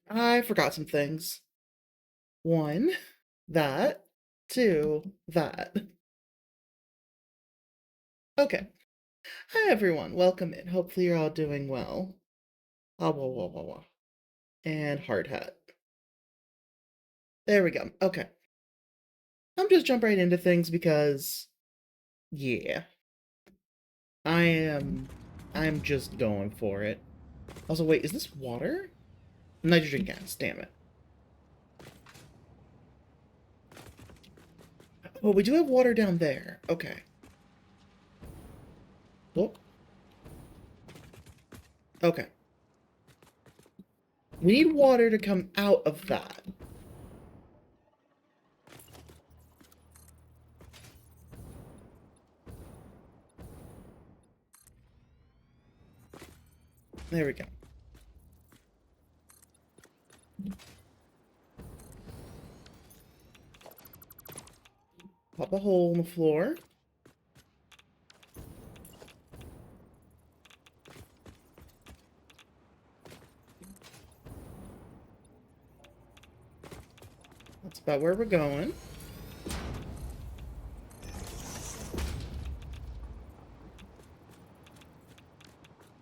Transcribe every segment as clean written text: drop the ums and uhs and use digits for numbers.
I forgot some things. One, that. Two, that. Okay. Hi, everyone. Welcome in. Hopefully, you're all doing well. Ah, wah, wah, wah, wah. And hard hat. There we go. Okay. I'm just jump right into things because, yeah, I am. I'm just going for it. Also, wait, is this water? Nitrogen gas. Damn it. Oh, we do have water down there. Okay. Oh, okay. We need water to come out of that. There we go. Pop a hole in the floor. That's about where we're going.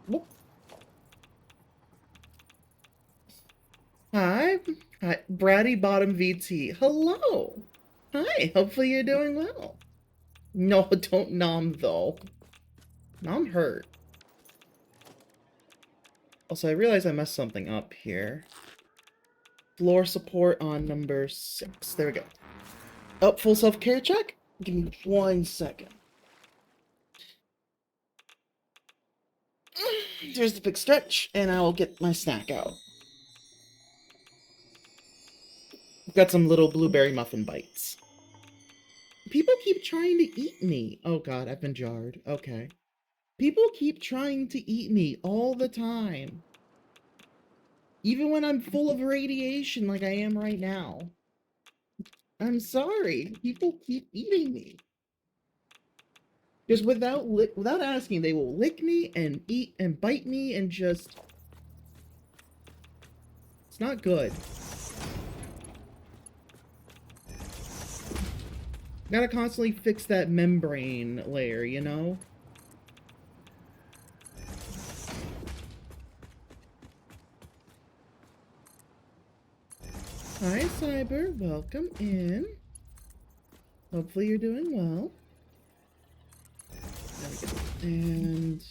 Whoop. Hi. Hi. Bratty Bottom VT. Hello. Hi. Hopefully you're doing well. No, don't nom though. Nom hurt. Also, I realize I messed something up here. Floor support on number 6. There we go. Oh, full self-care check? Give me 1 second. There's the big stretch, and I will get my snack out. Got some little blueberry muffin bites. People keep trying to eat me. Oh god, I've been jarred. Okay. People keep trying to eat me all the time. Even when I'm full of radiation like I am right now. I'm sorry. People keep eating me. Just without asking, they will lick me and eat and bite me and just... It's not good. Gotta constantly fix that membrane layer, you know? Hi, Cyber. Welcome in. Hopefully you're doing well. There we go. And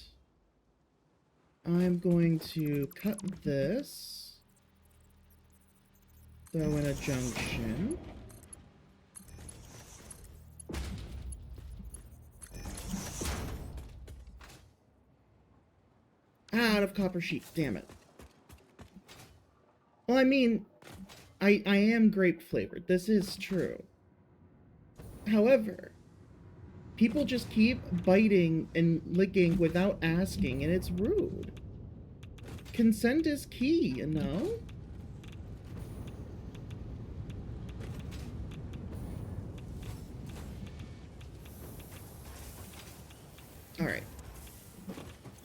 I'm going to cut this. Throw in a junction. Out of copper sheet. Damn it. Well, I mean, I am grape flavored. This is true. However, people just keep biting and licking without asking, and it's rude. Consent is key, you know? Alright.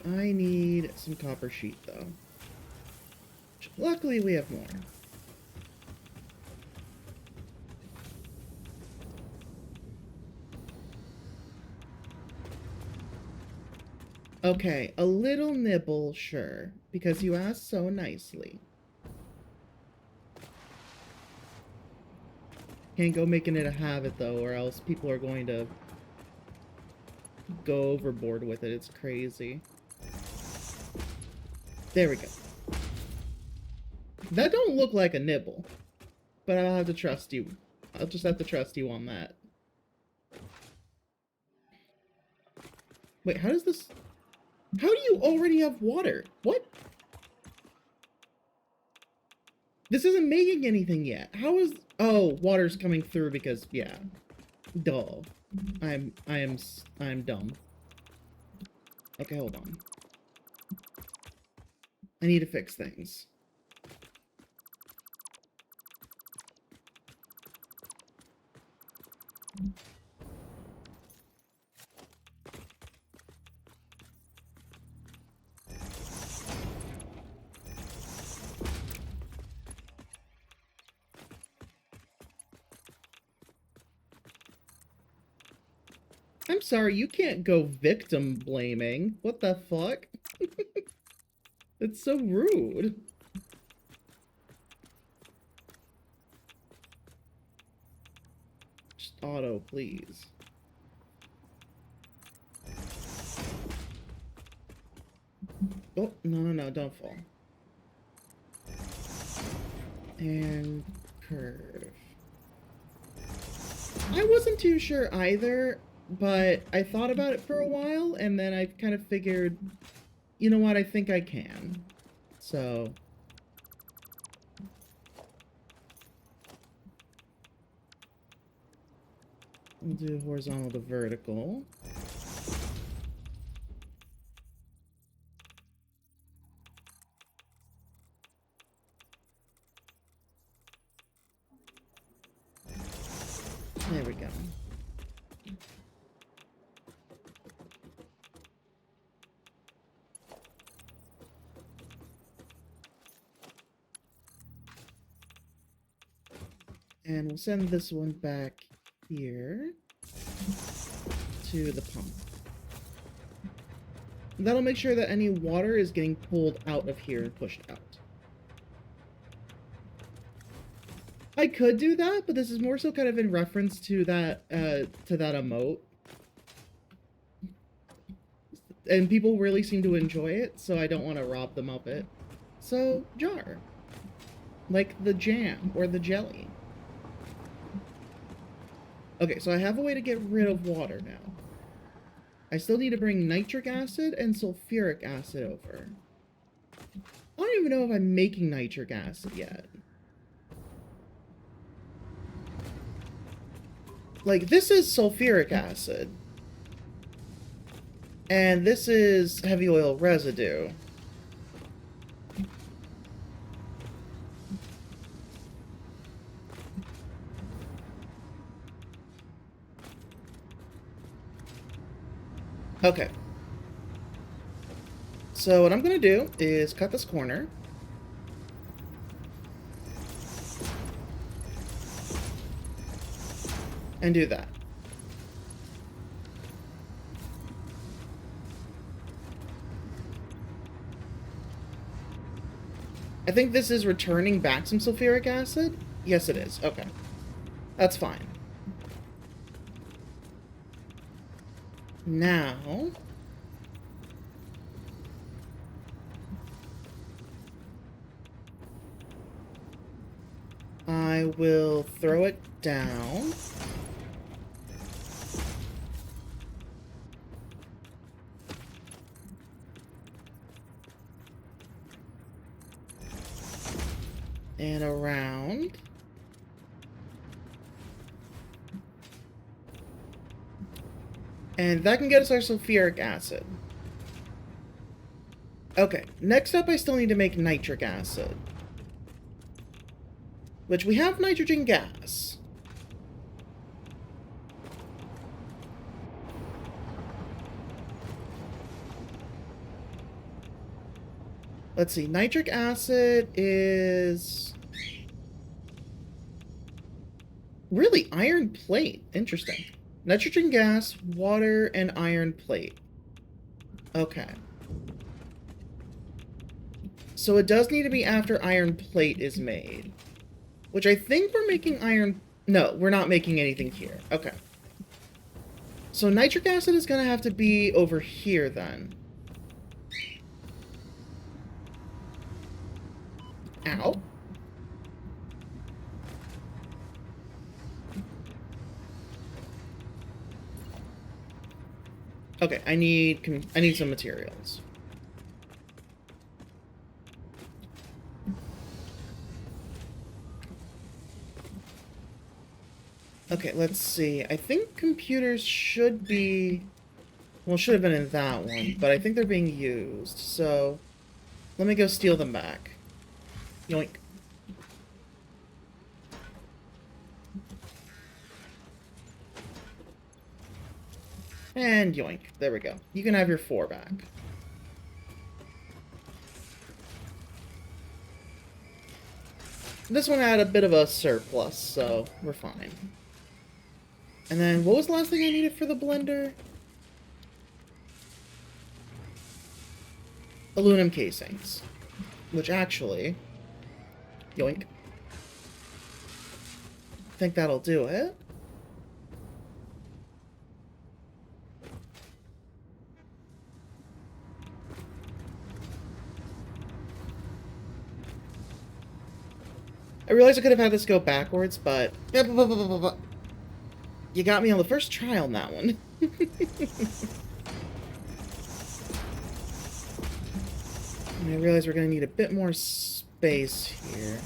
I need some copper sheet, though. Luckily, we have more. Okay, a little nibble, sure, because you asked so nicely. Can't go making it a habit, though, or else people are going to go overboard with it. It's crazy. There we go. That don't look like a nibble, but I'll have to trust you. I'll just have to trust you on that. Wait, how does this... How do you already have water? What? This isn't making anything yet. How is... Oh, water's coming through because, yeah. Duh. I'm dumb. Okay, hold on. I need to fix things. I'm sorry, you can't go victim blaming. What the fuck? It's so rude. Just auto, please. Oh, no, don't fall. And curve. I wasn't too sure either, but I thought about it for a while, and then I kind of figured, you know what, I think I can. So... we'll do horizontal to vertical. There we go. And we'll send this one back here to the pump. That'll make sure that any water is getting pulled out of here and pushed out. I could do that, but this is more so kind of in reference to that emote. And people really seem to enjoy it, so I don't want to rob them of it. So, jar. Like the jam or the jelly. Okay, so I have a way to get rid of water now. I still need to bring nitric acid and sulfuric acid over. I don't even know if I'm making nitric acid yet. Like, this is sulfuric acid. And this is heavy oil residue. Okay. So what I'm going to do is cut this corner. And do that. I think this is returning back some sulfuric acid. Yes, it is. Okay. That's fine. Now... I will throw it down. And around. And that can get us our sulfuric acid. Okay, next up I still need to make nitric acid. Which we have nitrogen gas. Let's see, nitric acid is... really, iron plate. Interesting. Nitrogen gas, water, and iron plate. Okay. So it does need to be after iron plate is made. Which I think we're making iron... no, we're not making anything here. Okay. So nitric acid is going to have to be over here then. Ow. Okay, I need some materials. Okay, let's see. I think computers should be... well, should have been in that one, but I think they're being used, so... let me go steal them back. Yoink. And yoink. There we go. You can have your 4 back. This one had a bit of a surplus, so we're fine. And then, what was the last thing I needed for the blender? Aluminum casings. Which actually... Yoink. I think that'll do it. I realize I could have had this go backwards, but... You got me on the first try on that one. And I realize we're going to need a bit more space here.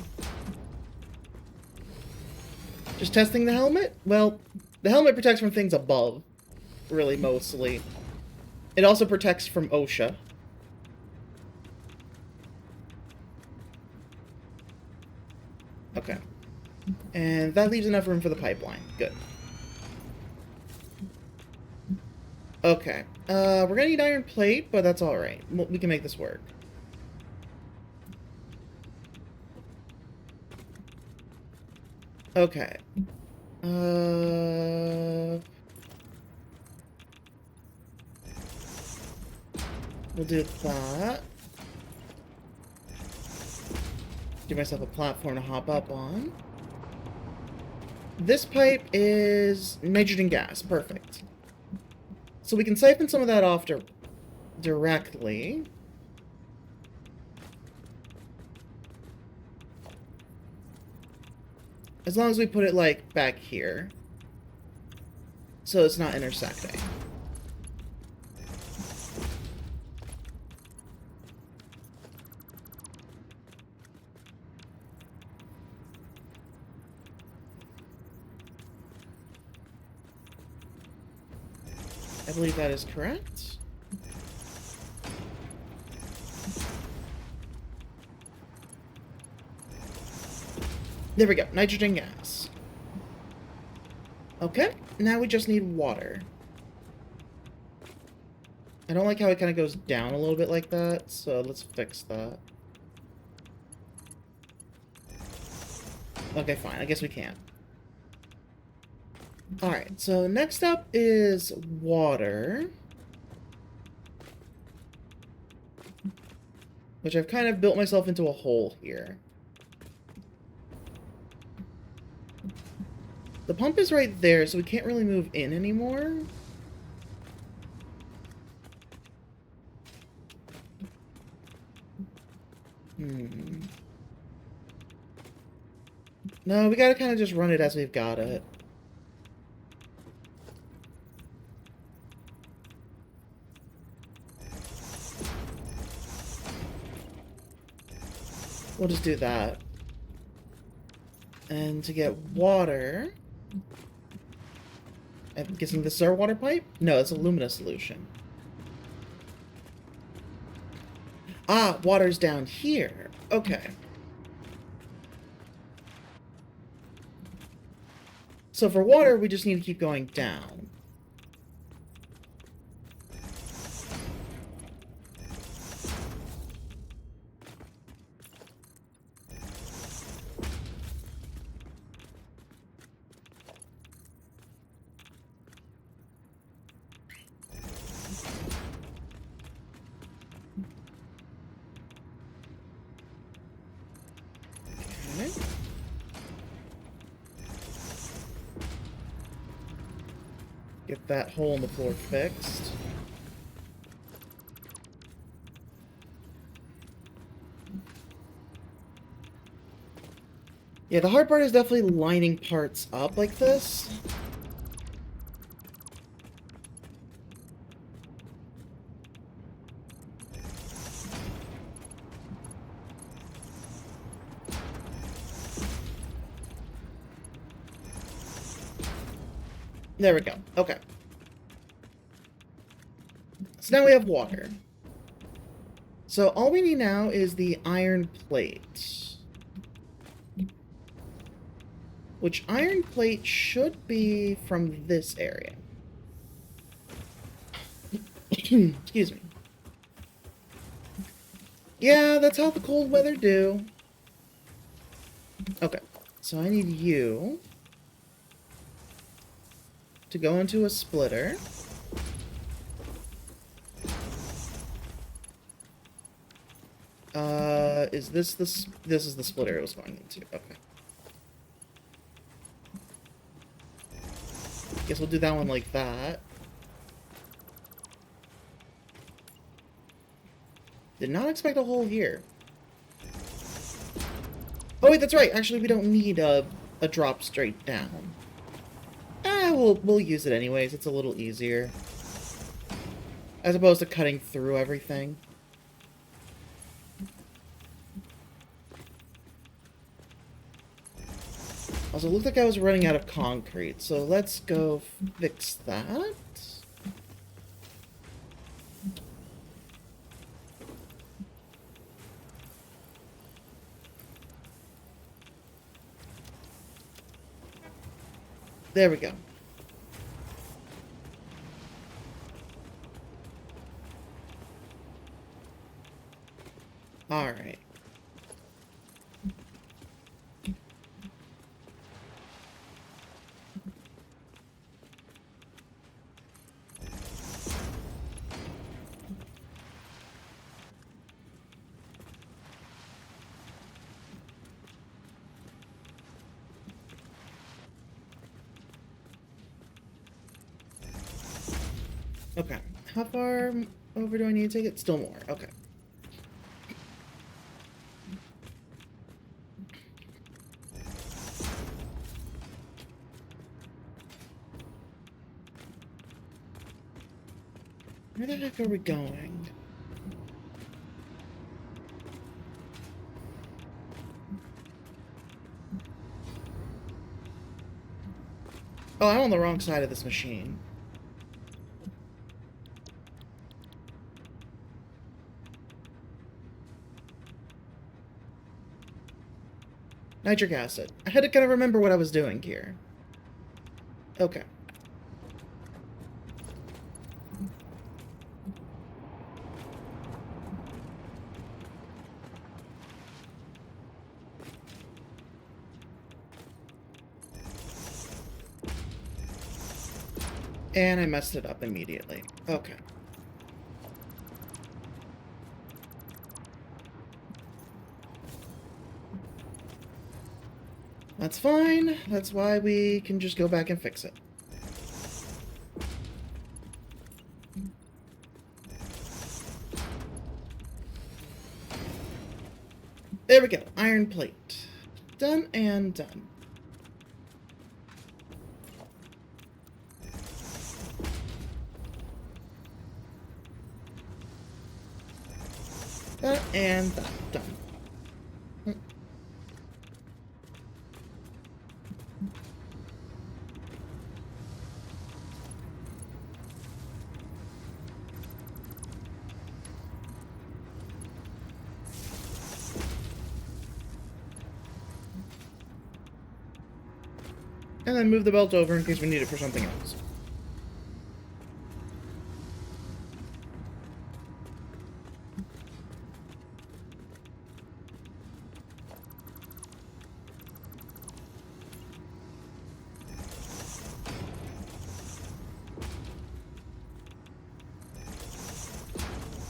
Just testing the helmet? Well, the helmet protects from things above, really, mostly. It also protects from OSHA. Okay. And that leaves enough room for the pipeline. Good. Okay. We're gonna need iron plate, but that's alright. We can make this work. Okay. We'll do that. Give myself a platform to hop up on. This pipe is nitrogen gas. Perfect. So we can siphon some of that off directly. As long as we put it, like, back here. So it's not intersecting. I believe that is correct. There we go. Nitrogen gas. Okay. Now we just need water. I don't like how it kind of goes down a little bit like that, so let's fix that. Okay, fine. I guess we can. Alright, so next up is water. Which I've kind of built myself into a hole here. The pump is right there, so we can't really move in anymore. No, we gotta kind of just run it as we've got it. We'll just do that. And to get water... I'm guessing this is our water pipe? No, it's a Lumina solution. Ah, water's down here. Okay. So for water, we just need to keep going down. Get that hole in the floor fixed. Yeah, the hard part is definitely lining parts up like this. There we go. Okay. So now we have water. So all we need now is the iron plate. Which iron plate should be from this area. Excuse me. Yeah, that's how the cold weather do. Okay. So I need you to go into a splitter. Is this this is the splitter it was going into. Okay. Guess we'll do that one like that. Did not expect a hole here. Oh wait, that's right. Actually, we don't need a drop straight down. We'll use it anyways. It's a little easier. As opposed to cutting through everything. Also, it looked like I was running out of concrete, so let's go fix that. There we go. Alright. Okay. How far over do I need to take it? Still more. Okay. Where the heck are we going? Oh, I'm on the wrong side of this machine. Nitric acid. I had to kind of remember what I was doing here. Okay. And I messed it up immediately. Okay. That's fine. That's why we can just go back and fix it. There we go. Iron plate. Done and done. That and that. Done. And then move the belt over in case we need it for something else.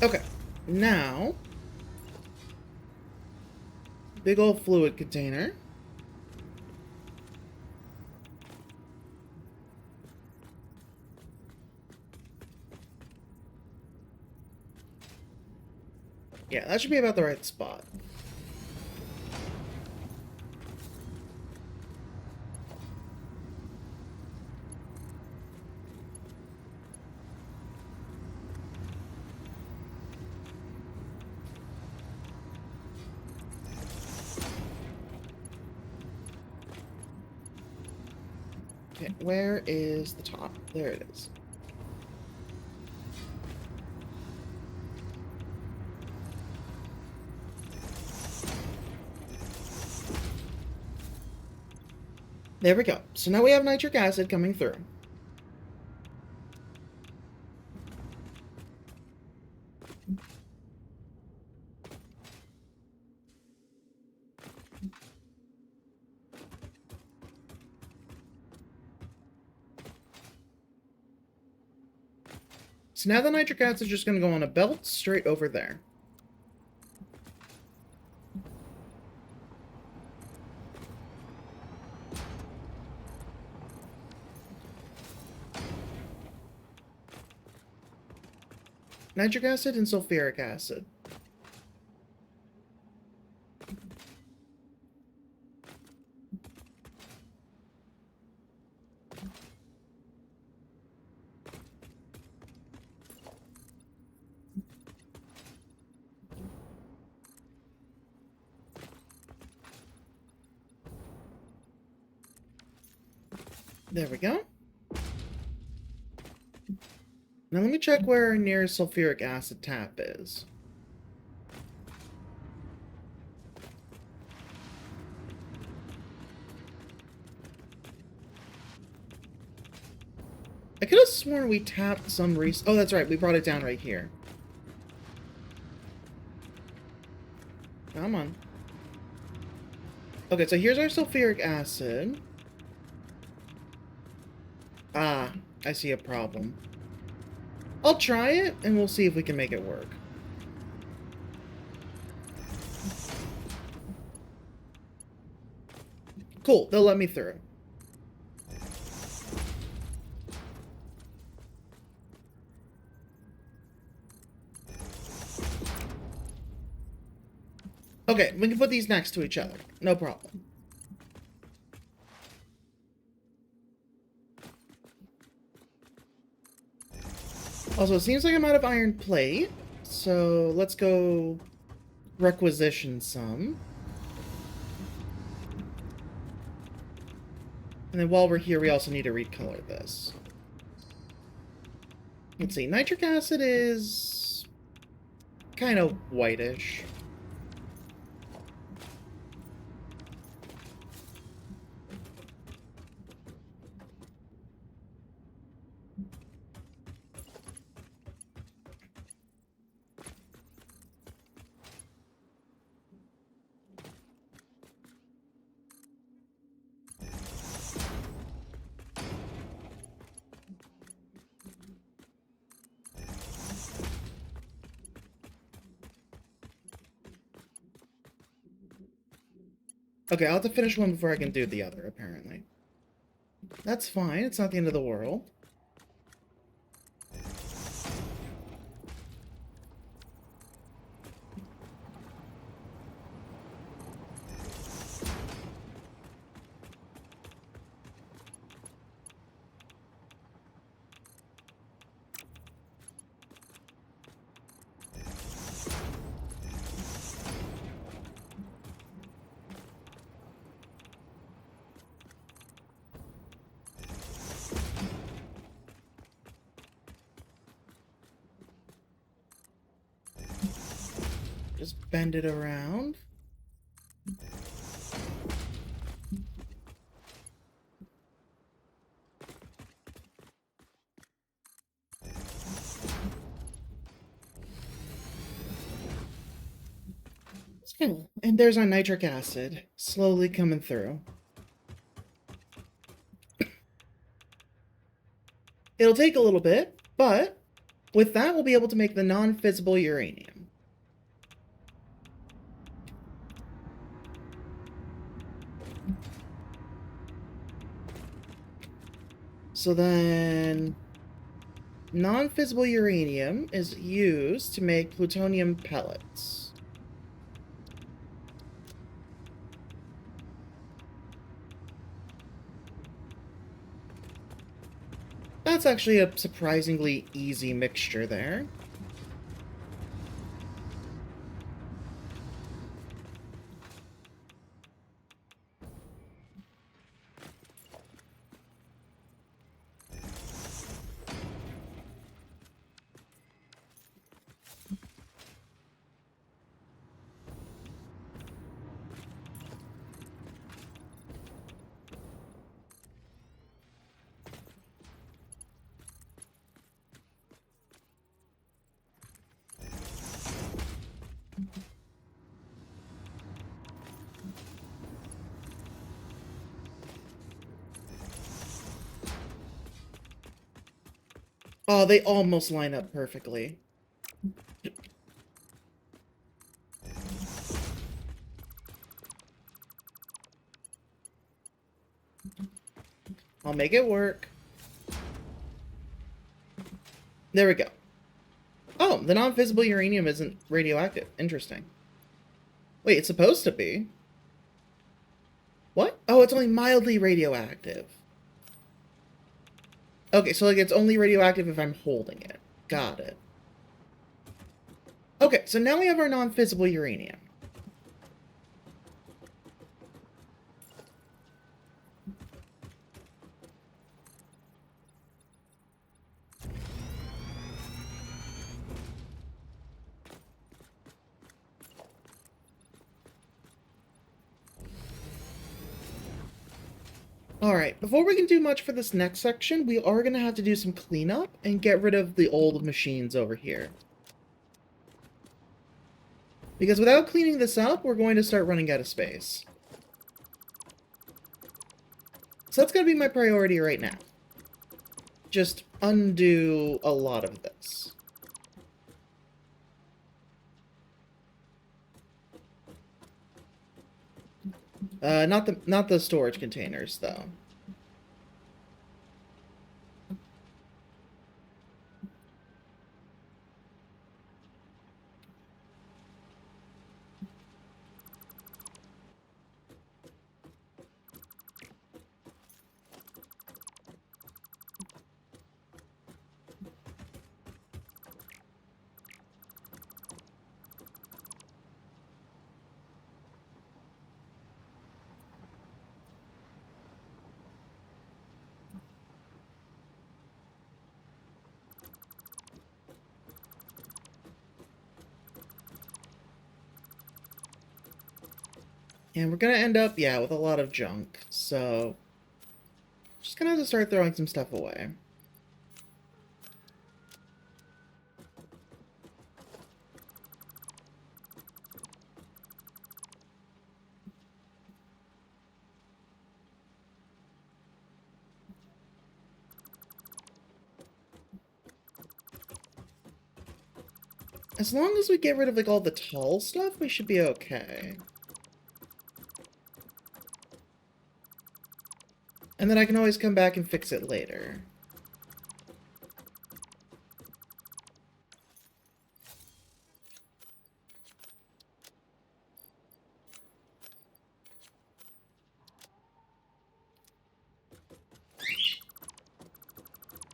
Okay, now, big old fluid container. Yeah, that should be about the right spot. Okay, where is the top? There it is. There we go. So now we have nitric acid coming through. So now the nitric acid is just going to go on a belt straight over there. Nitric acid and sulfuric acid. There we go. Now let me check where our nearest sulfuric acid tap is. I could have sworn we tapped some oh, that's right. We brought it down right here. Come on. Okay, so here's our sulfuric acid. Ah, I see a problem. I'll try it, and we'll see if we can make it work. Cool, they'll let me through. Okay, we can put these next to each other. No problem. Also, it seems like I'm out of iron plate, so let's go requisition some. And then while we're here, we also need to recolor this. Let's see, nitric acid is kind of whitish. Okay, I'll have to finish one before I can do the other, apparently. That's fine, it's not the end of the world. Just bend it around. And there's our nitric acid, slowly coming through. It'll take a little bit, but with that, we'll be able to make the non-fissible uranium. So then, non-fissible uranium is used to make plutonium pellets. That's actually a surprisingly easy mixture there. Oh, they almost line up perfectly. I'll make it work. There we go. Oh, the non-fissile uranium isn't radioactive. Interesting. Wait, it's supposed to be. What? Oh, it's only mildly radioactive. Okay, so like it's only radioactive if I'm holding it. Got it. Okay, so now we have our non-fissile uranium. Alright, before we can do much for this next section, we are going to have to do some cleanup and get rid of the old machines over here. Because without cleaning this up, we're going to start running out of space. So that's going to be my priority right now. Just undo a lot of this. Not the storage containers, though. And we're gonna end up, yeah, with a lot of junk, so... just gonna have to start throwing some stuff away. As long as we get rid of, like, all the tall stuff, we should be okay. And then I can always come back and fix it later.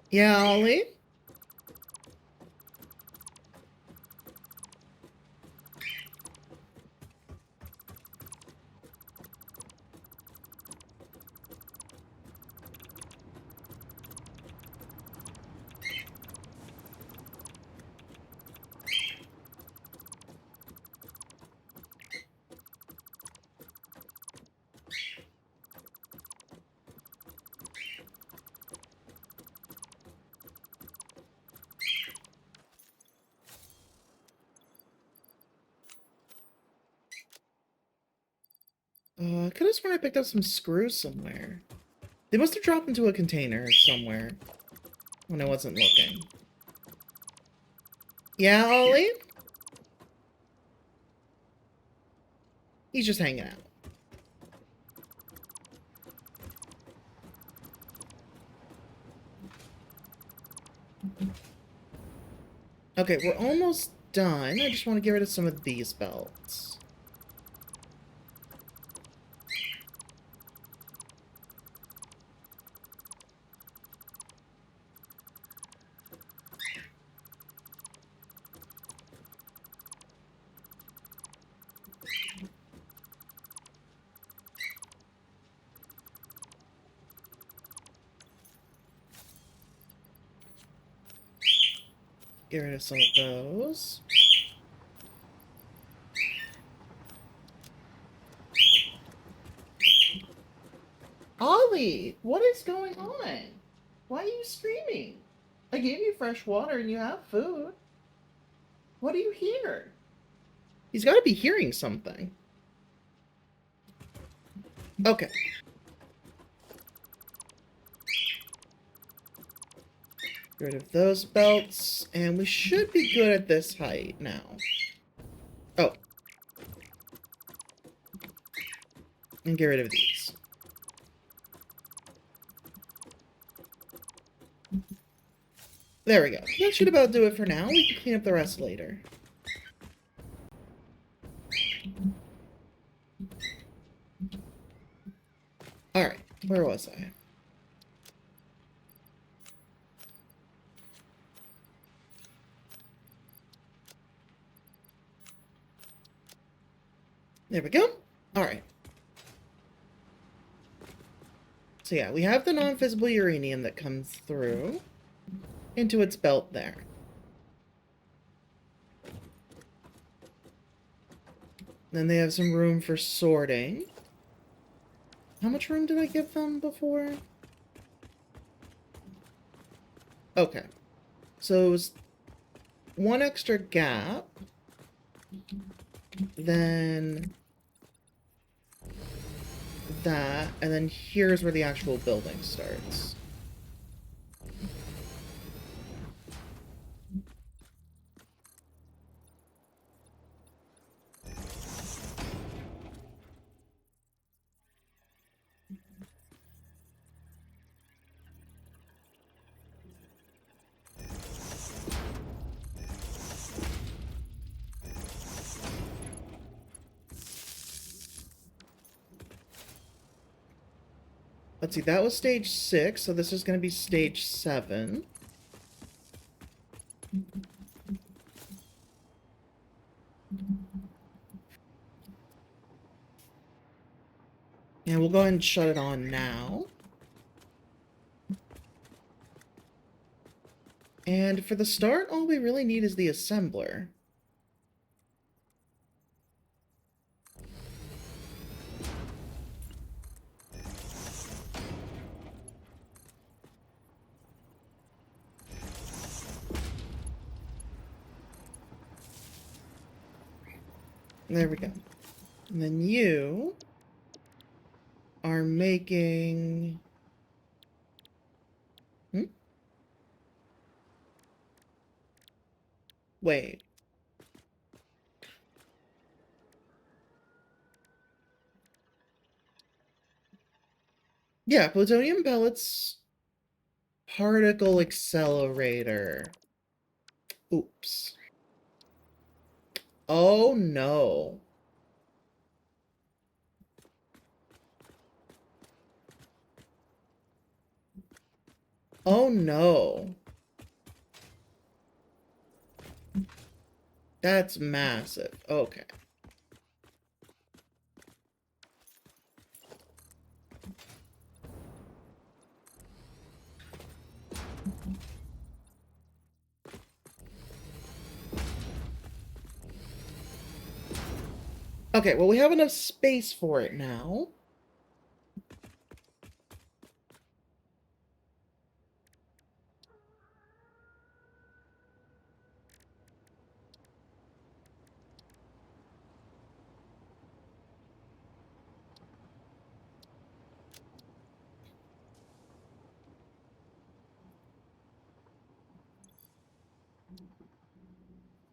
Yeah, Ollie? I could have sworn I picked up some screws somewhere. They must have dropped into a container somewhere when I wasn't looking. Yeah, Ollie? He's just hanging out. Okay, we're almost done. I just want to get rid of some of these belts. Get rid of some of those. Ollie, what is going on? Why are you screaming? I gave you fresh water and you have food. What do you hear? He's got to be hearing something. Okay. Get rid of those belts, and we should be good at this height now. Oh. And get rid of these. There we go. That should about do it for now. We can clean up the rest later. Alright, where was I? There we go. Alright. So yeah, we have the non-fissible uranium that comes through into its belt there. Then they have some room for sorting. How much room did I give them before? Okay. So it was one extra gap. Then that, and then here's where the actual building starts. Let's see, that was stage 6, so this is going to be stage 7. And we'll go ahead and shut it on now. And for the start, all we really need is the assembler. There we go. And then you are making... Wait. Yeah, plutonium pellets, particle accelerator. Oops. Oh no. Oh no. That's massive. Okay. Okay, well, we have enough space for it now.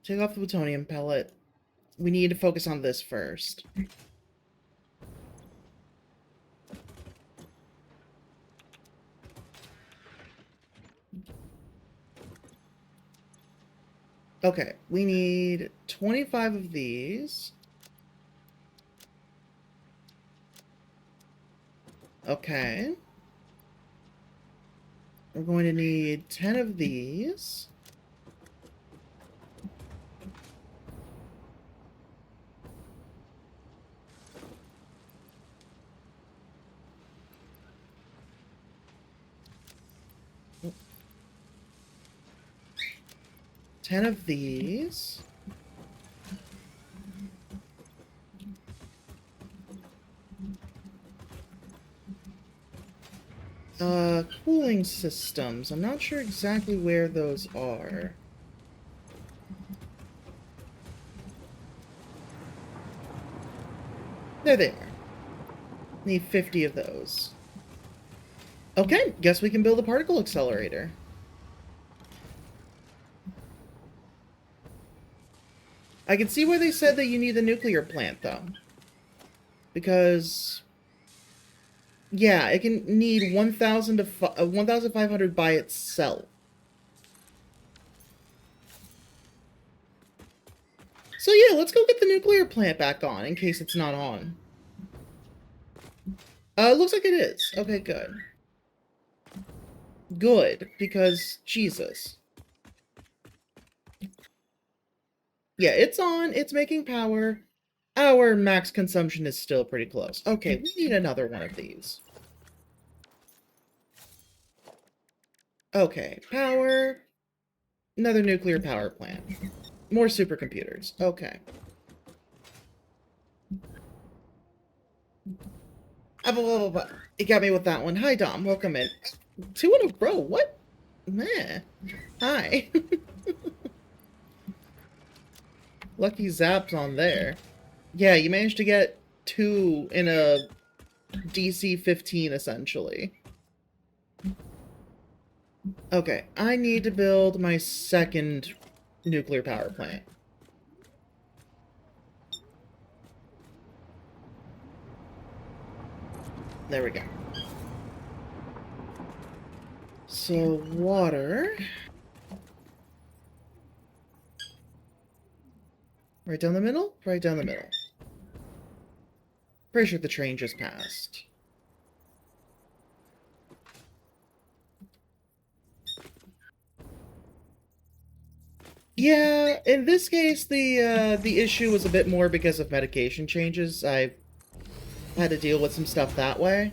Take off the plutonium pellet. We need to focus on this first. Okay, we need 25 of these. Okay. We're going to need 10 of these. Ten of these. Cooling systems. I'm not sure exactly where those are. There they are. Need 50 of those. Okay, guess we can build a particle accelerator. I can see why they said that you need the nuclear plant, though. Because... yeah, it can need 1,000 to 1,500 by itself. So yeah, let's go get the nuclear plant back on, in case it's not on. It looks like it is. Okay, good. Good, because Jesus. Yeah, it's on, it's making power. Our max consumption is still pretty close. Okay, we need another one of these. Okay, power. Another nuclear power plant. More supercomputers. Okay. It got me with that one. Hi, Dom. Welcome in. 2 in a row. What? Meh. Hi. Lucky Zap's on there. Yeah, you managed to get 2 in a DC 15, essentially. Okay, I need to build my second nuclear power plant. There we go. So, water. Right down the middle? Right down the middle. Pretty sure the train just passed. Yeah, in this case, the issue was a bit more because of medication changes. I had to deal with some stuff that way.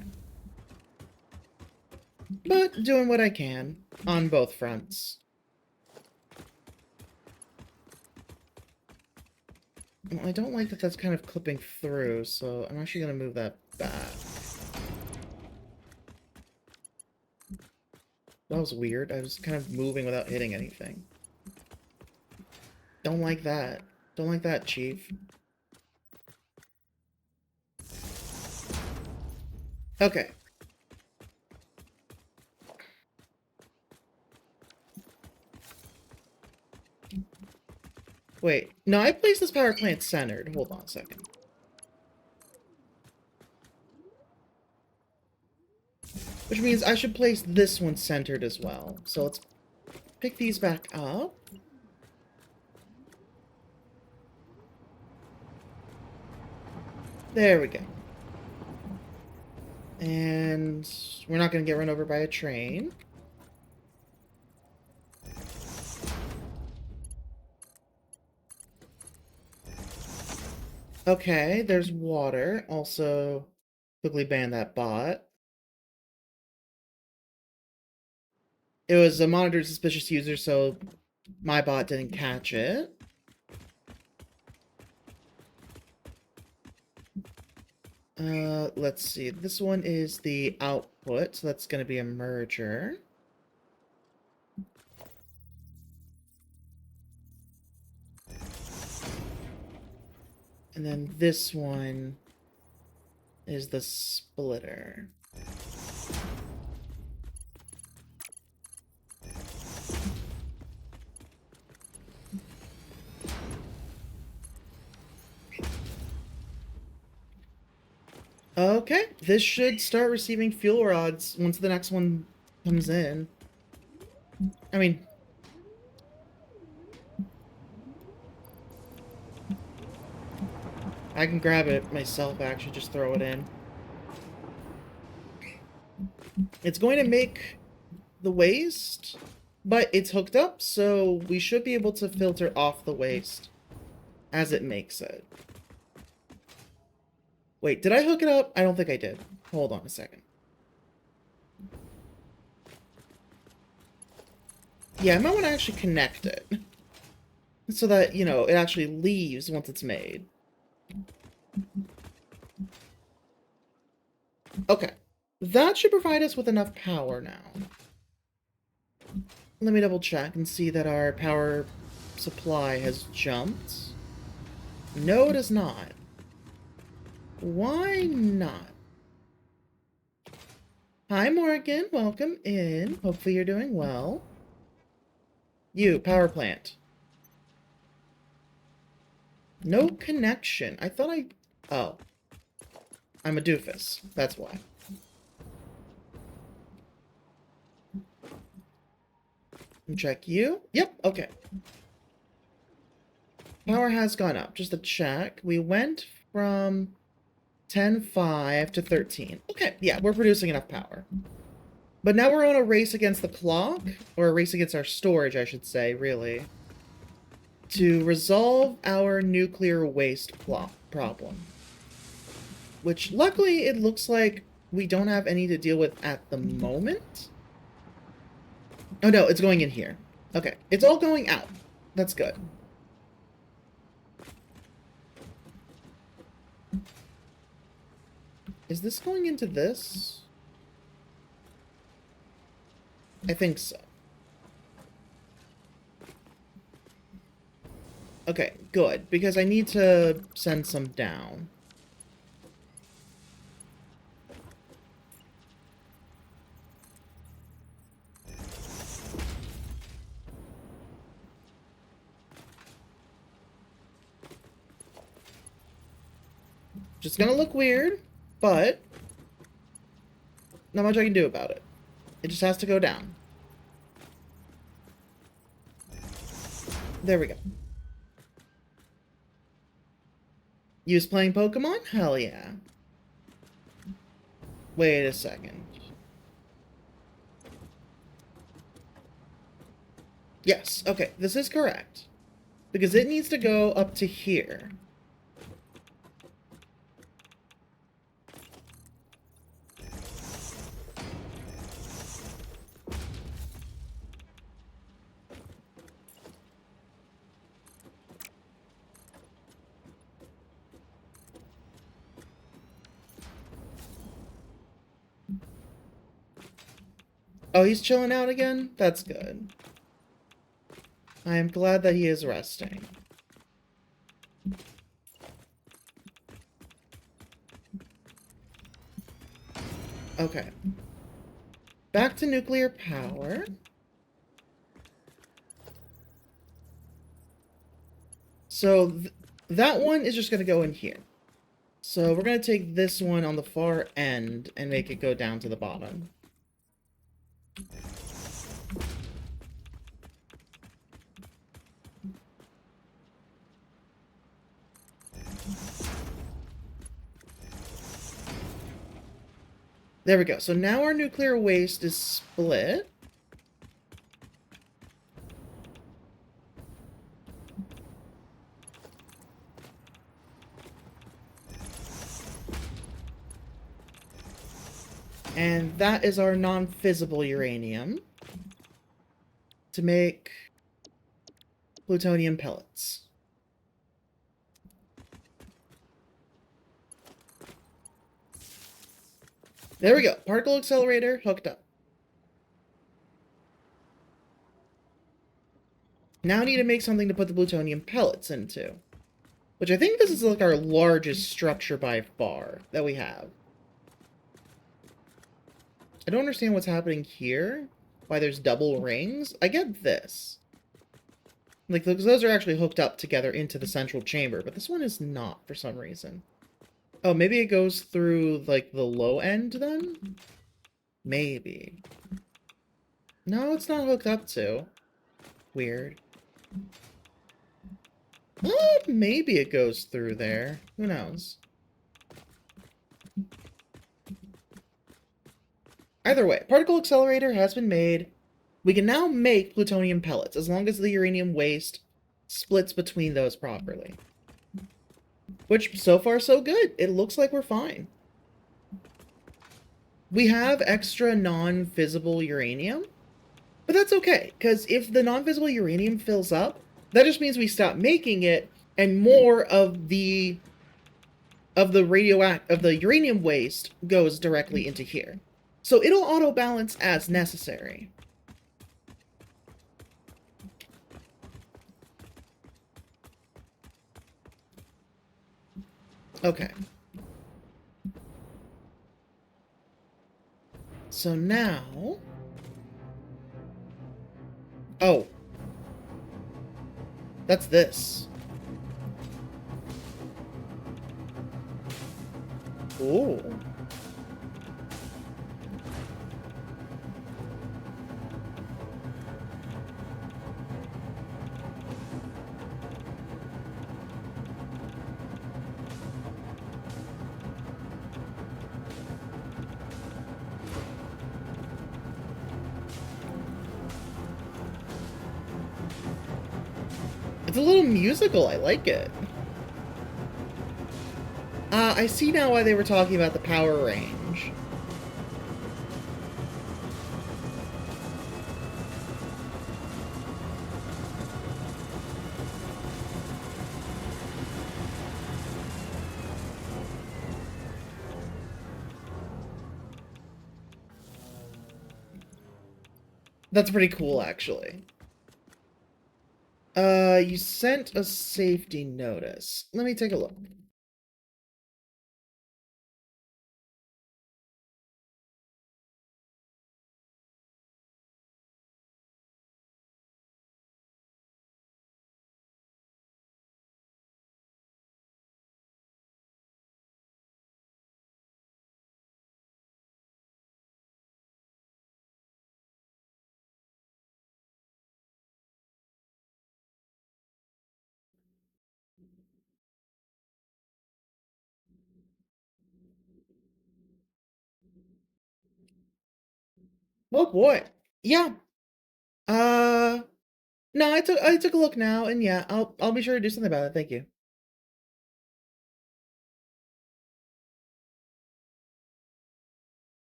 But doing what I can on both fronts. Well, I don't like that that's kind of clipping through, so I'm actually going to move that back. That was weird. I was kind of moving without hitting anything. Don't like that. Don't like that, Chief. Okay. Wait. No, I placed this power plant centered. Hold on a second. Which means I should place this one centered as well. So let's pick these back up. There we go. And we're not going to get run over by a train. Okay, there's water. Also, quickly ban that bot. It was a monitored suspicious user, so my bot didn't catch it. Let's see. This one is the output, so that's going to be a merger. And then this one is the splitter. Okay, this should start receiving fuel rods once the next one comes in. I mean... I can grab it myself, actually, just throw it in. It's going to make the waste, but it's hooked up, so we should be able to filter off the waste as it makes it. Wait, did I hook it up? I don't think I did. Hold on a second. Yeah, I might want to actually connect it. So that, you know, it actually leaves once it's made. Okay. That should provide us with enough power now. Let me double check and see that our power supply has jumped. No, it has not. Why not? Hi, Morgan. Welcome in. Hopefully you're doing well. You, power plant. No connection. I thought I... Oh. I'm a doofus. That's why. Check you. Yep, okay. Power has gone up. Just to check. We went from 10.5 to 13. Okay, yeah, we're producing enough power. But now we're on a race against the clock, or a race against our storage, I should say, really, to resolve our nuclear waste problem. Which, luckily, it looks like we don't have any to deal with at the moment. Oh, no, it's going in here. Okay, it's all going out. That's good. Is this going into this? I think so. Okay, good, because I need to send some down. Just gonna look weird, but not much I can do about it. It just has to go down. There we go. Use playing Pokemon? Hell yeah. Wait a second. Yes, okay, this is correct. Because it needs to go up to here. Oh, he's chilling out again? That's good. I am glad that he is resting. Okay. Back to nuclear power. So, that one is just going to go in here. So, we're going to take this one on the far end and make it go down to the bottom. There we go. So now our nuclear waste is split. And that is our non-fissible uranium to make plutonium pellets. There we go. Particle accelerator hooked up. Now I need to make something to put the plutonium pellets into. Which I think this is like our largest structure by far that we have. I don't understand what's happening here. Why there's double rings. I get this. Like, those are actually hooked up together into the central chamber, but this one is not for some reason. Oh, maybe it goes through, like, the low end, then? Maybe. No, it's not hooked up to. Weird. Maybe it goes through there. Who knows? Either way, particle accelerator has been made. We can now make plutonium pellets, as long as the uranium waste splits between those properly. Which, so far, so good. It looks like we're fine. We have extra non-fissible uranium, but that's okay, because if the non-fissible uranium fills up, that just means we stop making it, and more of the uranium waste goes directly into here. So it'll auto-balance as necessary. Okay. So now... Oh. That's this. Ooh. It's a little musical. I like it. I see now why they were talking about the power range. That's pretty cool, actually. You sent a safety notice. Let me take a look. Oh boy. Yeah. Uh, no, I took a look now, and yeah, I'll be sure to do something about it. Thank you.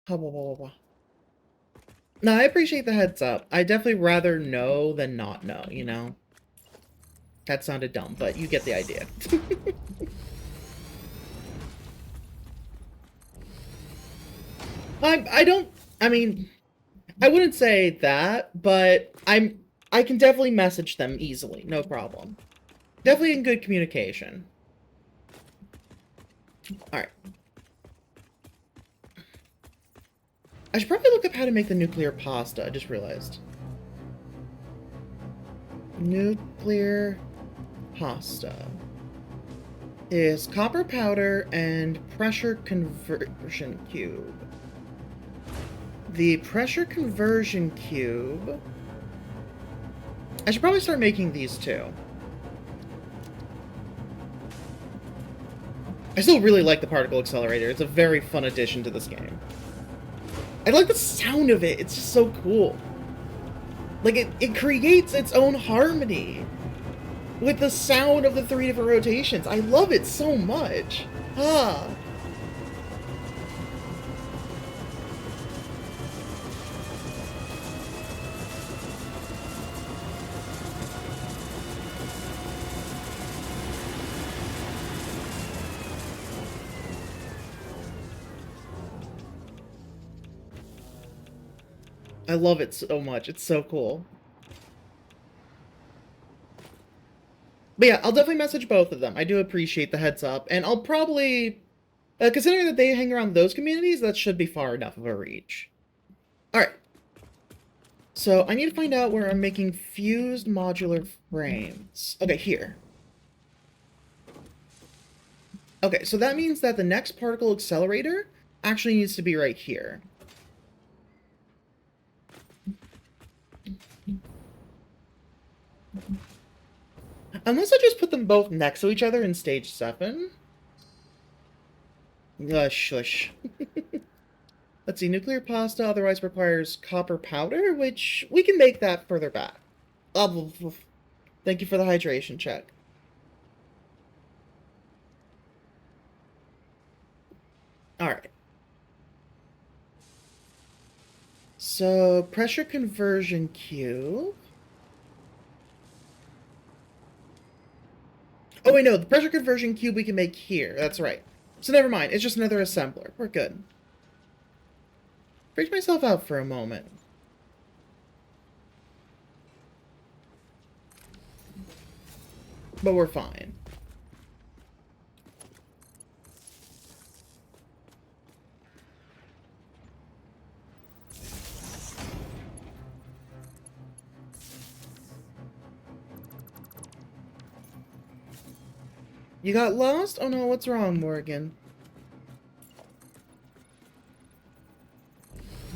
Blah, blah, blah, blah. No, I appreciate the heads up. I definitely rather know than not know, you know? That sounded dumb, but you get the idea. I don't, I mean, I wouldn't say that, but I can definitely message them easily, no problem. Definitely in good communication. Alright. I should probably look up how to make the nuclear pasta, I just realized. Nuclear pasta is copper powder and pressure conversion cube. The pressure conversion cube... I should probably start making these too. I still really like the particle accelerator. It's a very fun addition to this game. I like the sound of it. It's just so cool. Like, it creates its own harmony with the sound of the 3 different rotations. I love it so much. Ah. I love it so much. It's so cool. But yeah, I'll definitely message both of them. I do appreciate the heads up. And I'll probably... considering that they hang around those communities, that should be far enough of a reach. Alright. So, I need to find out where I'm making fused modular frames. Okay, here. Okay, so that means that the next particle accelerator actually needs to be right here. Unless I just put them both next to each other in stage 7. Shush. Let's see, nuclear pasta otherwise requires copper powder, which we can make that further back. Oh, thank you for the hydration check. Alright. So, pressure conversion cube. Oh wait, no, the pressure conversion cube we can make here. That's right. So never mind, it's just another assembler. We're good. Freaked myself out for a moment. But we're fine. You got lost? Oh no, what's wrong, Morgan?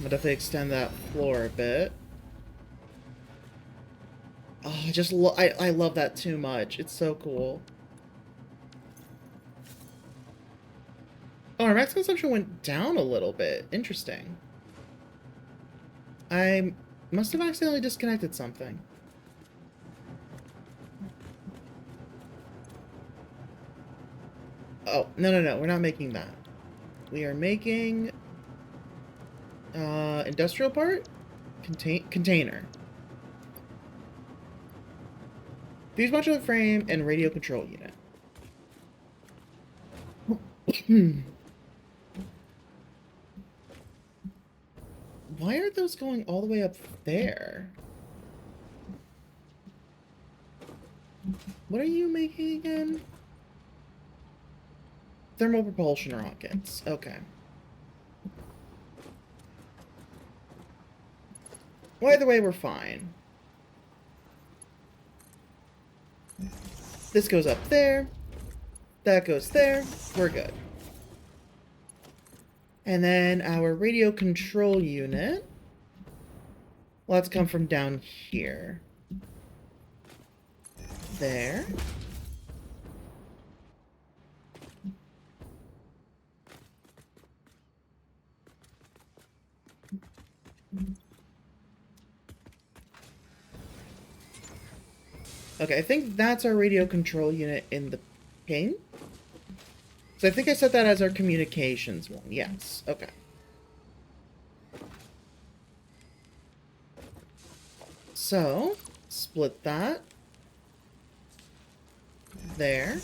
I'll definitely extend that floor a bit. Oh, I love that too much. It's so cool. Oh, our max consumption went down a little bit. Interesting. I must have accidentally disconnected something. Oh, no. We're not making that. We are making... industrial part? Container. Fuse modular frame and radio control unit. Why are those going all the way up there? What are you making again? Thermal propulsion rockets. Okay. Well, either way, we're fine. This goes up there. That goes there. We're good. And then our radio control unit. Well, let's come from down here. There. Okay, I think that's our radio control unit in the ping. So I think I set that as our communications one. Yes. Okay. So, split that. There.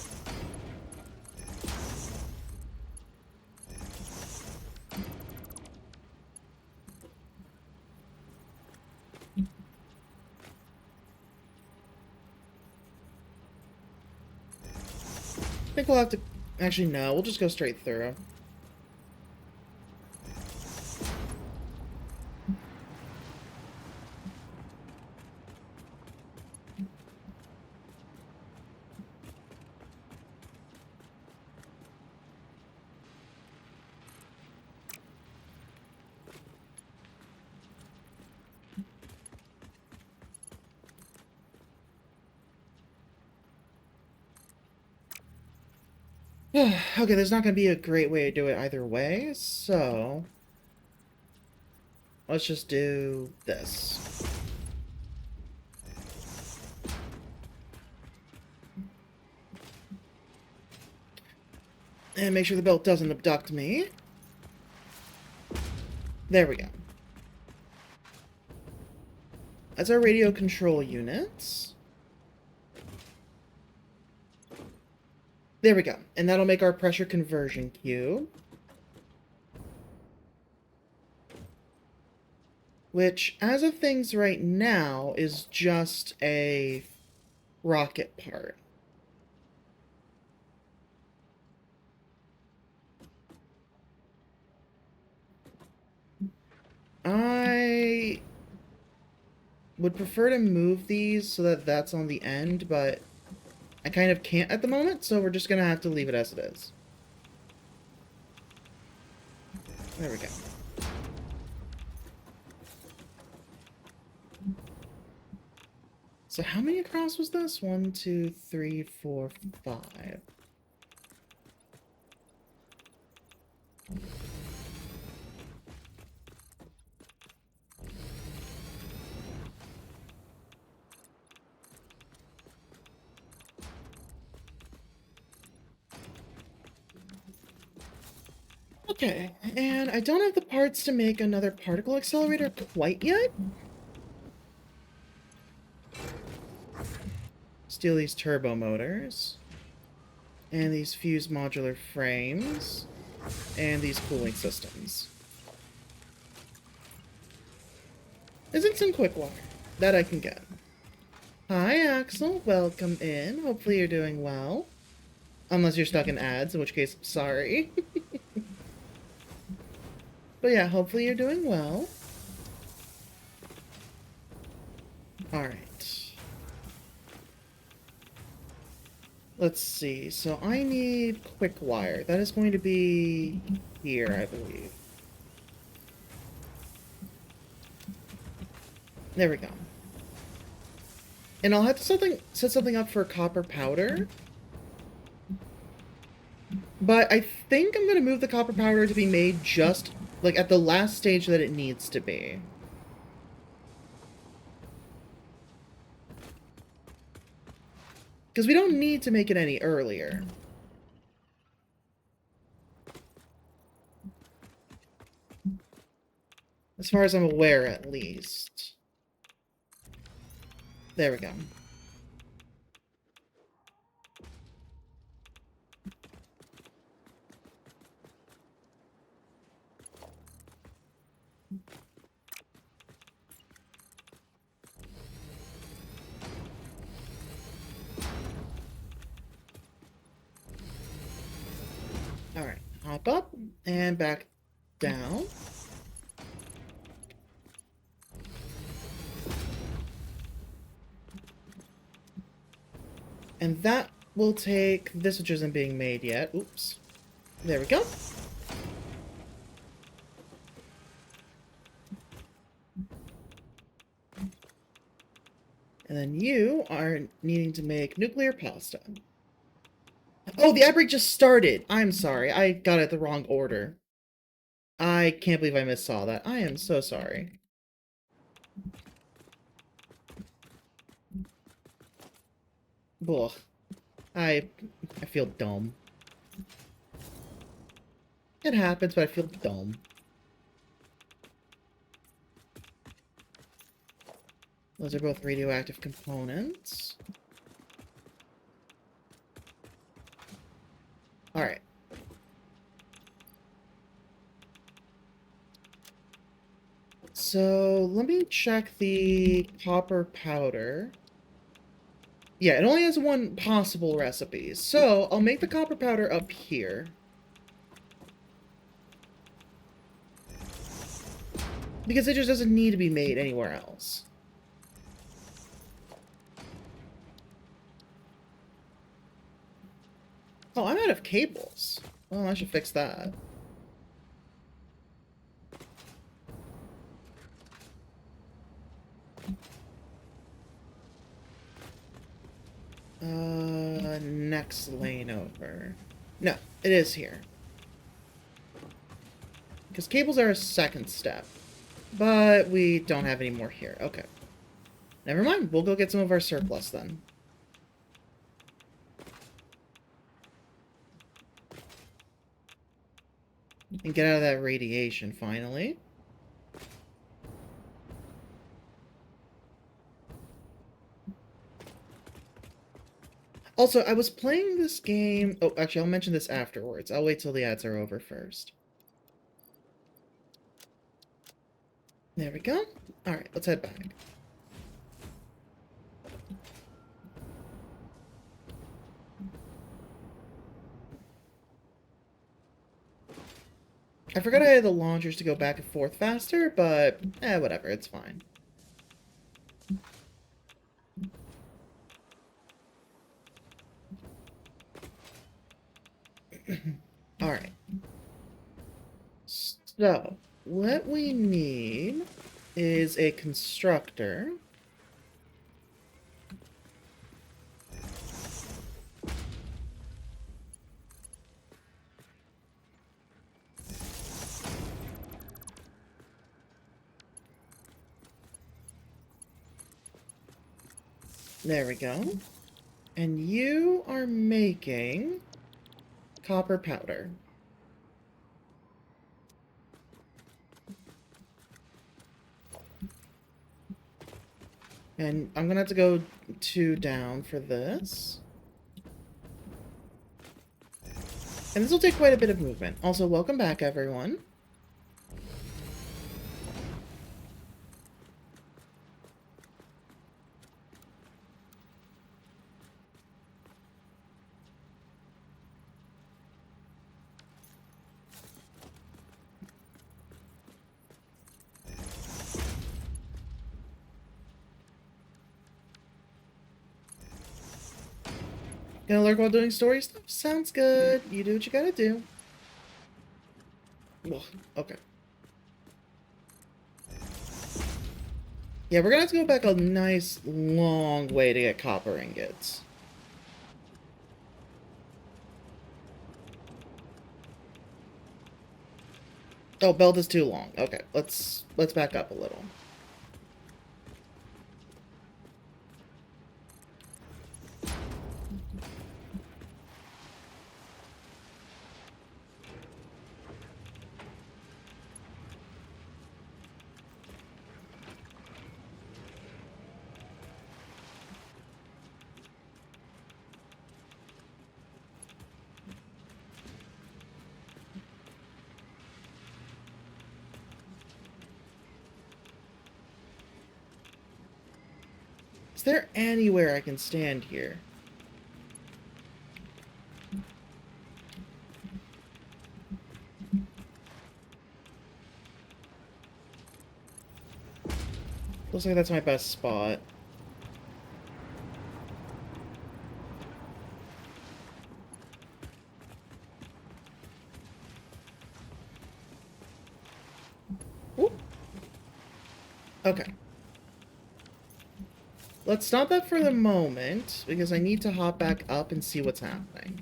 I think we'll have to... Actually, no. We'll just go straight through. Okay, there's not going to be a great way to do it either way, so... Let's just do this. And make sure the belt doesn't abduct me. There we go. That's our radio control units. There we go. And that'll make our pressure conversion cube. Which, as of things right now, is just a rocket part. I would prefer to move these so that that's on the end, but I kind of can't at the moment, so we're just going to have to leave it as it is. There we go. So how many across was this? 1, 2, 3, 4, 5. Okay, and I don't have the parts to make another particle accelerator quite yet. Steal these turbo motors. And these fuse modular frames. And these cooling systems. Isn't some quick wire that I can get. Hi, Axel. Welcome in. Hopefully you're doing well. Unless you're stuck in ads, in which case, I'm sorry. But yeah, hopefully you're doing well. Alright. Let's see. So I need quick wire. That is going to be here, I believe. There we go. And I'll have to set something up for copper powder. But I think I'm going to move the copper powder to be made just, like, at the last stage that it needs to be. Because we don't need to make it any earlier. As far as I'm aware, at least. There we go. Alright, hop up and back down. And that will take this, which isn't being made yet. Oops. There we go. And then you are needing to make nuclear pasta. Oh, the ad break just started. I'm sorry. I got it the wrong order. I can't believe I missaw that. I am so sorry. Ugh. I feel dumb. It happens, but I feel dumb. Those are both radioactive components. Alright. So, let me check the copper powder. Yeah, it only has one possible recipe. So, I'll make the copper powder up here. Because it just doesn't need to be made anywhere else. Oh, I'm out of cables. Well, I should fix that. Next lane over. No, it is here. Because cables are a second step. But we don't have any more here. Okay. Never mind. We'll go get some of our surplus then. And get out of that radiation, finally. Also, I was playing this game... Oh, actually, I'll mention this afterwards. I'll wait till the ads are over first. There we go. Alright, let's head back. I forgot I had the launchers to go back and forth faster, but... whatever, it's fine. Alright. So, what we need is a constructor. There we go. And you are making copper powder. And I'm gonna have to go 2 down for this. And this will take quite a bit of movement. Also, welcome back, everyone. Gonna lurk while doing story stuff? Sounds good. You do what you gotta do. Ugh, okay. Yeah, we're gonna have to go back a nice long way to get copper ingots. Oh, belt is too long. Okay, let's back up a little. Is there anywhere I can stand here? Looks like that's my best spot. Whoop. Okay. Let's stop that for the moment, because I need to hop back up and see what's happening.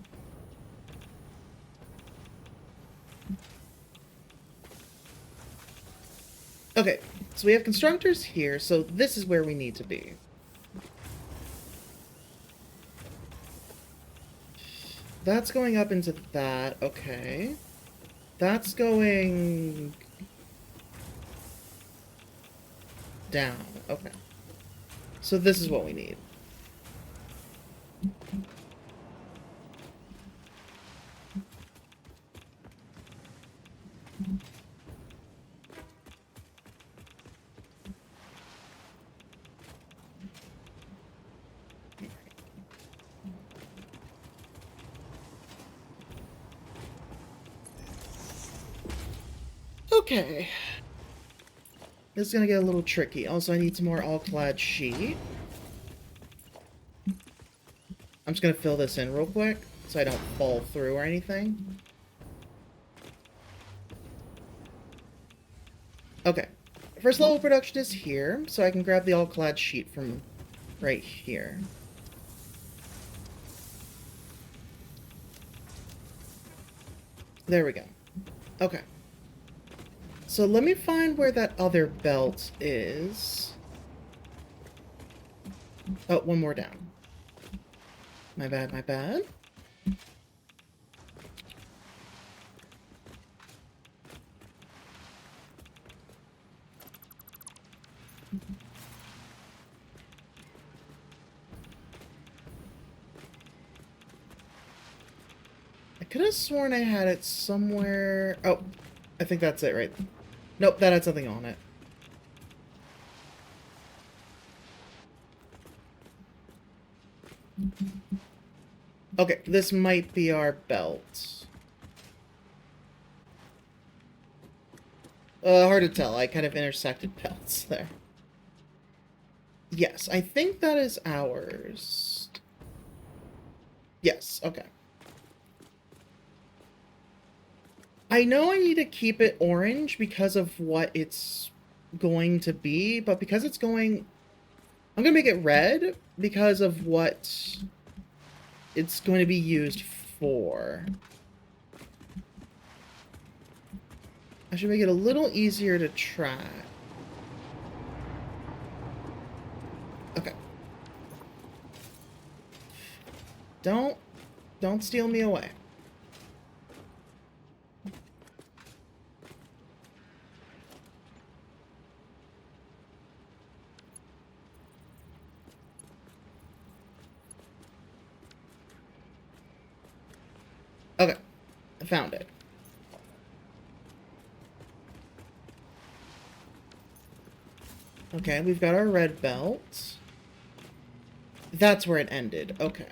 Okay, so we have constructors here, so this is where we need to be. That's going up into that, okay. That's going down, okay. So this is what we need. Okay. This is gonna get a little tricky. Also, I need some more all-clad sheet. I'm just gonna fill this in real quick, so I don't fall through or anything. Okay. First level production is here, so I can grab the all-clad sheet from right here. There we go. Okay. So let me find where that other belt is. Oh, one more down. My bad, my bad. I could have sworn I had it somewhere. Oh, I think that's it, right? Nope, that had something on it. Okay, this might be our belt. Hard to tell. I kind of intersected belts there. Yes, I think that is ours. Yes, okay. I know I need to keep it orange because of what it's going to be, but because it's going... I'm going to make it red because of what it's going to be used for. I should make it a little easier to track. Okay. Don't steal me away. Okay. I found it. Okay, we've got our red belt. That's where it ended. Okay.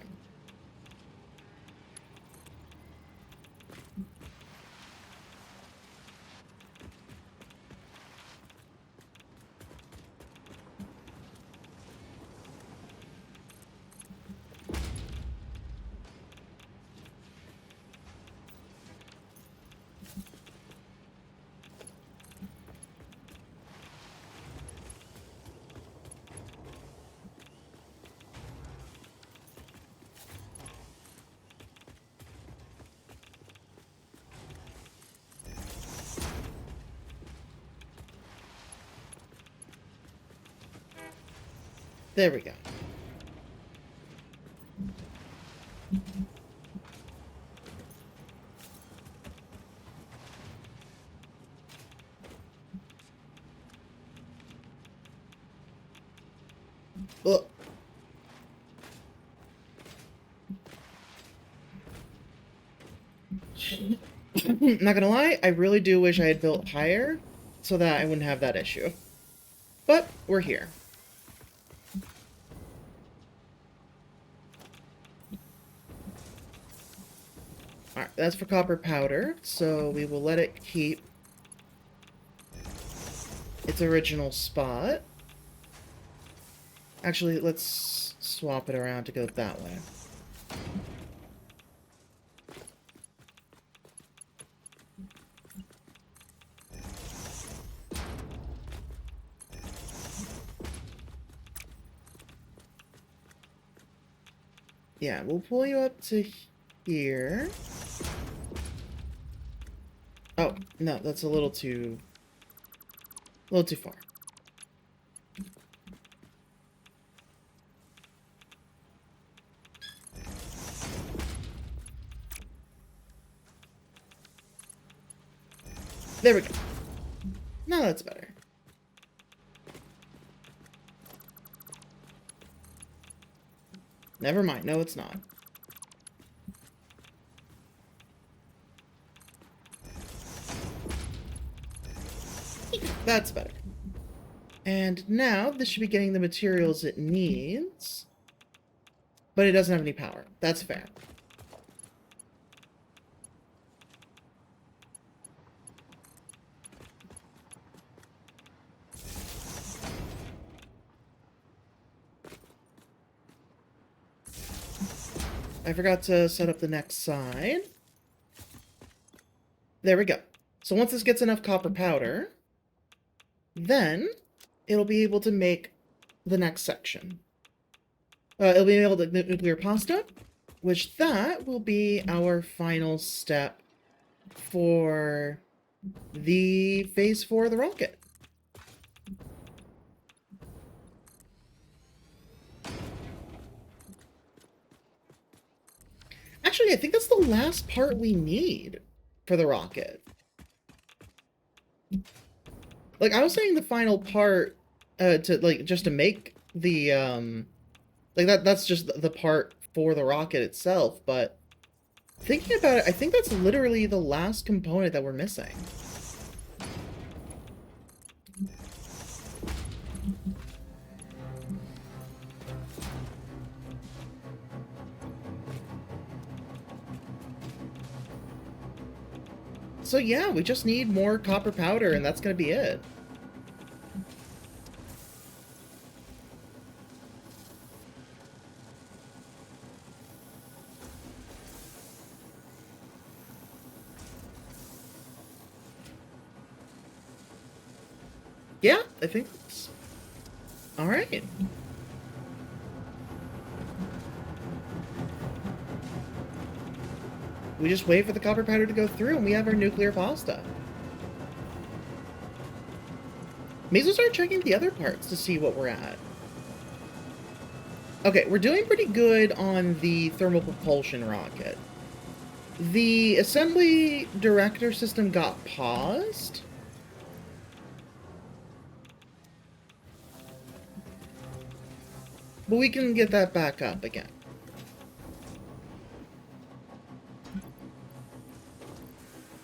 There we go. Ugh. Not gonna lie, I really do wish I had built higher so that I wouldn't have that issue. But we're here. Alright, that's for copper powder, so we will let it keep its original spot. Actually, let's swap it around to go that way. Yeah, we'll pull you up to here. Oh, no, that's a little too far. There we go. Now that's better. Never mind. No, it's not. That's better. And now this should be getting the materials it needs. But it doesn't have any power. That's fair. I forgot to set up the next side. There we go. So once this gets enough copper powder, then it'll be able to make the next section. It'll be able to nuclear pasta, which that will be our final step for the phase 4 of the rocket. Actually, I think that's the last part we need for the rocket. Like, I was saying the final part just to make the that's just the part for the rocket itself, but thinking about it, I think that's literally the last component that we're missing. So yeah, we just need more copper powder, and that's gonna be it. Yeah, I think that's... Alright. We just wait for the copper powder to go through, and we have our nuclear pasta. May as well start checking the other parts to see what we're at. Okay, we're doing pretty good on the thermal propulsion rocket. The assembly director system got paused. But we can get that back up again.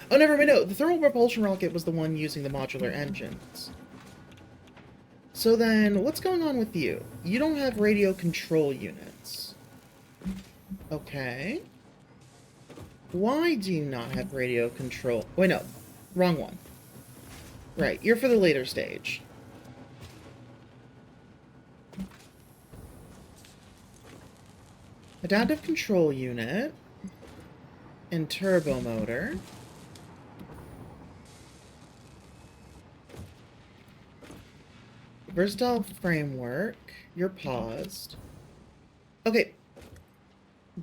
Oh, never mind, no. The thermal propulsion rocket was the one using the modular engines. So then, what's going on with you? You don't have radio control units. Okay. Why do you not have radio control? Wait, no. Wrong one. Right, you're for the later stage. Adaptive control unit. And turbo motor. Versatile framework. You're paused. Okay.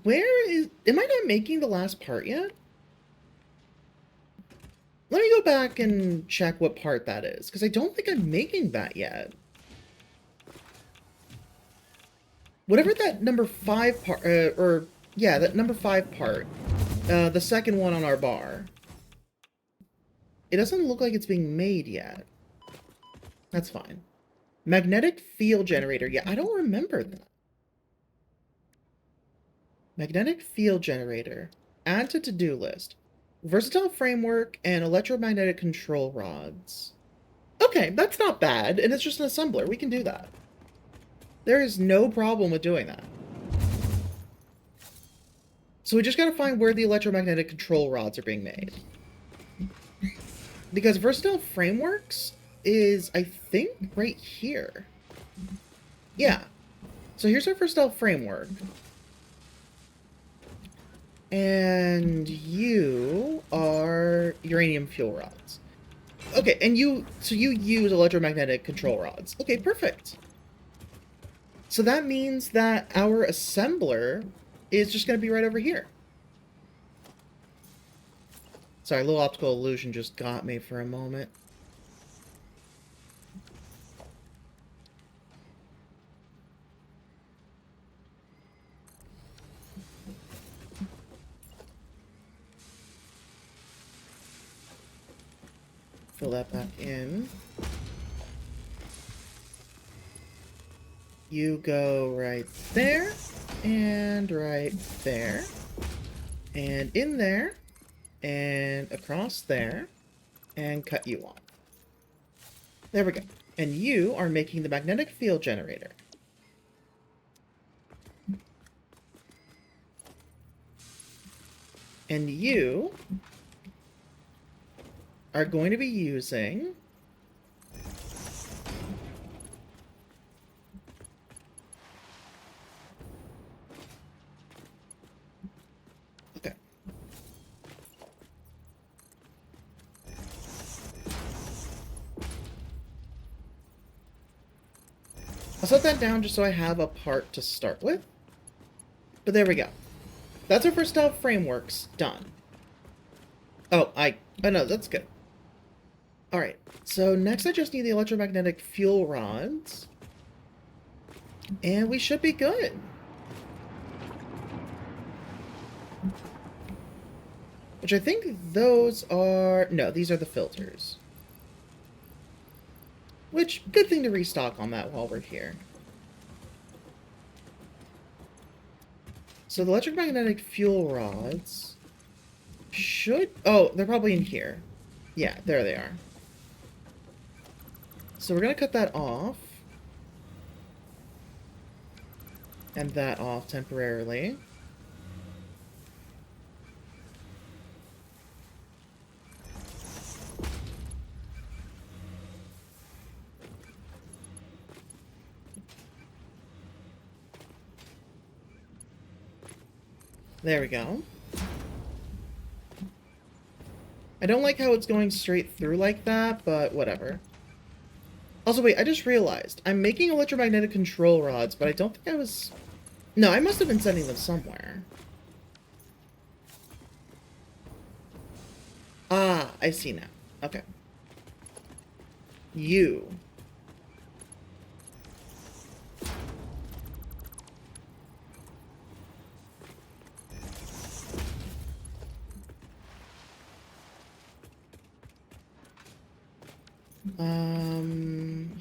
Where is... Am I not making the last part yet? Let me go back and check what part that is, because I don't think I'm making that yet. Whatever that number 5 part, yeah, that number 5 part, the second one on our bar. It doesn't look like it's being made yet. That's fine. Magnetic field generator. Yeah, I don't remember that. Magnetic field generator. Add to to-do list. Versatile framework and electromagnetic control rods. Okay, that's not bad, and it's just an assembler. We can do that. There is no problem with doing that. So we just gotta find where the electromagnetic control rods are being made. Because versatile frameworks is, I think, right here. Yeah. So here's our versatile framework. And you are uranium fuel rods. Okay, and so you use electromagnetic control rods. Okay, perfect. So that means that our assembler is just going to be right over here. Sorry, a little optical illusion just got me for a moment. Fill that back in. You go right there, and right there, and in there, and across there, and cut you off. There we go. And you are making the magnetic field generator. And you are going to be using okay. I'll set that down just so I have a part to start with. But there we go. That's our versatile frameworks done. Oh, no, that's good. Alright, so next I just need the electromagnetic fuel rods. And we should be good. Which I think those are... No, these are the filters. Which, good thing to restock on that while we're here. So the electromagnetic fuel rods should... Oh, they're probably in here. Yeah, there they are. So we're going to cut that off. And that off temporarily. There we go. I don't like how it's going straight through like that, but whatever. Also, wait, I just realized. I'm making electromagnetic control rods, but I don't think I was... No, I must have been sending them somewhere. Ah, I see now. Okay. You.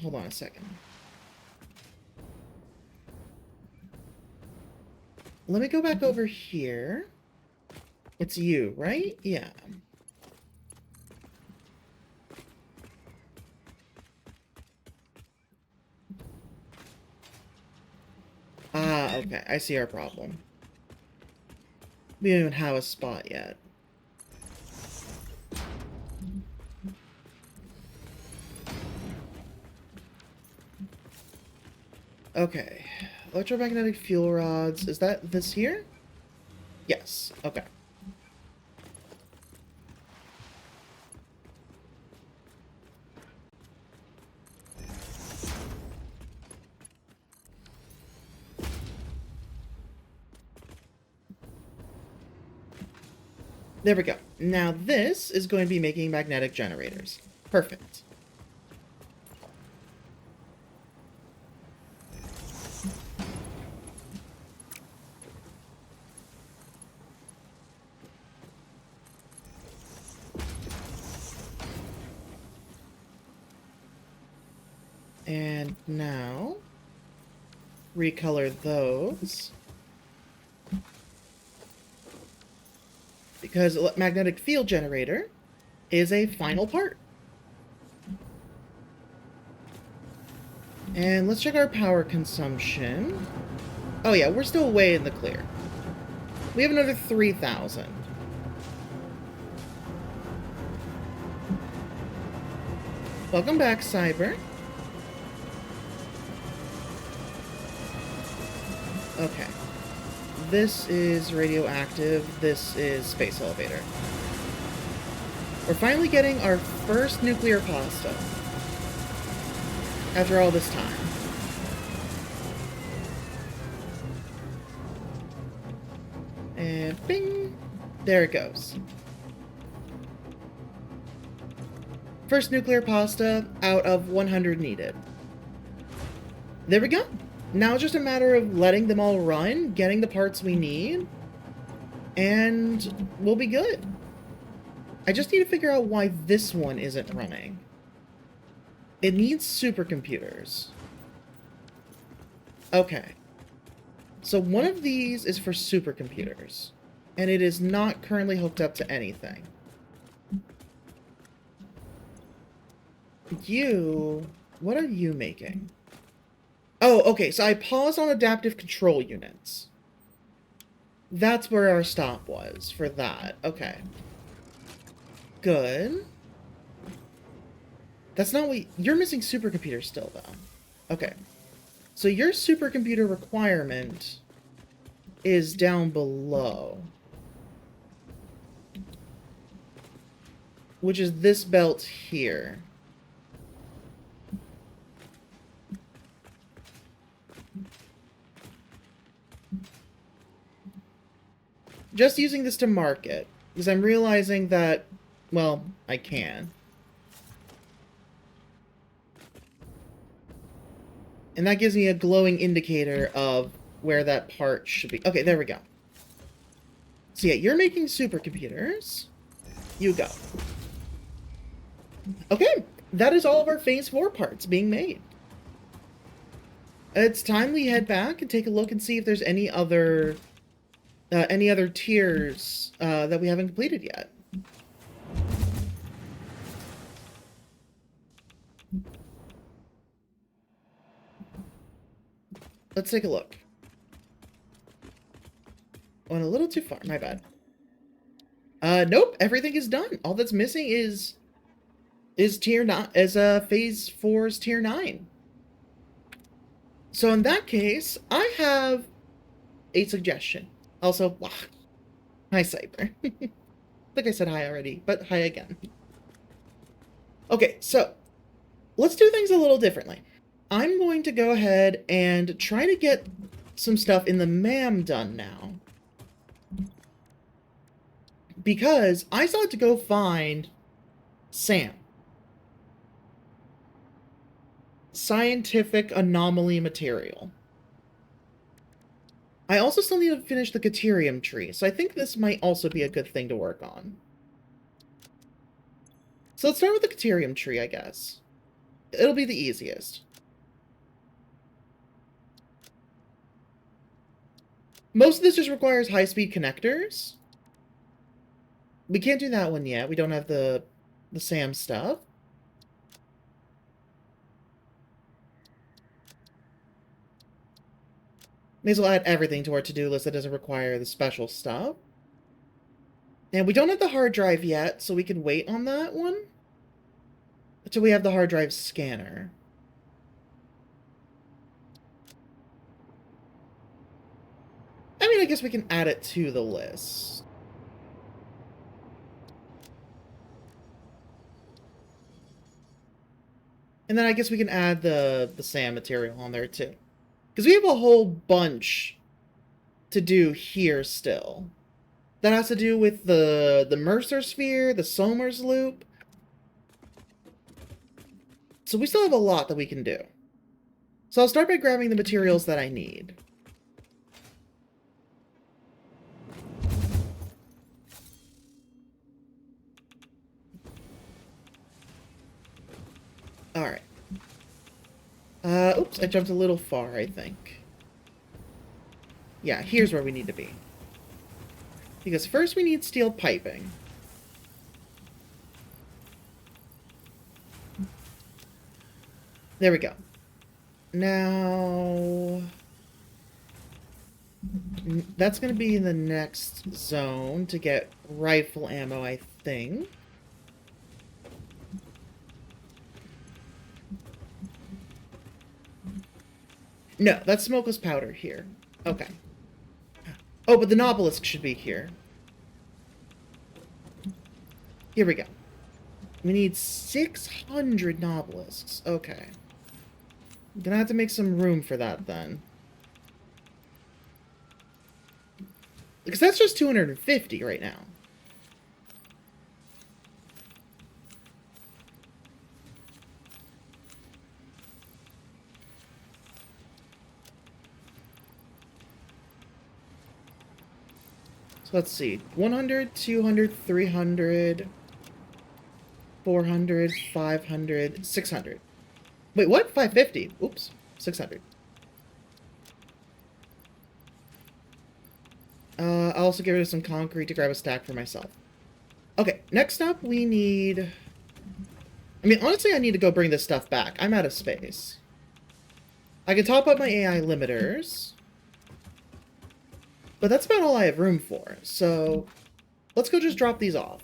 Hold on a second. Let me go back over here. It's you, right? Yeah. Ah, okay. I see our problem. We don't even have a spot yet. Okay. Electromagnetic fuel rods. Is that this here? Yes. Okay. There we go. Now this is going to be making magnetic generators. Perfect. And now, recolor those. Because magnetic field generator is a final part. And let's check our power consumption. Oh yeah, we're still way in the clear. We have another 3,000. Welcome back, Cyber. Okay. This is radioactive. This is space elevator. We're finally getting our first nuclear pasta. After all this time. And bing! There it goes. First nuclear pasta out of 100 needed. There we go. Now it's just a matter of letting them all run, getting the parts we need, and we'll be good. I just need to figure out why this one isn't running. It needs supercomputers. Okay. So one of these is for supercomputers, and it is not currently hooked up to anything. What are you making? Oh, okay, so I paused on adaptive control units. That's where our stop was for that. Okay. Good. That's not what... You're missing supercomputers still, though. Okay. So your supercomputer requirement is down below. Which is this belt here. Just using this to mark it, because I'm realizing that, well, I can. And that gives me a glowing indicator of where that part should be. Okay, there we go. So yeah, you're making supercomputers. You go. Okay, that is all of our Phase 4 parts being made. It's time we head back and take a look and see if there's any other tiers that we haven't completed yet. Let's take a look. Went a little too far, my bad. Nope, everything is done. All that's missing is tier 9, Phase 4's tier 9. So in that case, I have a suggestion. Also, wow. Hi, Cyber. I think I said hi already, but hi again. Okay, so let's do things a little differently. I'm going to go ahead and try to get some stuff in the MAM done now. Because I still have to go find SAM. Scientific Anomaly Material. I also still need to finish the Deuterium tree, so I think this might also be a good thing to work on. So let's start with the Deuterium tree, I guess. It'll be the easiest. Most of this just requires high-speed connectors. We can't do that one yet. We don't have the SAM stuff. May as well add everything to our to-do list that doesn't require the special stuff. And we don't have the hard drive yet, so we can wait on that one until we have the hard drive scanner. I mean, I guess we can add it to the list. And then I guess we can add the SAM material on there too. Because we have a whole bunch to do here still. That has to do with the Mercer sphere, the Somers loop. So we still have a lot that we can do. So I'll start by grabbing the materials that I need. Alright. Oops, I jumped a little far, I think. Yeah, here's where we need to be. Because first we need steel piping. There we go. Now... that's going to be in the next zone to get rifle ammo, I think. No, that's smokeless powder here. Okay. Oh, but the Nobelisk should be here. Here we go. We need 600 Nobelisks. Okay. I'm gonna have to make some room for that then. Because that's just 250 right now. So let's see. 100, 200, 300, 400, 500, 600. Wait, what? 550? Oops. 600. I'll also get rid of some concrete to grab a stack for myself. Okay, next up we need... I mean, honestly, I need to go bring this stuff back. I'm out of space. I can top up my AI limiters. But that's about all I have room for. So, let's go just drop these off.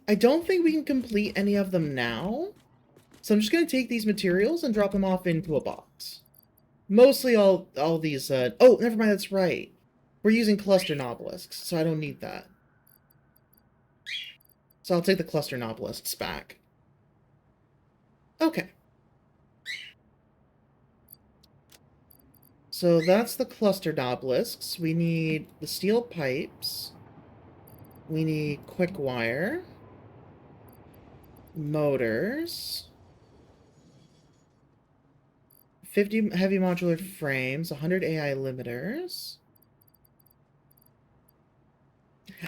I don't think we can complete any of them now. So I'm just going to take these materials and drop them off into a box. Mostly all these... oh, never mind, that's right. We're using cluster Nobelisks, so I don't need that. So I'll take the cluster Nobelisks back. Okay. So that's the cluster Nobelisks. We need the steel pipes. We need quick wire. Motors. 50 heavy modular frames. 100 AI limiters.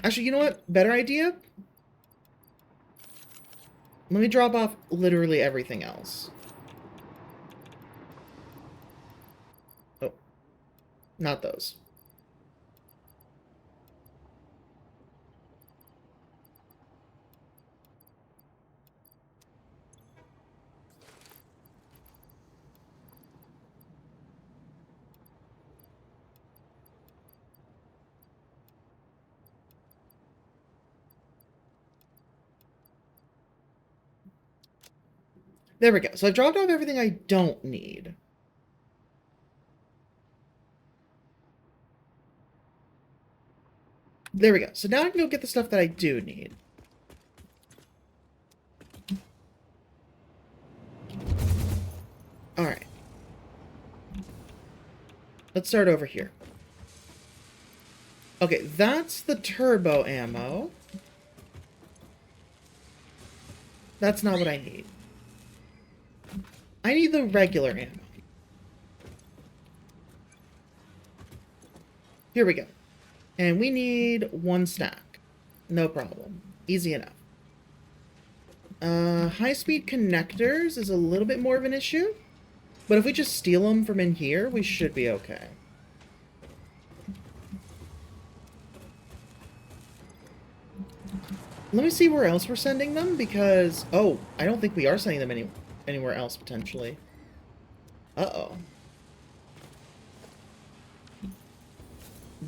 Actually, you know what? Better idea? Let me drop off literally everything else. Oh. Not those. There we go. So I've dropped off everything I don't need. There we go. So now I can go get the stuff that I do need. Alright. Let's start over here. Okay, that's the turbo ammo. That's not what I need. I need the regular ammo. Here we go. And we need 1 stack. No problem. Easy enough. High-speed connectors is a little bit more of an issue. But if we just steal them from in here, we should be okay. Let me see where else we're sending them, because... oh, I don't think we are sending them anywhere else, potentially. Uh-oh.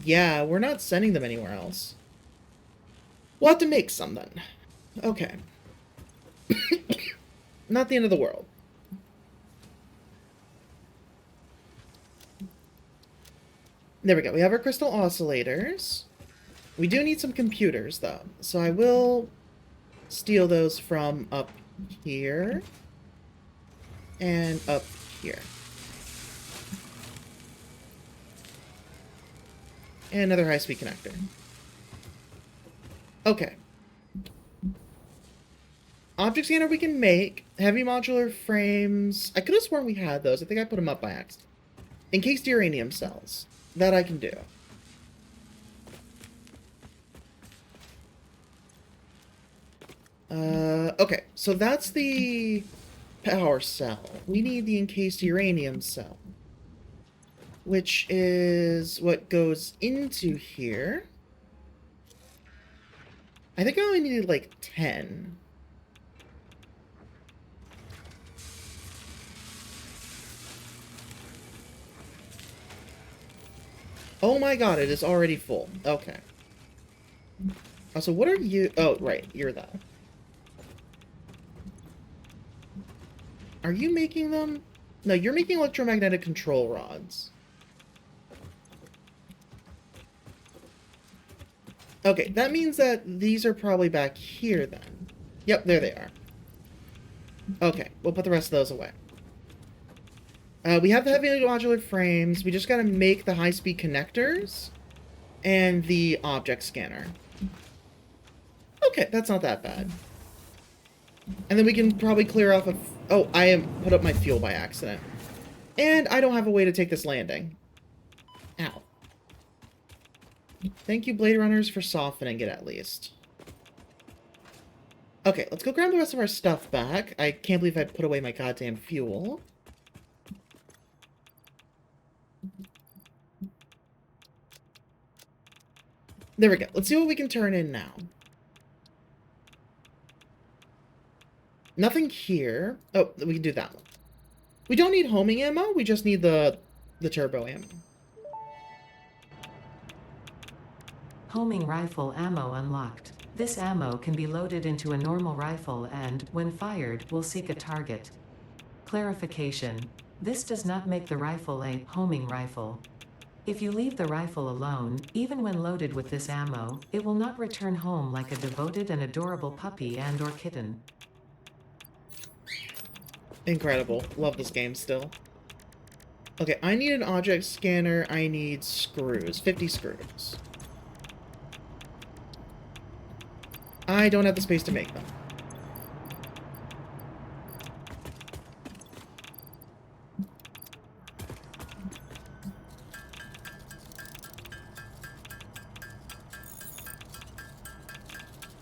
Yeah, we're not sending them anywhere else. We'll have to make some, then. Okay. Not the end of the world. There we go. We have our crystal oscillators. We do need some computers, though. So I will steal those from up here. And up here. And another high-speed connector. Okay. Object scanner we can make. Heavy modular frames. I could have sworn we had those. I think I put them up by accident. Encased uranium cells. That I can do. Okay, so that's the power cell. We need the encased uranium cell, which is what goes into here. I think I only needed like 10. Oh my god, it is already full. Okay. So what are you? Oh, right, you're that. Are you making them? No, you're making electromagnetic control rods. Okay, that means that these are probably back here then. Yep, there they are. Okay, we'll put the rest of those away. We have the heavy modular frames. We just gotta make the high-speed connectors and the object scanner. Okay, that's not that bad. And then we can probably clear off of... Oh, I am put up my fuel by accident. And I don't have a way to take this landing. Ow. Thank you, Blade Runners, for softening it at least. Okay, let's go grab the rest of our stuff back. I can't believe I put away my goddamn fuel. There we go. Let's see what we can turn in now. Nothing here. Oh, we can do that one. We don't need homing ammo. We just need the turbo ammo. Homing rifle ammo unlocked. This ammo can be loaded into a normal rifle and, when fired, will seek a target. Clarification. This does not make the rifle a homing rifle. If you leave the rifle alone, even when loaded with this ammo, it will not return home like a devoted and adorable puppy and/or kitten. Incredible. Love this game still. Okay, I need an object scanner. I need screws. 50 screws. I don't have the space to make them.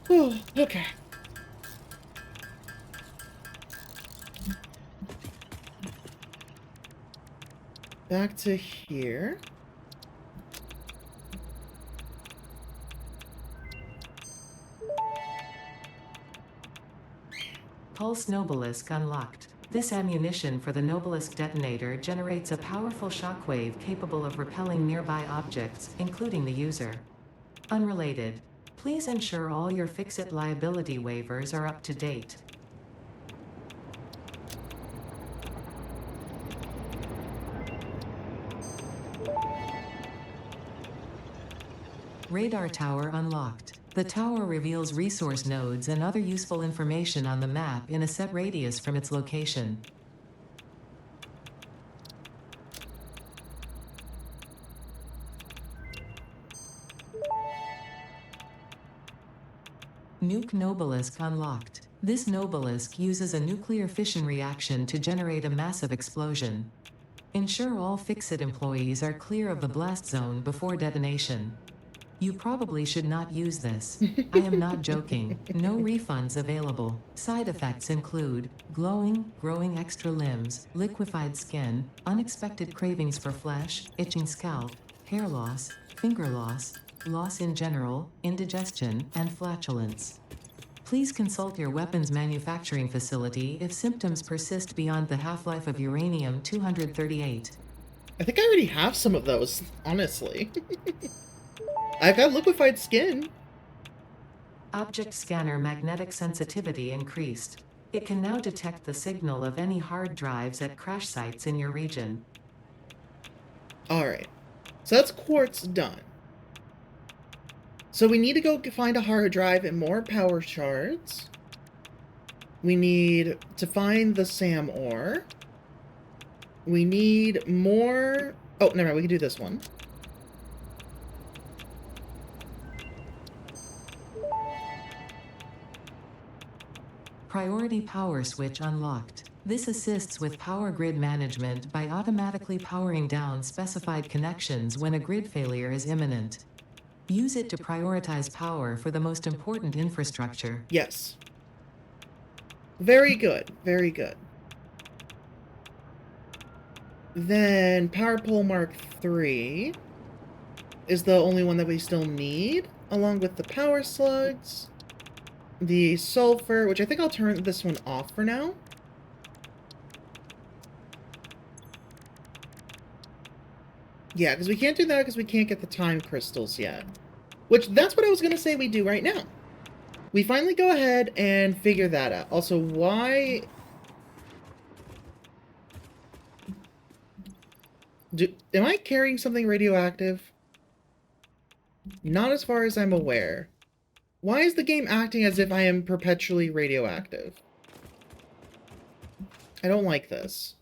Oh, okay. Back to here. Pulse Nobelisk unlocked. This ammunition for the Nobelisk detonator generates a powerful shockwave capable of repelling nearby objects, including the user. Unrelated. Please ensure all your Fix-It liability waivers are up to date. Radar tower unlocked. The tower reveals resource nodes and other useful information on the map in a set radius from its location. Nuke Nobelisk unlocked. This Nobelisk uses a nuclear fission reaction to generate a massive explosion. Ensure all Fix-It employees are clear of the blast zone before detonation. You probably should not use this. I am not joking. No refunds available. Side effects include glowing, growing extra limbs, liquefied skin, unexpected cravings for flesh, itching scalp, hair loss, finger loss, loss in general, indigestion, and flatulence. Please consult your weapons manufacturing facility if symptoms persist beyond the half-life of uranium-238. I think I already have some of those, honestly. I've got liquefied skin. Object scanner magnetic sensitivity increased. It can now detect the signal of any hard drives at crash sites in your region. Alright. So that's quartz done. So we need to go find a hard drive and more power shards. We need to find the SAM ore. We need more... Oh, never mind, we can do this one. Priority power switch unlocked. This assists with power grid management by automatically powering down specified connections when a grid failure is imminent. Use it to prioritize power for the most important infrastructure. Yes. Very good. Very good. Then Power Pole Mark III is the only one that we still need, along with the power slugs, the sulfur, which I think I'll turn this one off for now. Yeah, because we can't do that because we can't get the time crystals yet. Which, that's what I was going to say we do right now. We finally go ahead and figure that out. Also, why... Am I carrying something radioactive? Not as far as I'm aware. Why is the game acting as if I am perpetually radioactive? I don't like this.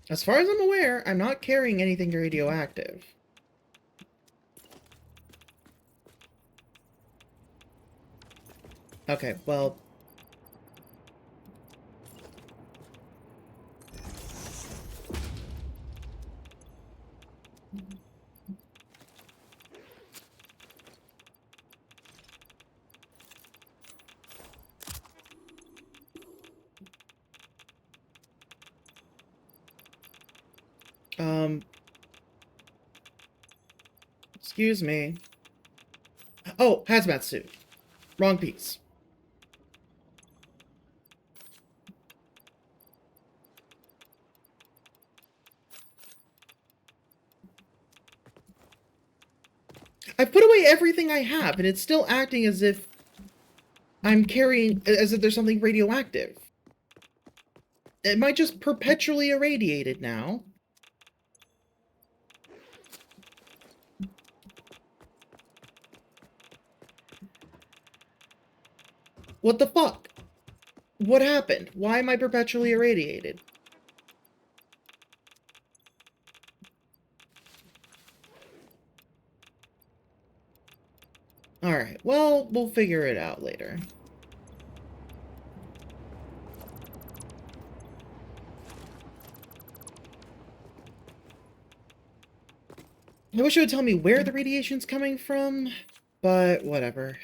As far as I'm aware, I'm not carrying anything radioactive. Okay, well... Excuse me. Oh, hazmat suit. Wrong piece. I've put away everything I have, and it's still acting as if I'm carrying... as if there's something radioactive. Am I just perpetually irradiated now? What the fuck? What happened? Why am I perpetually irradiated? Alright, well, we'll figure it out later. I wish it would tell me where the radiation's coming from, but whatever.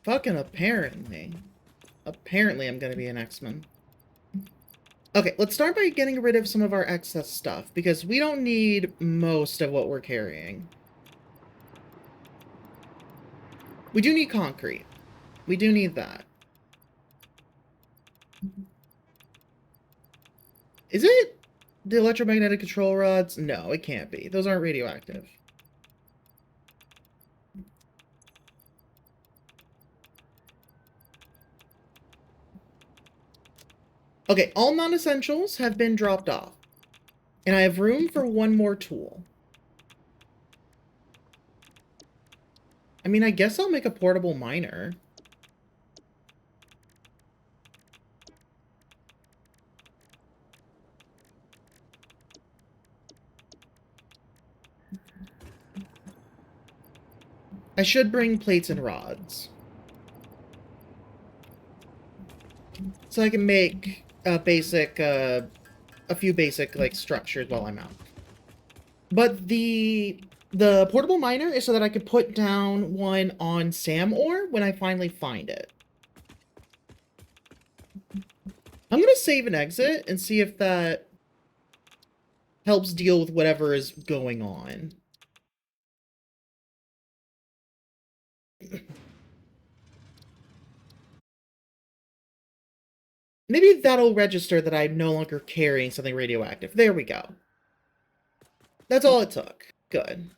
Fucking apparently. Apparently I'm gonna be an X-Men. Okay, let's start by getting rid of some of our excess stuff, because we don't need most of what we're carrying. We do need concrete. We do need that. Is it the electromagnetic control rods? No, it can't be. Those aren't radioactive. Okay, all non-essentials have been dropped off. And I have room for one more tool. I mean, I guess I'll make a portable miner. I should bring plates and rods. So I can make a few basic, like, structures while I'm out. But the portable miner is so that I could put down one on Sam ore when I finally find it. I'm gonna save and exit and see if that helps deal with whatever is going on. Maybe that'll register that I'm no longer carrying something radioactive. There we go. That's all it took. Good.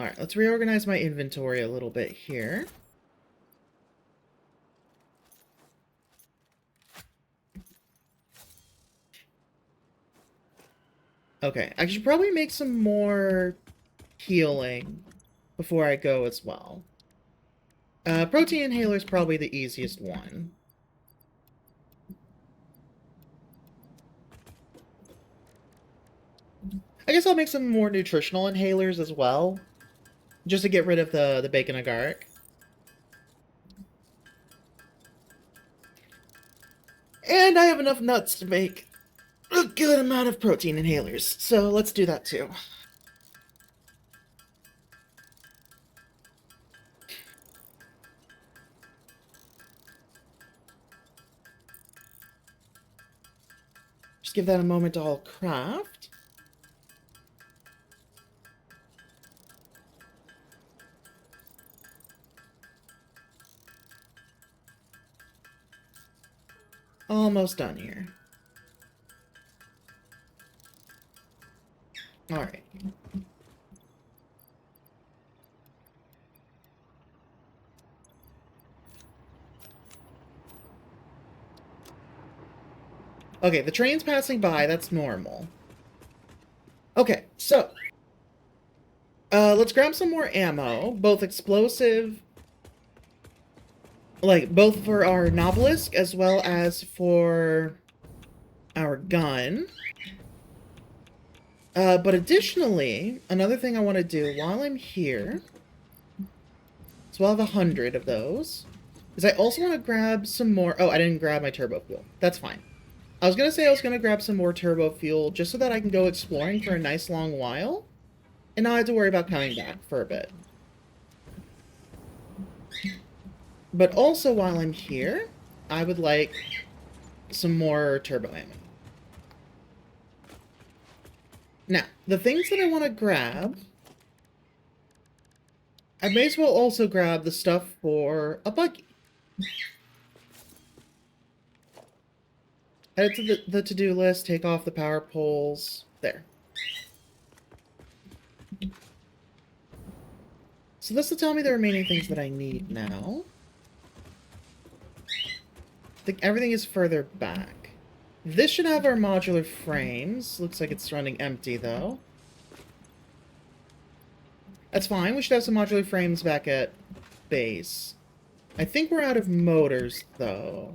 Alright, let's reorganize my inventory a little bit here. Okay, I should probably make some more healing before I go as well. Protein inhaler is probably the easiest one. I guess I'll make some more nutritional inhalers as well, just to get rid of the bacon agaric. And I have enough nuts to make a good amount of protein inhalers, so let's do that too. Just give that a moment to all craft. Almost done here. Alright. Okay, the train's passing by, that's normal. Okay, so let's grab some more ammo, both explosive, like, both for our Novelisk as well as for our gun. But additionally, another thing I want to do while I'm here, so I'll have 100 of those, is I also want to grab some more. Oh, I didn't grab my turbo fuel. That's fine. I was going to say I was going to grab some more turbo fuel just so that I can go exploring for a nice long while and not have to worry about coming back for a bit. But also while I'm here, I would like some more turbo ammo. Now, the things that I want to grab, I may as well also grab the stuff for a buggy. Head to the to-do list, take off the power poles. There. So this will tell me the remaining things that I need now. I think everything is further back. This should have our modular frames. Looks like it's running empty, though. That's fine. We should have some modular frames back at base. I think we're out of motors, though.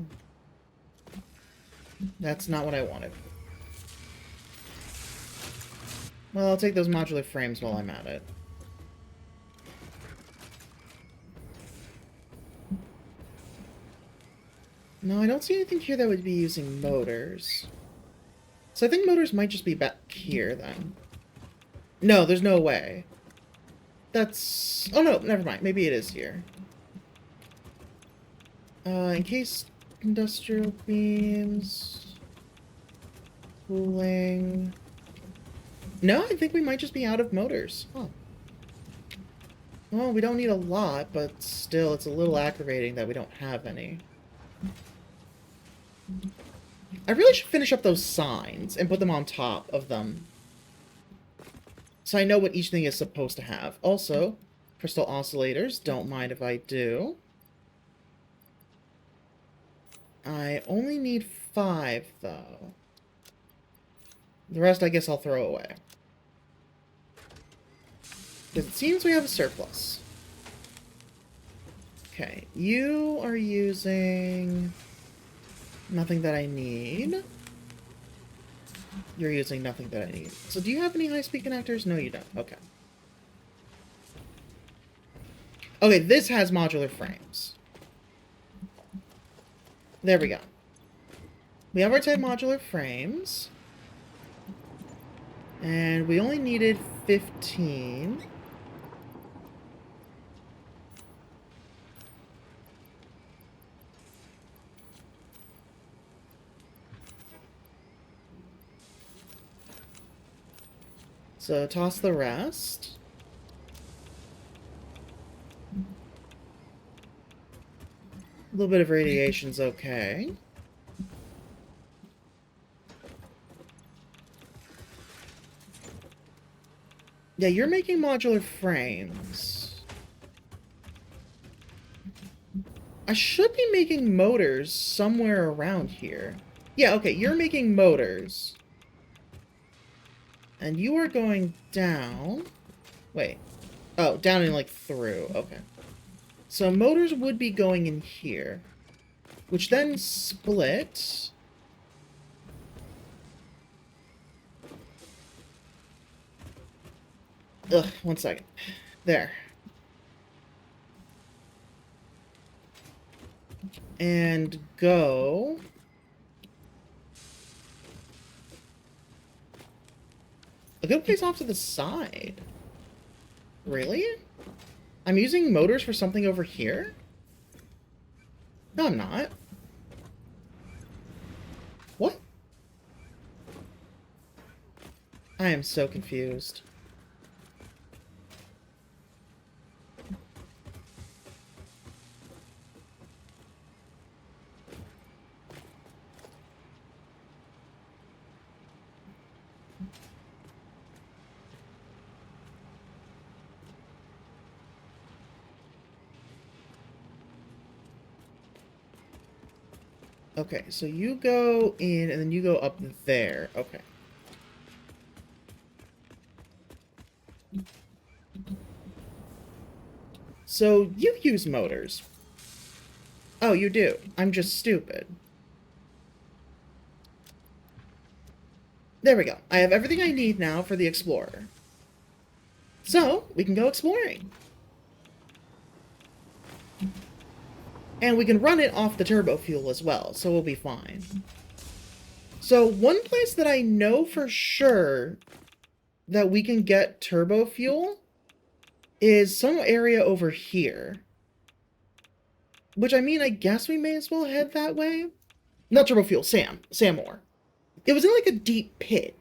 That's not what I wanted. Well, I'll take those modular frames while I'm at it. No, I don't see anything here that would be using motors. So I think motors might just be back here, then. No, there's no way. That's... Oh, no, never mind. Maybe it is here. Encased industrial beams... Cooling... No, I think we might just be out of motors. Oh. Well, we don't need a lot, but still, it's a little aggravating that we don't have any. I really should finish up those signs and put them on top of them, so I know what each thing is supposed to have. Also, crystal oscillators, don't mind if I do. I only need 5, though. The rest, I guess I'll throw away. Because it seems we have a surplus. Okay, you are using... nothing that I need. You're using nothing that I need. So do you have any high-speed connectors? No, you don't. Okay. Okay, this has modular frames. There we go. We have our 10 modular frames. And we only needed 15. So toss the rest. A little bit of radiation's okay. Yeah, you're making modular frames. I should be making motors somewhere around here. Yeah, okay, you're making motors. And you are going down. Wait. Oh, down and like through. Okay. So motors would be going in here. Which then split. Ugh, 1 second. There. And go... A good place off to the side. Really? I'm using motors for something over here? No, I'm not. What? I am so confused. Okay, so you go in and then you go up there. Okay. So you use motors. Oh, you do. I'm just stupid. There we go. I have everything I need now for the Explorer. So, we can go exploring. And we can run it off the turbo fuel as well, so we'll be fine. So, one place that I know for sure that we can get turbo fuel is some area over here. Which, I mean, I guess we may as well head that way. Not turbo fuel, Sam ore. It was in like a deep pit.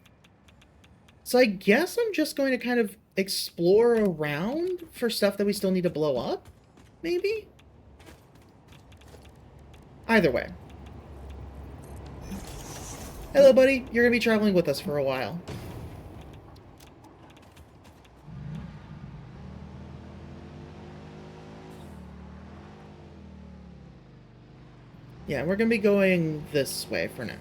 So I guess I'm just going to kind of explore around for stuff that we still need to blow up, maybe? Either way. Hello, buddy. You're going to be traveling with us for a while. Yeah, we're going to be going this way for now.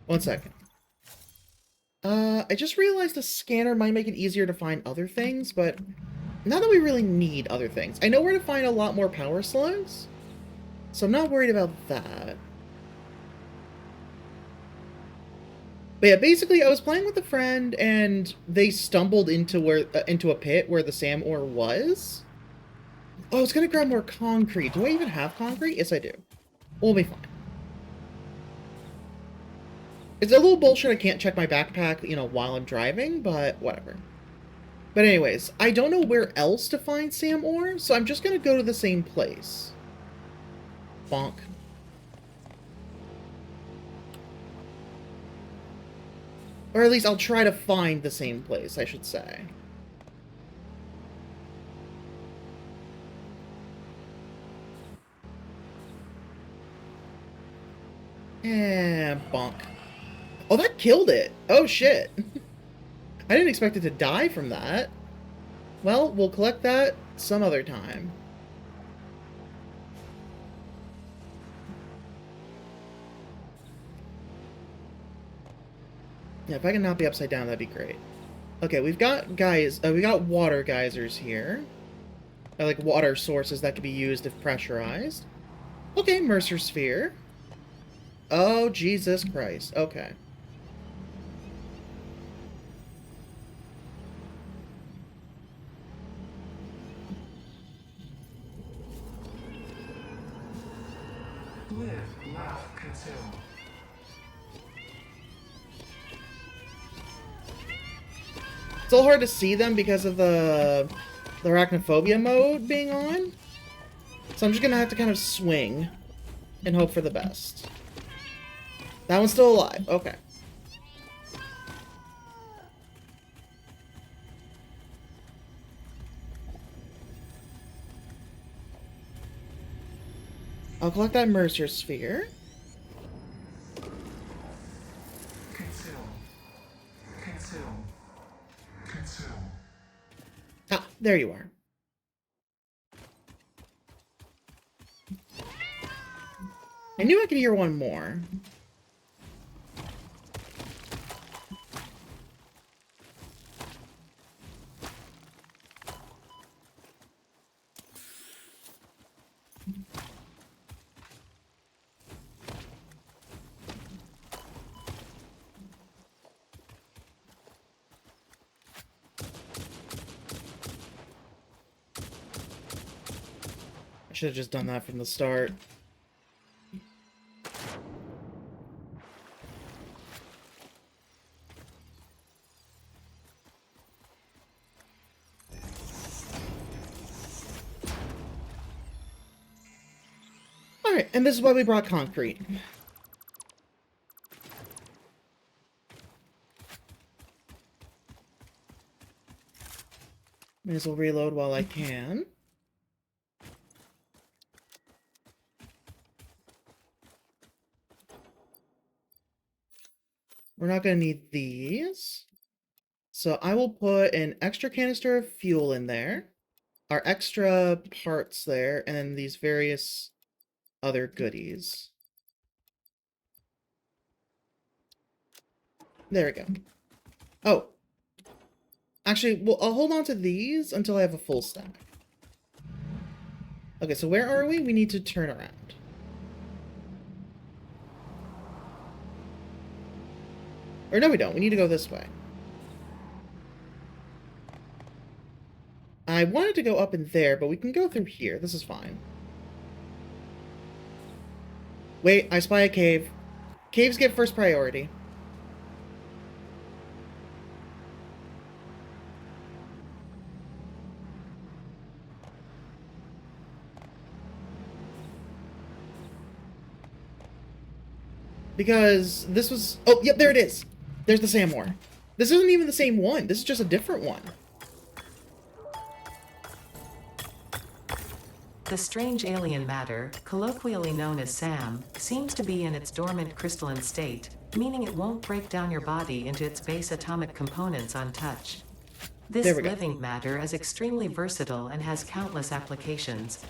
One second. I just realized a scanner might make it easier to find other things, but not that we really need other things. I know where to find a lot more power slugs, so I'm not worried about that. But yeah, basically, I was playing with a friend, and they stumbled into into a pit where the SAM ore was. Oh, I was gonna grab more concrete. Do I even have concrete? Yes, I do. We'll be fine. It's a little bullshit I can't check my backpack, you know, while I'm driving, but whatever. But anyways, I don't know where else to find SAM ore, so I'm just gonna go to the same place. Bonk. Or at least I'll try to find the same place, I should say. And bonk. Oh, that killed it! Oh, shit! I didn't expect it to die from that. Well, we'll collect that some other time. Yeah, if I can not be upside down, that'd be great. Okay, we got water geysers here. Like water sources that could be used if pressurized. Okay, Mercer Sphere. Oh, Jesus Christ. Okay. Live, laugh, consume. It's a little hard to see them because of the arachnophobia mode being on. So I'm just gonna have to kind of swing and hope for the best. That one's still alive. Okay. I'll collect that Mercer Sphere. Consume. Consume. Consume. Ah, there you are. I knew I could hear one more. Should have just done that from the start. Alright, and this is why we brought concrete. May as well reload while I can. We're not going to need these. So I will put an extra canister of fuel in there. Our extra parts there, and then these various other goodies. There we go. Oh. Actually, well, I'll hold on to these until I have a full stack. Okay, so where are we? We need to turn around. Or no, we don't. We need to go this way. I wanted to go up in there, but we can go through here. This is fine. Wait, I spy a cave. Caves get first priority. Because this was... Oh, yep, there it is. There's the Sam ore. This isn't even the same one. This is just a different one. The strange alien matter, colloquially known as SAM, seems to be in its dormant crystalline state, meaning it won't break down your body into its base atomic components on touch. This living matter is extremely versatile and has countless applications.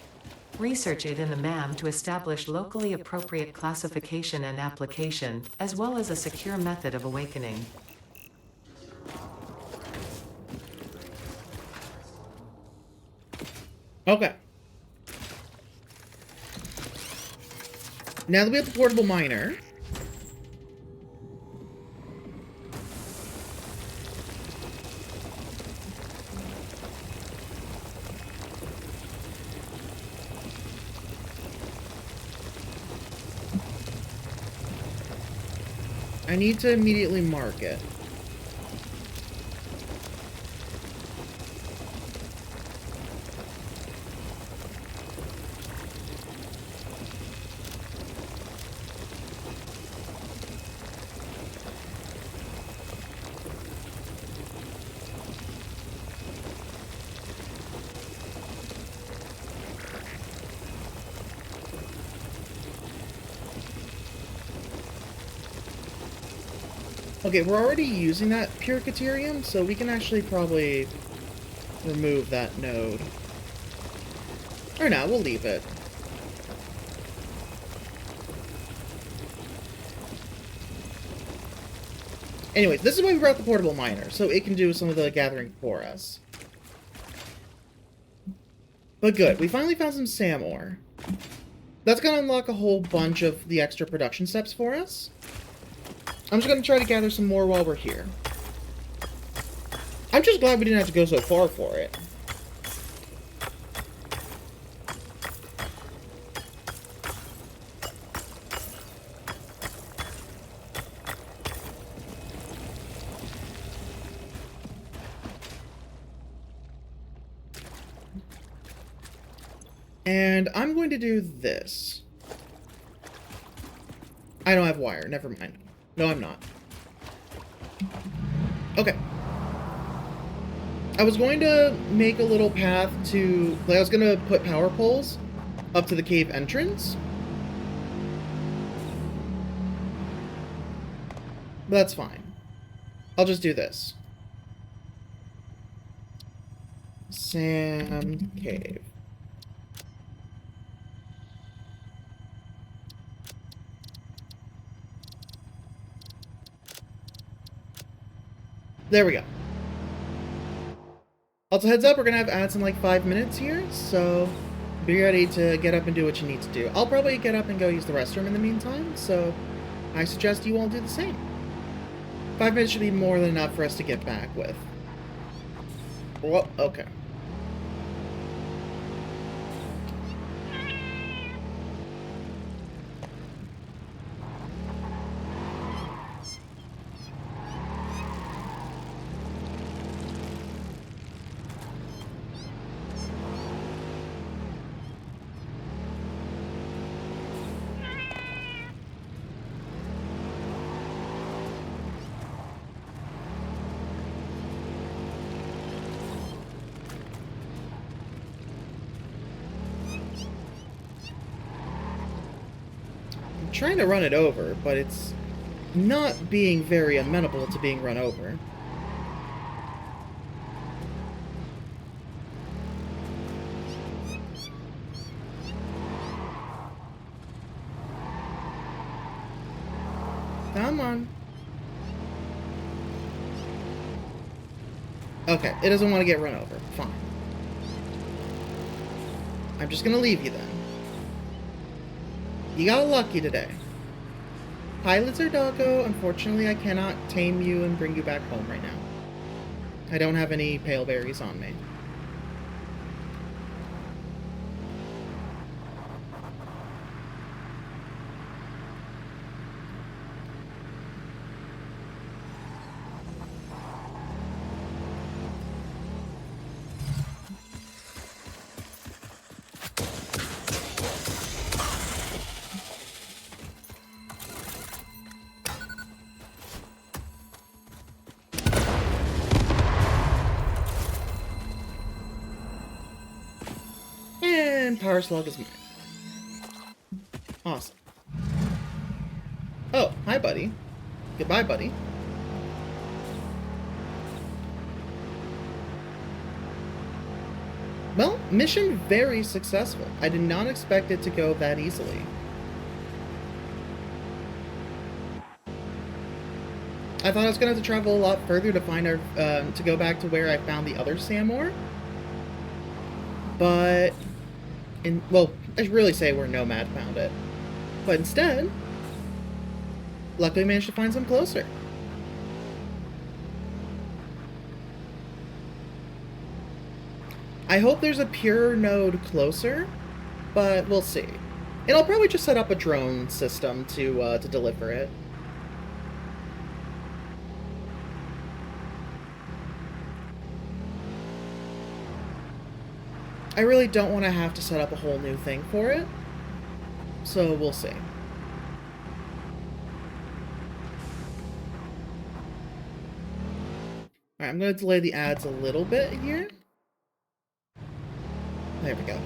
Research it in the MAM to establish locally appropriate classification and application, as well as a secure method of awakening. Okay. Now that we have the portable miner... I need to immediately mark it. Okay, we're already using that pure Caterium, so we can actually probably remove that node. Or no, we'll leave it. Anyways, this is why we brought the portable miner, so it can do some of the gathering for us. But good, we finally found some SAM ore. That's gonna unlock a whole bunch of the extra production steps for us. I'm just gonna try to gather some more while we're here. I'm just glad we didn't have to go so far for it. And I'm going to do this. I don't have wire, never mind. No, I'm not. Okay. I was going to make a little path to... Like, I was going to put power poles up to the cave entrance. But that's fine. I'll just do this. Sam Cave. There we go. Also, heads up, we're gonna have ads in like 5 minutes here, so be ready to get up and do what you need to do. I'll probably get up and go use the restroom in the meantime, so I suggest you all do the same. 5 minutes should be more than enough for us to get back with. Well, okay. trying to run it over, but it's not being very amenable to being run over. Come on. Okay, it doesn't want to get run over. Fine. I'm just gonna leave you then. You got lucky today. Pilots are doggo. Unfortunately, I cannot tame you and bring you back home right now. I don't have any pale berries on me. And power slug is mine. Awesome. Oh, hi, buddy. Goodbye, buddy. Well, mission very successful. I did not expect it to go that easily. I thought I was gonna have to travel a lot further to find our to go back to where I found the other Sam ore. But well, I should really say where Nomad found it. But instead, luckily managed to find some closer. I hope there's a pure node closer, but we'll see. And I'll probably just set up a drone system to deliver it. I really don't want to have to set up a whole new thing for it, so we'll see. Alright, I'm going to delay the ads a little bit here. There we go.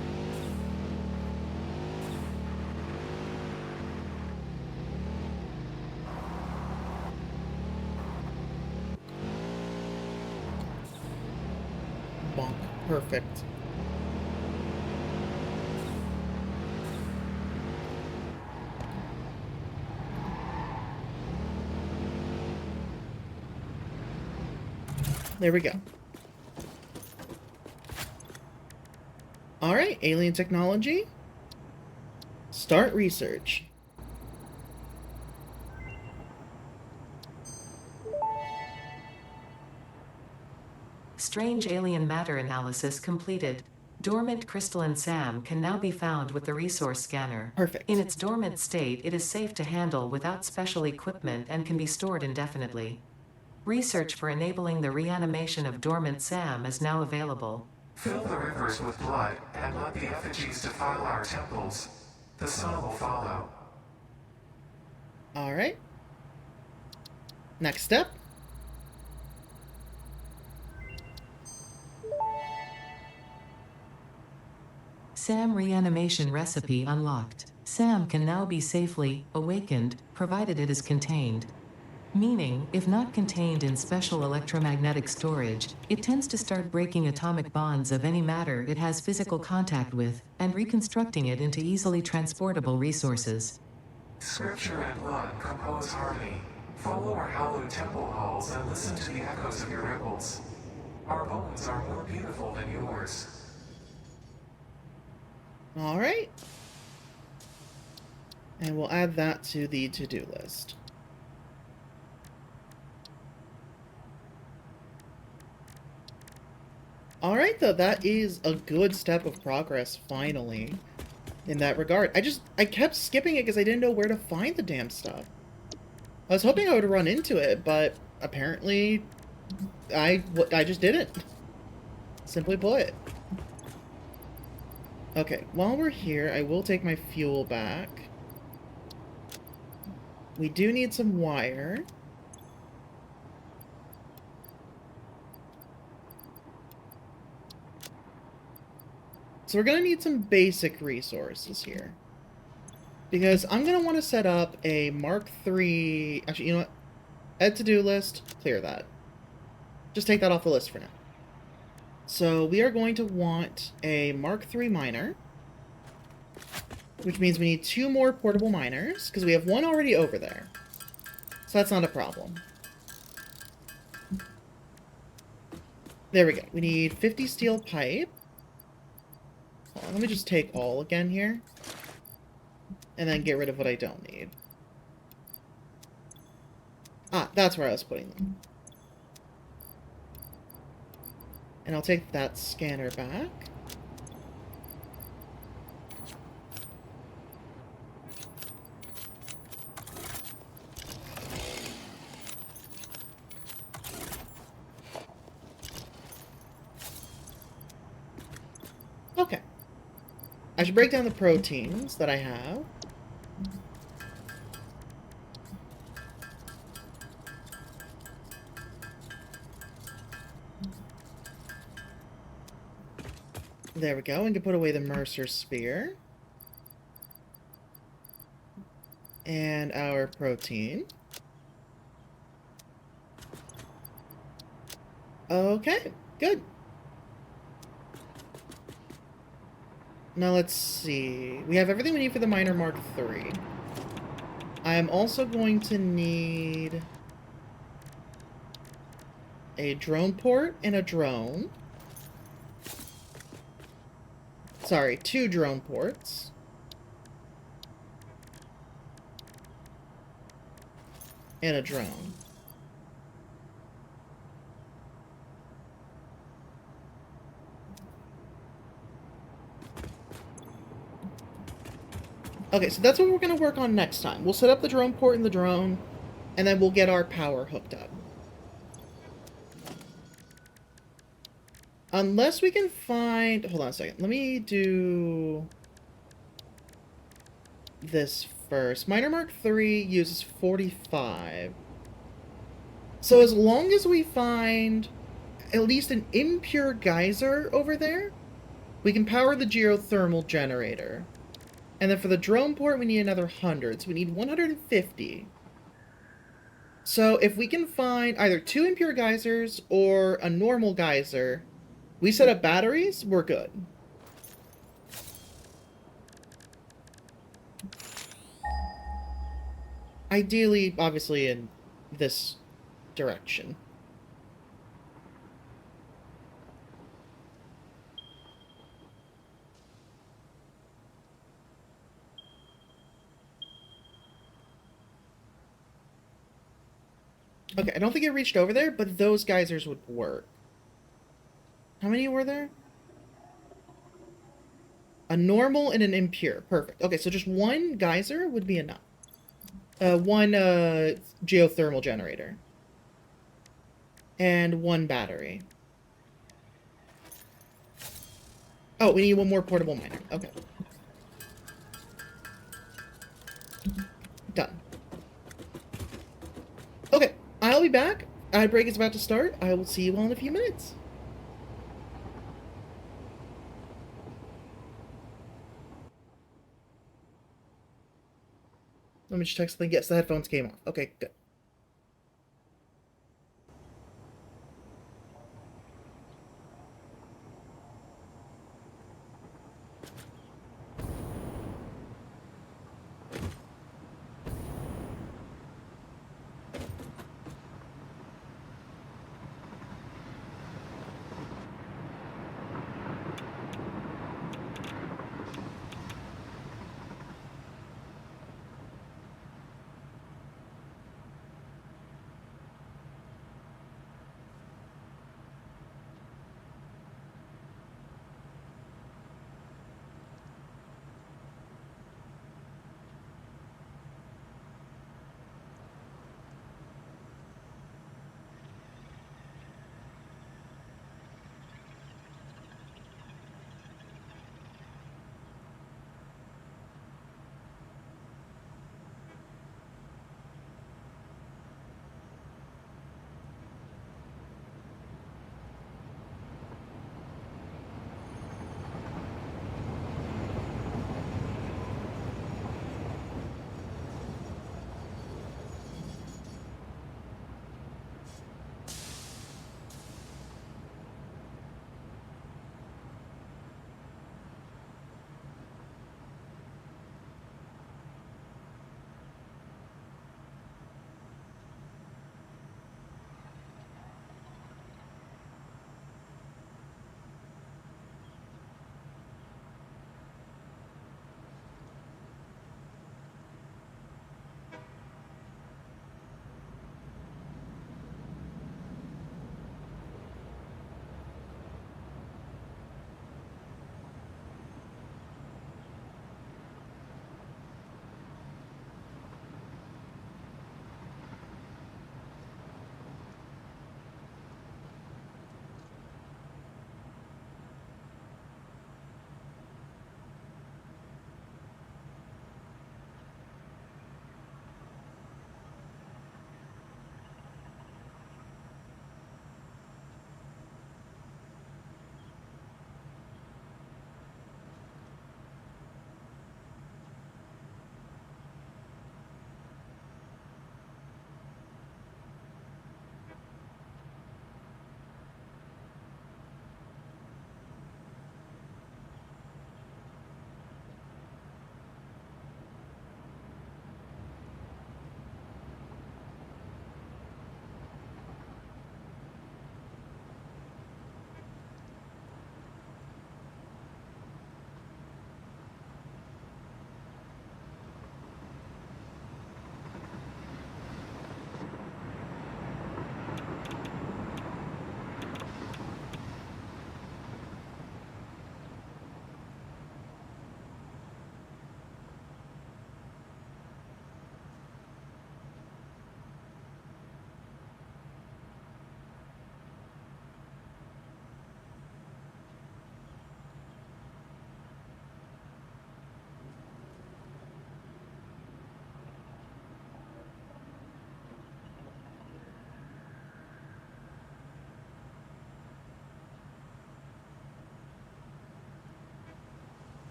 Bonk. Perfect. There we go. Alright, alien technology. Start research. Strange alien matter analysis completed. Dormant crystalline SAM can now be found with the resource scanner. Perfect. In its dormant state, it is safe to handle without special equipment and can be stored indefinitely. Research for enabling the reanimation of dormant SAM is now available. Fill the rivers with blood and let the effigies defile our temples. The sun will follow. Alright. Next step. SAM reanimation recipe unlocked. SAM can now be safely awakened, provided it is contained. Meaning, if not contained in special electromagnetic storage, it tends to start breaking atomic bonds of any matter it has physical contact with, and reconstructing it into easily transportable resources. Scripture and blood compose harmony. Follow our hallowed temple halls and listen to the echoes of your ripples. Our bones are more beautiful than yours. Alright. And we'll add that to the to-do list. Alright, though, that is a good step of progress, finally, in that regard. I kept skipping it because I didn't know where to find the damn stuff. I was hoping I would run into it, but apparently I just didn't. Simply put. Okay, while we're here, I will take my fuel back. We do need some wire. So we're gonna need some basic resources here. Because I'm going to want to set up a Mark III... Actually, you know what? Add to-do list. Clear that. Just take that off the list for now. So we are going to want a Mark III miner. Which means we need 2 more portable miners. Because we have 1 already over there. So that's not a problem. There we go. We need 50 steel pipe. Hold on, let me just take all again here. And then get rid of what I don't need. Ah, that's where I was putting them. And I'll take that scanner back. Okay. I should break down the proteins that I have. There we go. And can put away the Mercer Spear. And our protein. Okay, good. Now let's see. We have everything we need for the Miner Mark III. I am also going to need a drone port and a drone. Sorry, 2 drone ports. And a drone. Okay, so that's what we're going to work on next time. We'll set up the drone port and the drone, and then we'll get our power hooked up. Unless we can find... Hold on a second. Let me do this first. Miner Mark III uses 45. So as long as we find at least an impure geyser over there, we can power the geothermal generator. And then for the drone port, we need another 100. So we need 150. So if we can find either 2 impure geysers or a normal geyser, we set up batteries, we're good. Ideally, obviously, in this direction. Okay, I don't think it reached over there, but those geysers would work. How many were there? A normal and an impure. Perfect. Okay, so just 1 geyser would be enough. 1 geothermal generator. And 1 battery. Oh, we need 1 more portable miner. Okay. Done. Okay, I'll be back. Ad break is about to start. I will see you all in a few minutes. Let me just check something. Yes, the headphones came off. Okay, good.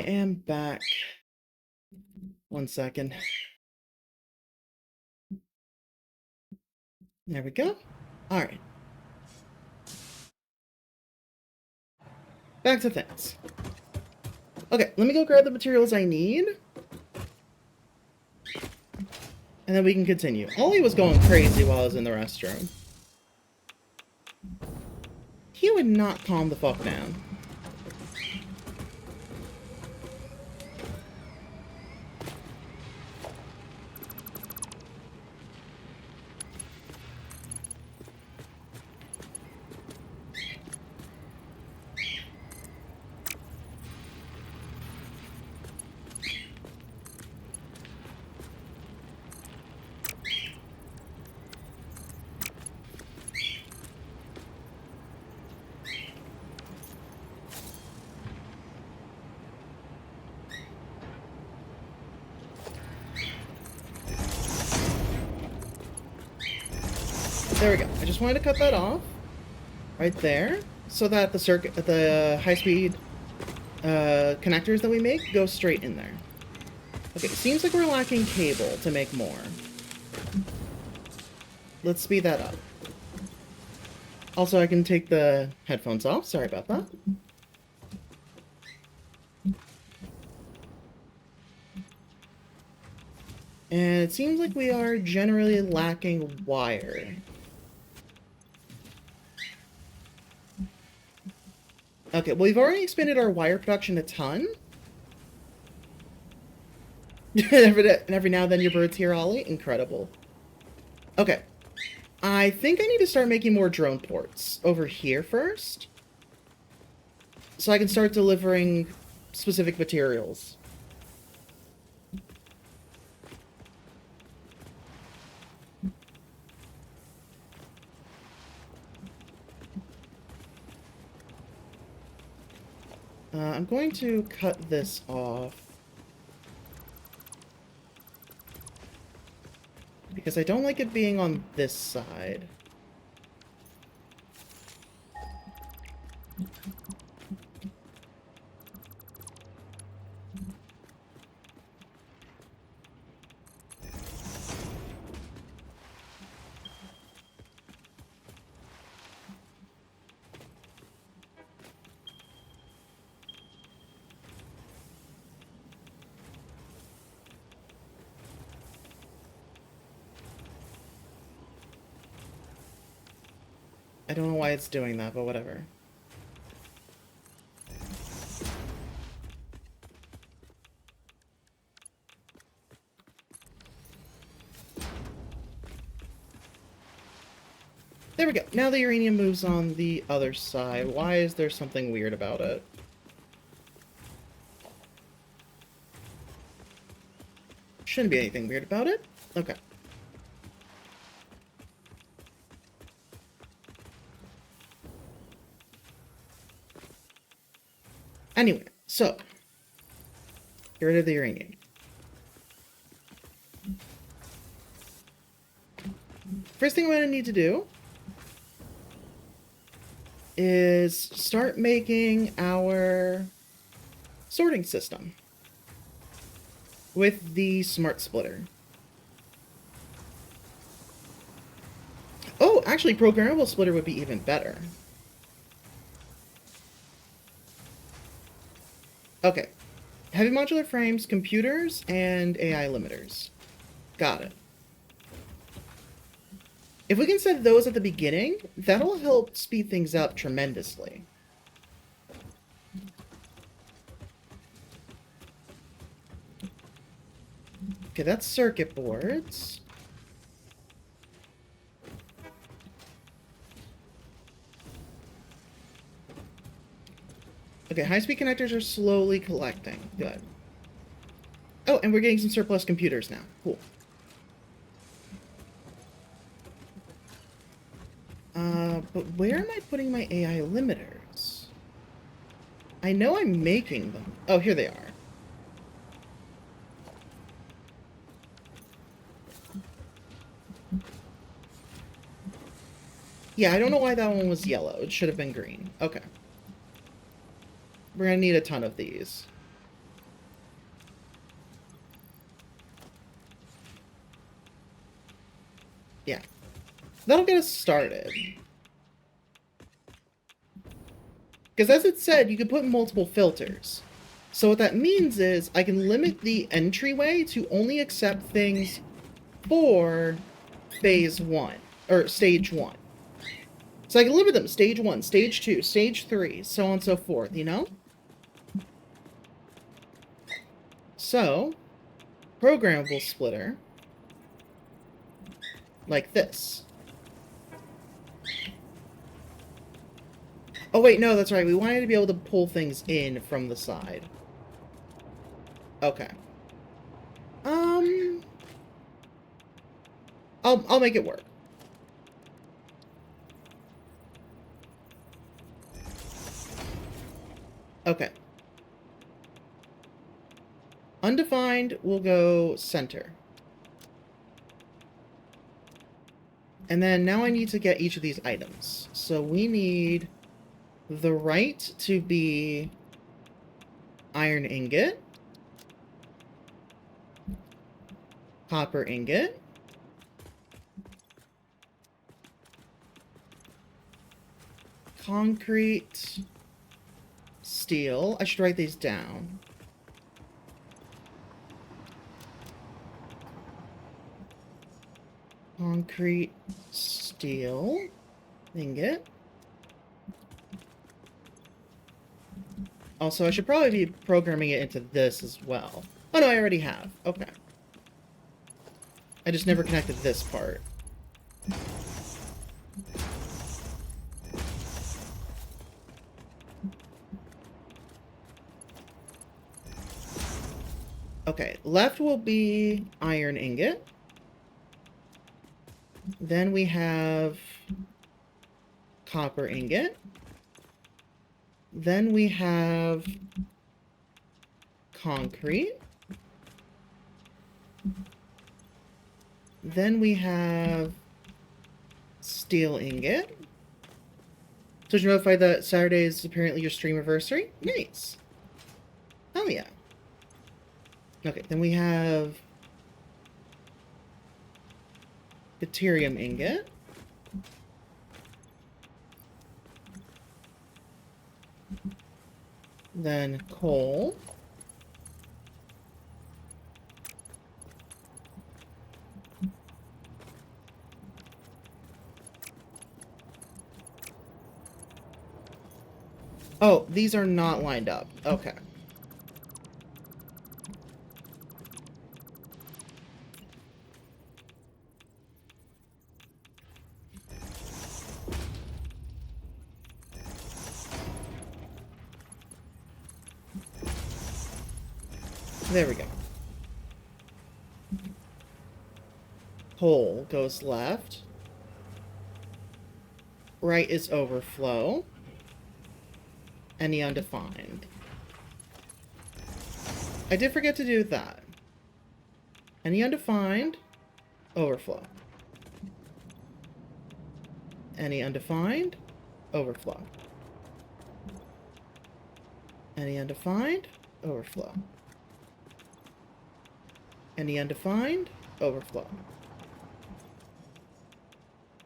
am back. 1 second. There we go. Alright. Back to things. Okay, let me go grab the materials I need. And then we can continue. Ollie was going crazy while I was in the restroom. He would not calm the fuck down. There we go. I just wanted to cut that off. Right there. So that the high-speed connectors that we make go straight in there. Okay, seems like we're lacking cable to make more. Let's speed that up. Also, I can take the headphones off. Sorry about that. And it seems like we are generally lacking wire. Okay, well, we've already expanded our wire production a ton. every now and then your bird's here, Ollie. Incredible. Okay. I think I need to start making more drone ports over here first. So I can start delivering specific materials. I'm going to cut this off. Because I don't like it being on this side. I don't know why it's doing that, but whatever. There we go. Now the uranium moves on the other side. Why is there something weird about it? Shouldn't be anything weird about it. Okay. Anyway, so get rid of the uranium. First thing I'm going to need to do is start making our sorting system with the smart splitter. Oh, actually, programmable splitter would be even better. Okay. Heavy modular frames, computers, and AI limiters. Got it. If we can set those at the beginning, that'll help speed things up tremendously. Okay, that's circuit boards. Okay, high-speed connectors are slowly collecting. Good. Oh, and we're getting some surplus computers now. Cool. But where am I putting my AI limiters? I know I'm making them. Oh, here they are. Yeah, I don't know why that one was yellow. It should have been green. Okay. We're gonna need a ton of these. That'll get us started. Because as it said, you can put multiple filters. So what that means is I can limit the entryway to only accept things for phase 1, or stage 1. So I can limit them, stage 1, stage 2, stage 3, so on and so forth, you know? So, programmable splitter, like this. Oh wait, no, that's right, we wanted to be able to pull things in from the side. Okay. I'll make it work. Okay. Undefined will go center. And then now I need to get each of these items. So we need the right to be iron ingot, copper ingot, concrete, steel. I should write these down. Concrete, steel, ingot. Also, I should probably be programming it into this as well. Oh no, I already have. Okay. I just never connected this part. Okay, left will be iron ingot. Then we have copper ingot. Then we have concrete. Then we have steel ingot. So you're notified that Saturday is apparently your stream anniversary? Nice. Oh yeah. Okay, then we have deuterium ingot. Then coal. Oh, these are not lined up. Okay. There we go. Coal goes left. Right is overflow. Any undefined. I did forget to do that. Any undefined, overflow. Any undefined, overflow. Any undefined, overflow. Any undefined, overflow.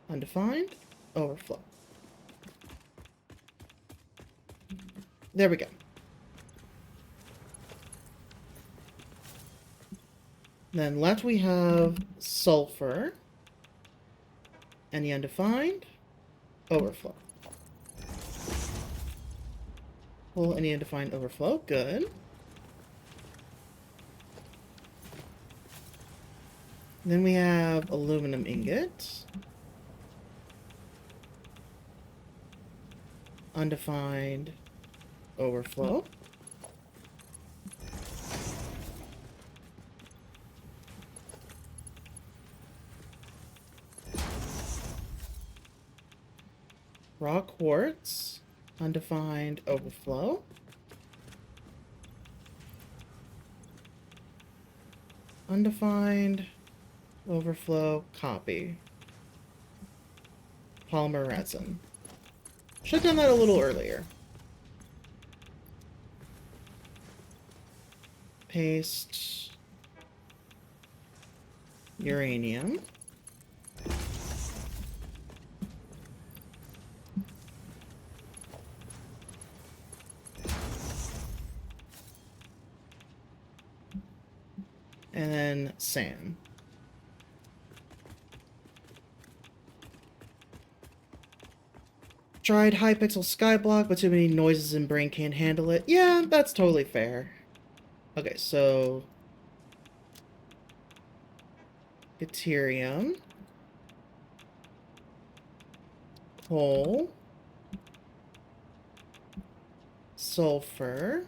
Undefined, overflow. There we go. Then left we have sulfur. Any undefined, overflow. Pull any undefined, overflow. Good. Then we have aluminum ingot. Undefined, overflow. Raw quartz, undefined, overflow. Undefined, overflow, copy. Polymer resin. Should have done that a little earlier. Paste. Uranium. And then Sam. Tried high pixel skyblock, but too many noises and brain can't handle it. Yeah, that's totally fair. Okay, so deuterium, coal, sulfur,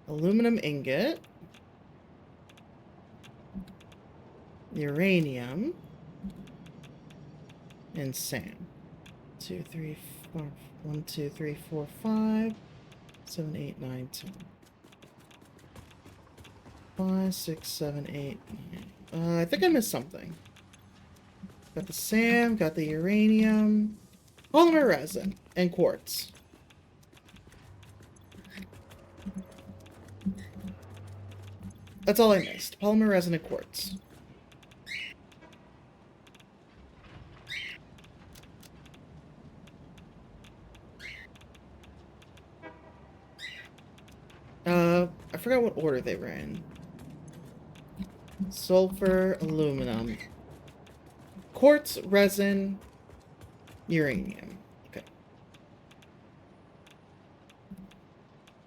aluminum ingot, uranium, and sand. 2, 3, 4, 1, 2, 3, 4, 5, 7, 8, 9, 10. 5, 6, 7, 8, 9. I think I missed something. Got the sand, got the uranium, polymer resin, and quartz. That's all I missed. Polymer resin and quartz. I forgot what order they were in. Sulfur, aluminum, quartz, resin, uranium. Okay.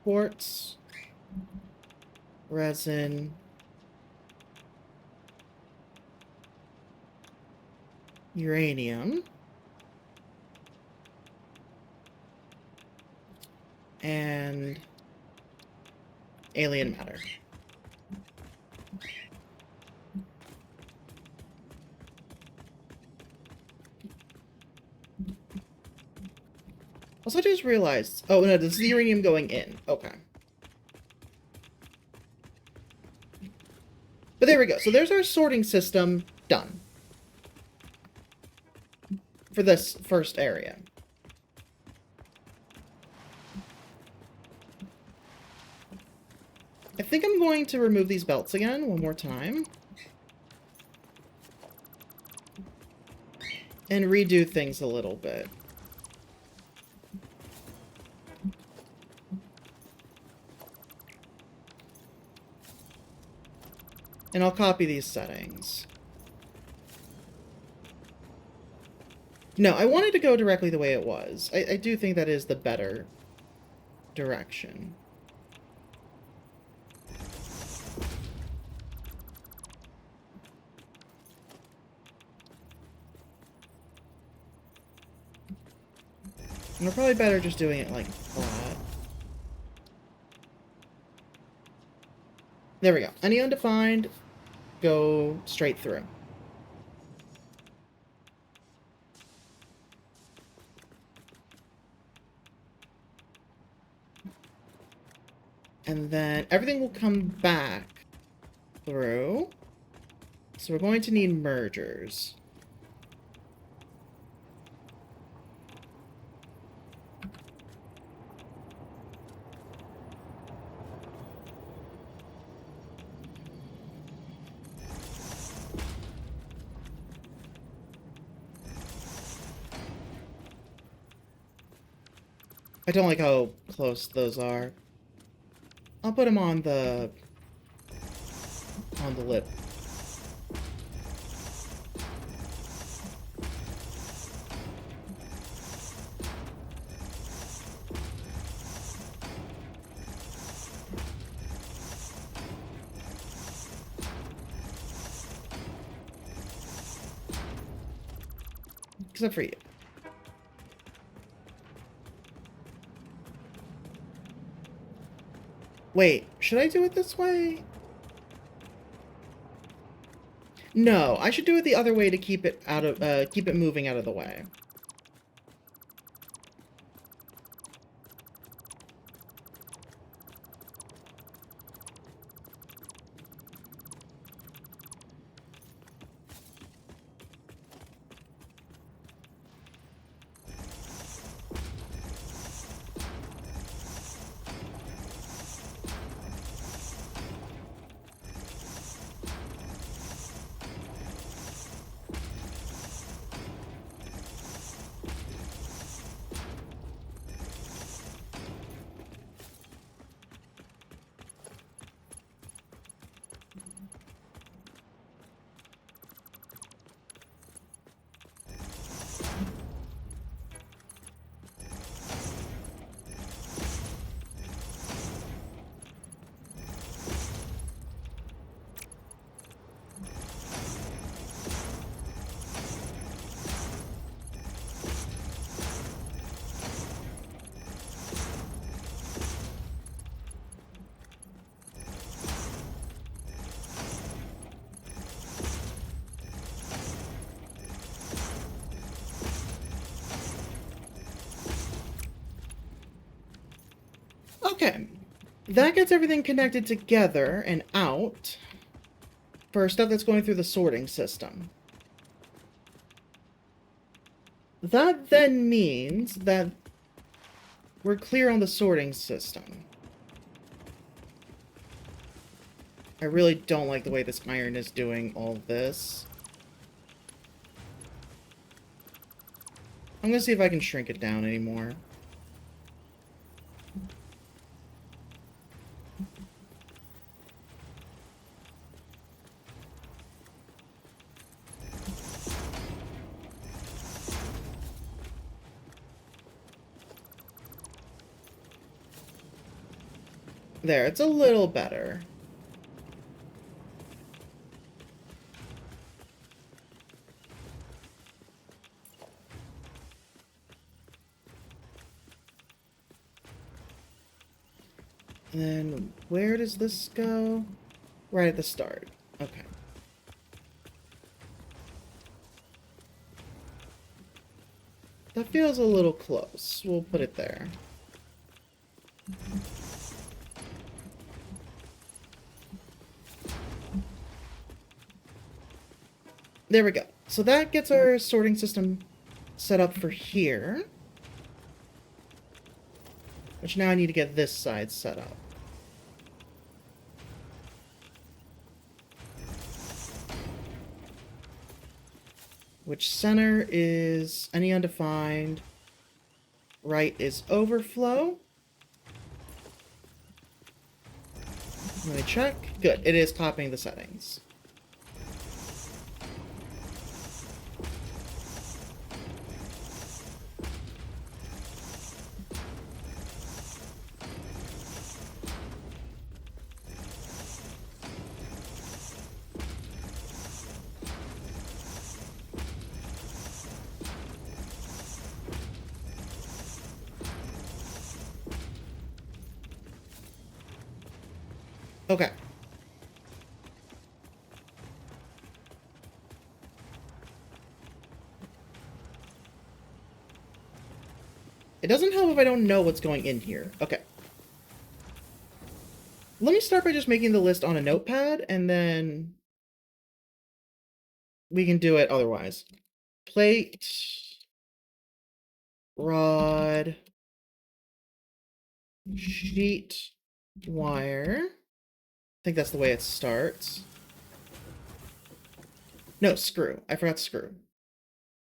Quartz, resin, uranium, and alien matter. Also, I just realized... Oh, no, this is the uranium going in. Okay. But there we go. So there's our sorting system done. For this first area. I think I'm going to remove these belts again one more time. And redo things a little bit. And I'll copy these settings. No, I wanted to go directly the way it was. I do think that is the better direction. And we're probably better just doing it like that. There we go. Any undefined, go straight through. And then everything will come back through. So we're going to need mergers. I don't like how close those are. I'll put them on the lip. Except for you. Wait, should I do it this way? No, I should do it the other way to keep it out of keep it moving out of the way. Okay. That gets everything connected together and out for stuff that's going through the sorting system. That then means that we're clear on the sorting system. I really don't like the way this iron is doing all this. I'm gonna see if I can shrink it down anymore. There, it's a little better. And then, where does this go? Right at the start. Okay. That feels a little close. We'll put it there. There we go. So that gets our sorting system set up for here. Which now I need to get this side set up. Which center is any undefined. Right is overflow. Let me check. Good. It is copying the settings. Okay. It doesn't help if I don't know what's going in here. Okay. Let me start by just making the list on a notepad, and then we can do it otherwise. Plate, rod, sheet, wire. I think that's the way it starts. No, screw. I forgot screw.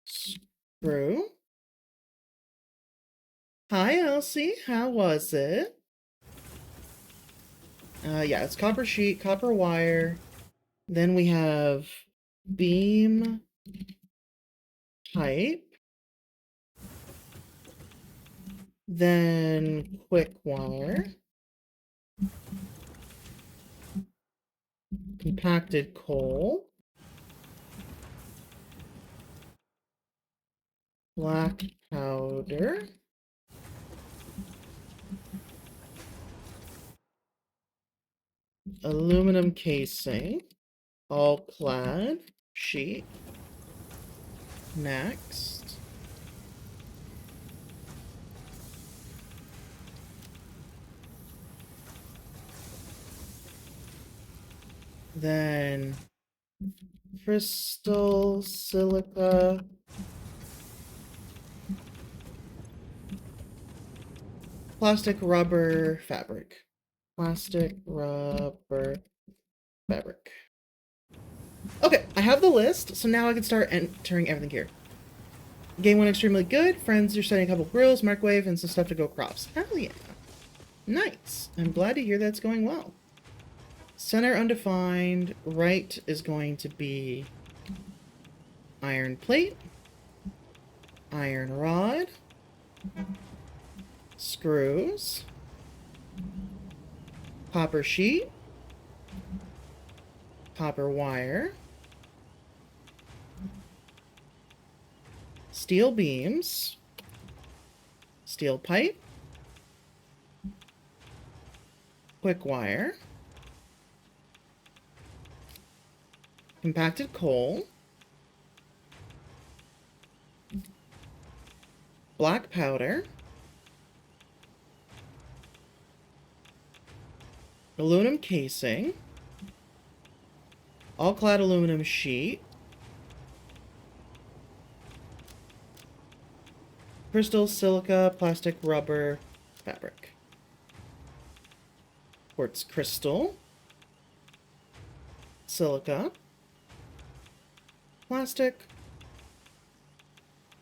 Screw. Hi, Elsie. How was it? Yeah, it's copper sheet, copper wire. Then we have beam, pipe. Then quick wire. Compacted coal. Black powder. Aluminum casing. All clad sheet. Next. Then crystal, silica. Plastic, rubber, fabric. Plastic, rubber, fabric. Okay, I have the list, so now I can start entering everything here. Game went extremely good. Friends, you're setting a couple grills, microwave, and some stuff to go crops. Hell yeah. Nice. I'm glad to hear that's going well. Center undefined. Right is going to be iron plate. Iron rod. Screws. Copper sheet. Copper wire. Steel beams. Steel pipe. Quick wire. Compacted coal. Black powder. Aluminum casing. All-clad aluminum sheet. Crystal, silica, plastic, rubber, fabric. Quartz crystal. Silica. Plastic.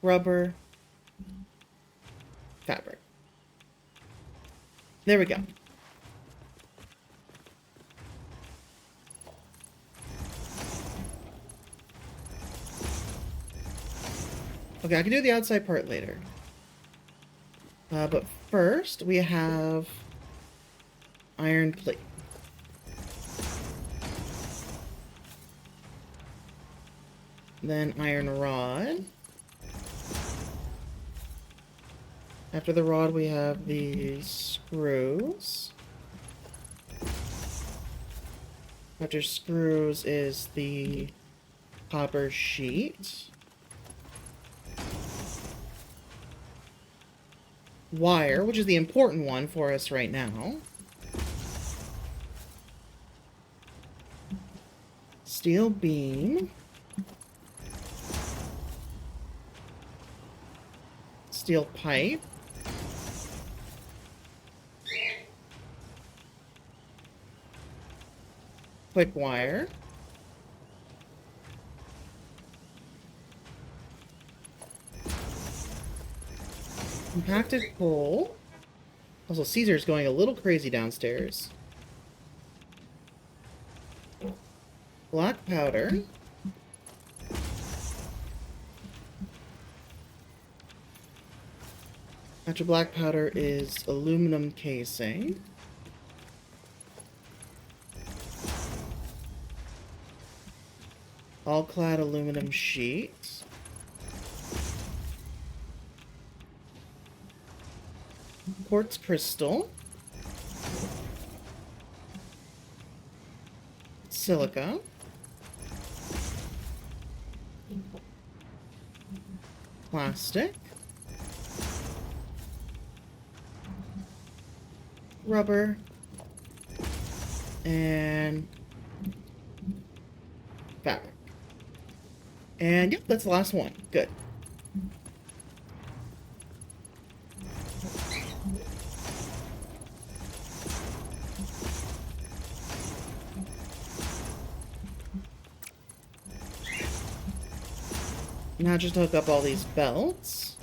Rubber. Fabric. There we go. Okay, I can do the outside part later. But first, we have iron plate. Then iron rod. After the rod, we have these screws. After screws is the copper sheet. Wire, which is the important one for us right now. Steel beam. Steel pipe. Quick wire. Compacted coal. Also, Caesar's going a little crazy downstairs. Black powder. After black powder is aluminum casing. All-clad aluminum sheet. Quartz crystal. Silica. Plastic. Rubber. And fabric. And yep, that's the last one. Good. Now just hook up all these belts.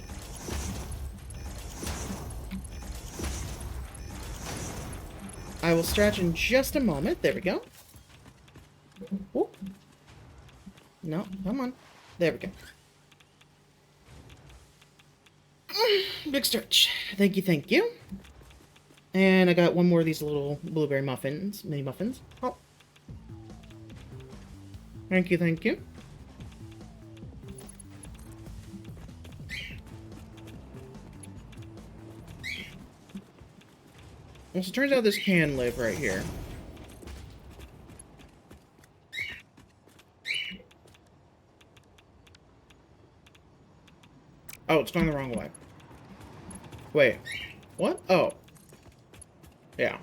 I will stretch in just a moment. There we go. Whoop. No, come on. There we go. Big stretch. Thank you, thank you. And I got one more of these little blueberry muffins, mini muffins. Oh. Thank you, thank you. Well, so it turns out this can live right here. Oh, it's going the wrong way. Wait. What? Oh. Yeah.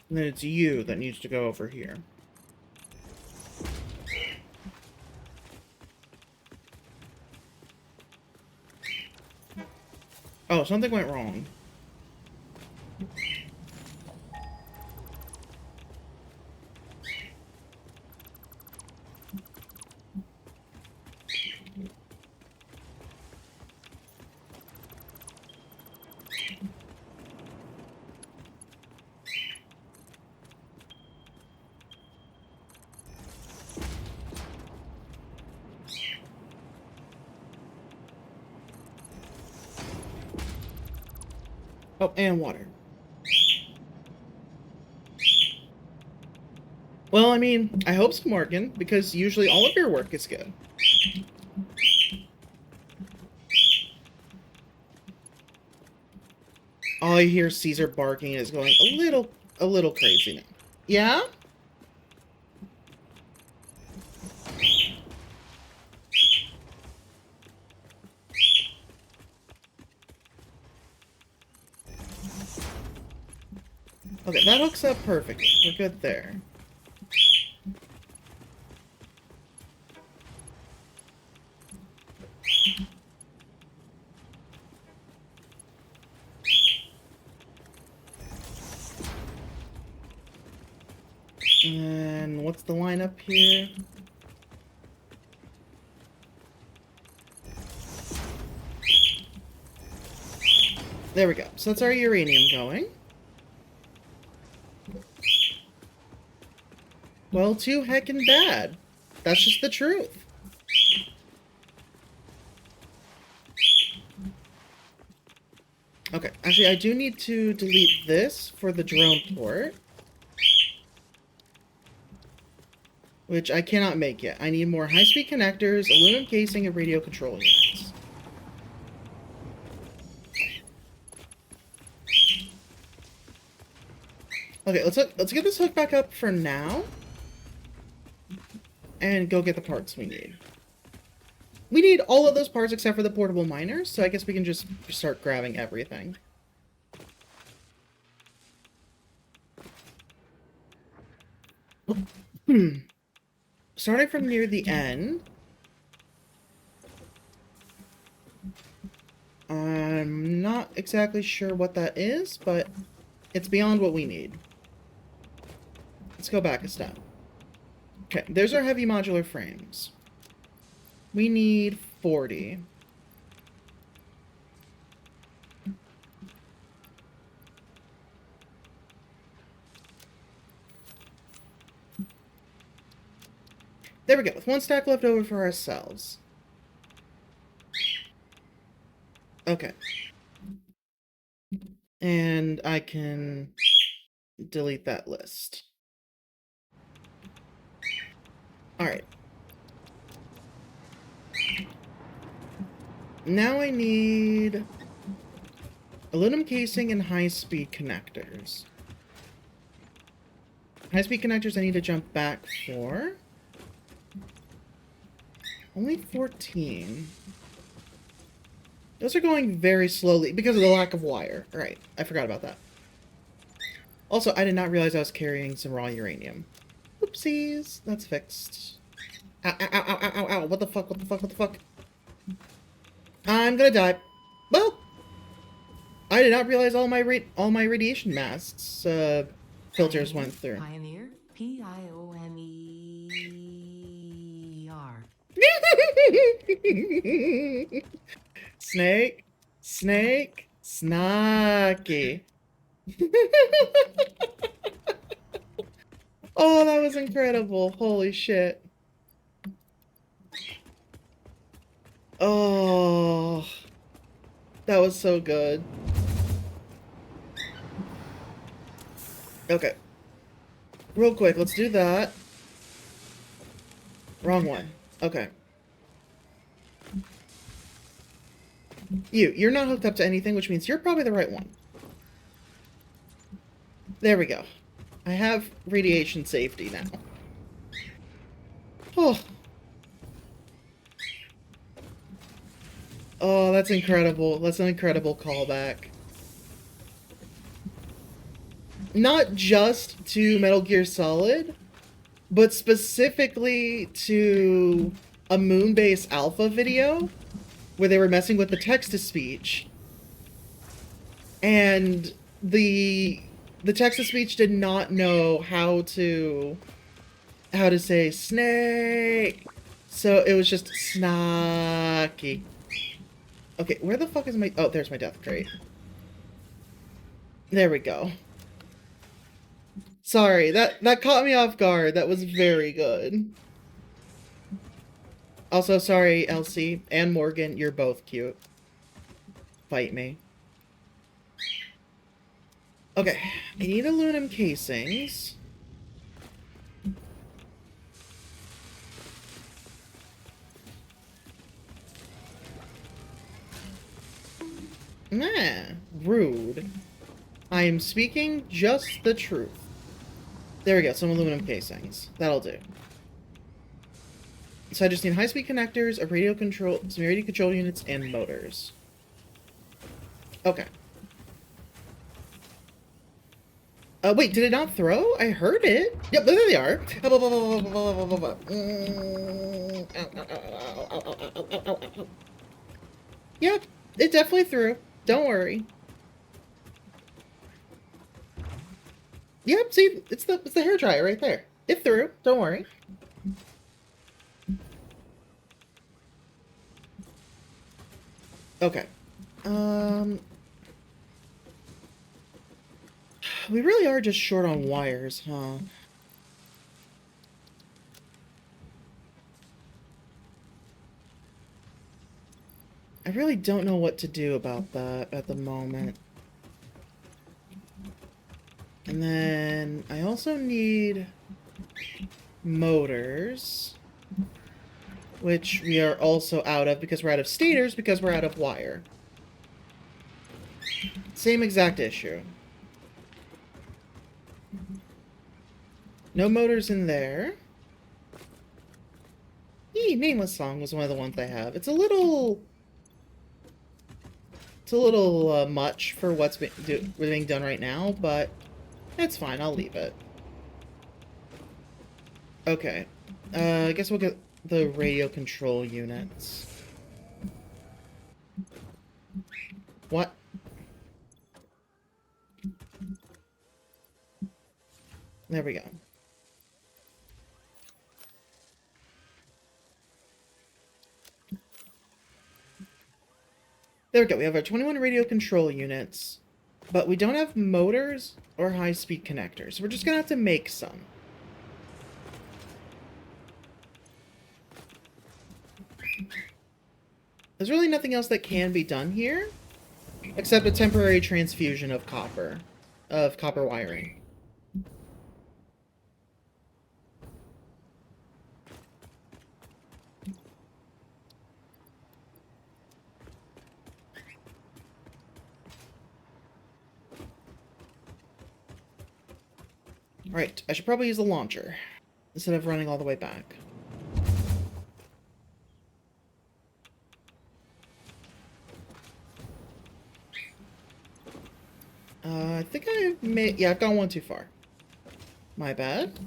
And then it's you that needs to go over here. Oh, something went wrong. Oh, and water. Well, I mean, I hope so, Morgan, because usually all of your work is good. All I hear Caesar barking is going a little crazy now. Yeah? Okay, that hooks up perfectly. We're good there. And what's the line up here? There we go. So that's our uranium going. Well, too heckin' bad. That's just the truth. Okay, actually, I do need to delete this for the drone port. Which I cannot make yet. I need more high-speed connectors, aluminum casing, and radio control units. Okay, let's get this hooked back up for now. And go get the parts we need. We need all of those parts except for the portable miners, so I guess we can just start grabbing everything. Starting from near the end. I'm not exactly sure what that is, but it's beyond what we need. Let's go back a step. Okay, there's our heavy modular frames. We need 40. There we go, with one stack left over for ourselves. Okay. And I can delete that list. Alright. Now I need aluminum casing and high-speed connectors. High-speed connectors I need to jump back for. Only 14. Those are going very slowly because of the lack of wire. Alright, I forgot about that. Also, I did not realize I was carrying some raw uranium. Oopsies. That's fixed. Ow, ow, ow, ow, ow, ow, ow. What the fuck, what the fuck, what the fuck? I'm gonna die. Well, I did not realize all my radiation masks filters went through. Pioneer, Pioneer. Snake, snake, snacky. Oh, that was incredible. Holy shit. Oh, that was so good. Okay. Real quick, let's do that. Wrong one. Okay. You're not hooked up to anything, which means you're probably the right one. There we go. I have radiation safety now. Oh. Oh, that's incredible. That's an incredible callback. Not just to Metal Gear Solid, but specifically to a Moonbase Alpha video where they were messing with the text-to-speech. And the text-to-speech did not know how to say snake. So it was just snacky. Okay, where the fuck is my... Oh, there's my death crate. There we go. Sorry, that caught me off guard. That was very good. Also, sorry, Elsie and Morgan, you're both cute. Fight me. Okay, I need aluminum casings. Nah, rude. I am speaking just the truth. There we go, some aluminum casings. That'll do. So I just need high-speed connectors, some radio control units, and motors. Okay. Wait, did it not throw? I heard it. Yep, there they are. Yep, it definitely threw. Don't worry. Yep, see, it's the hairdryer right there. It threw. Don't worry. Okay. We really are just short on wires, huh? I really don't know what to do about that at the moment. And then I also need motors, which we are also out of because we're out of stators because we're out of wire. Same exact issue. No motors in there. Nameless Song was one of the ones I have. It's a little much for what's being done right now, but it's fine. I'll leave it. Okay. I guess we'll get the radio control units. What? There we go. There we go. We have our 21 radio control units, but we don't have motors or high-speed connectors. We're just gonna have to make some. There's really nothing else that can be done here, except a temporary transfusion of copper wiring. Alright, I should probably use the launcher instead of running all the way back. I think I've made... Yeah, I've gone one too far. My bad.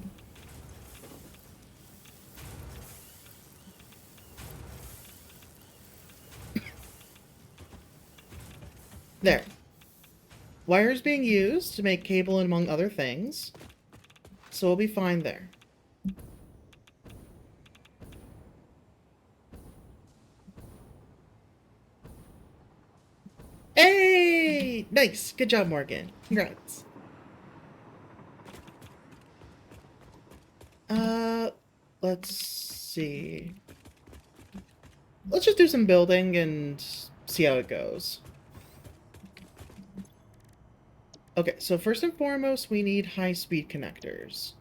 There. Wires being used to make cable among other things. So we'll be fine there. Hey! Nice! Good job, Morgan. Congrats. Let's see. Let's just do some building and see how it goes. Okay, so first and foremost, we need high-speed connectors.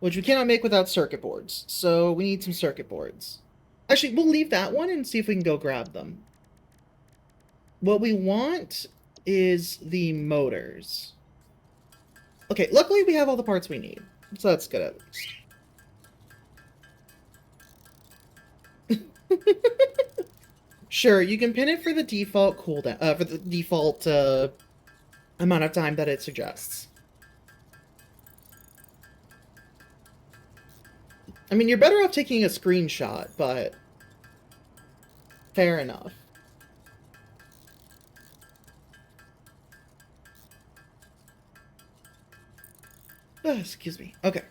Which we cannot make without circuit boards, so we need some circuit boards. Actually, we'll leave that one and see if we can go grab them. What we want is the motors. Okay, luckily we have all the parts we need, so that's good at least. Sure, you can pin it for the default cooldown, for the default amount of time that it suggests. I mean, you're better off taking a screenshot, but fair enough. Excuse me. Okay.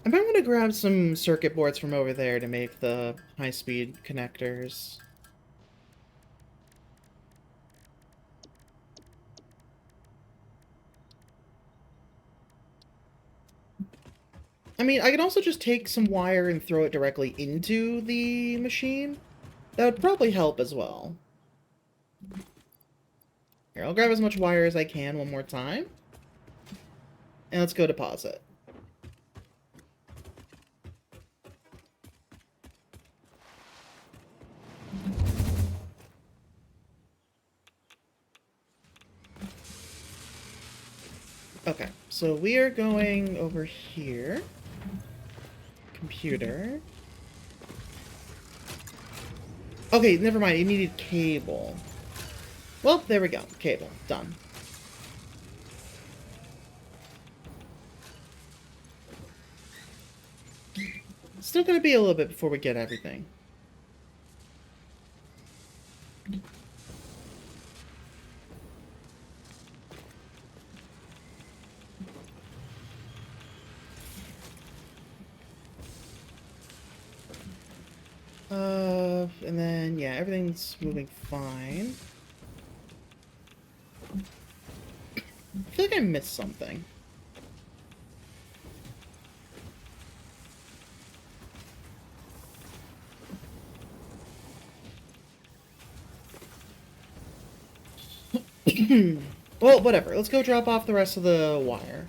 I might want to grab some circuit boards from over there to make the high-speed connectors. I mean, I could also just take some wire and throw it directly into the machine. That would probably help as well. Here, I'll grab as much wire as I can one more time. And let's go deposit. Okay, so we are going over here. computer. Okay, never mind. It needed cable. Well, there we go. Cable. Done. Still gonna be a little bit before we get everything. And then, yeah, everything's moving fine. I feel like I missed something. Well, whatever. Let's go drop off the rest of the wire.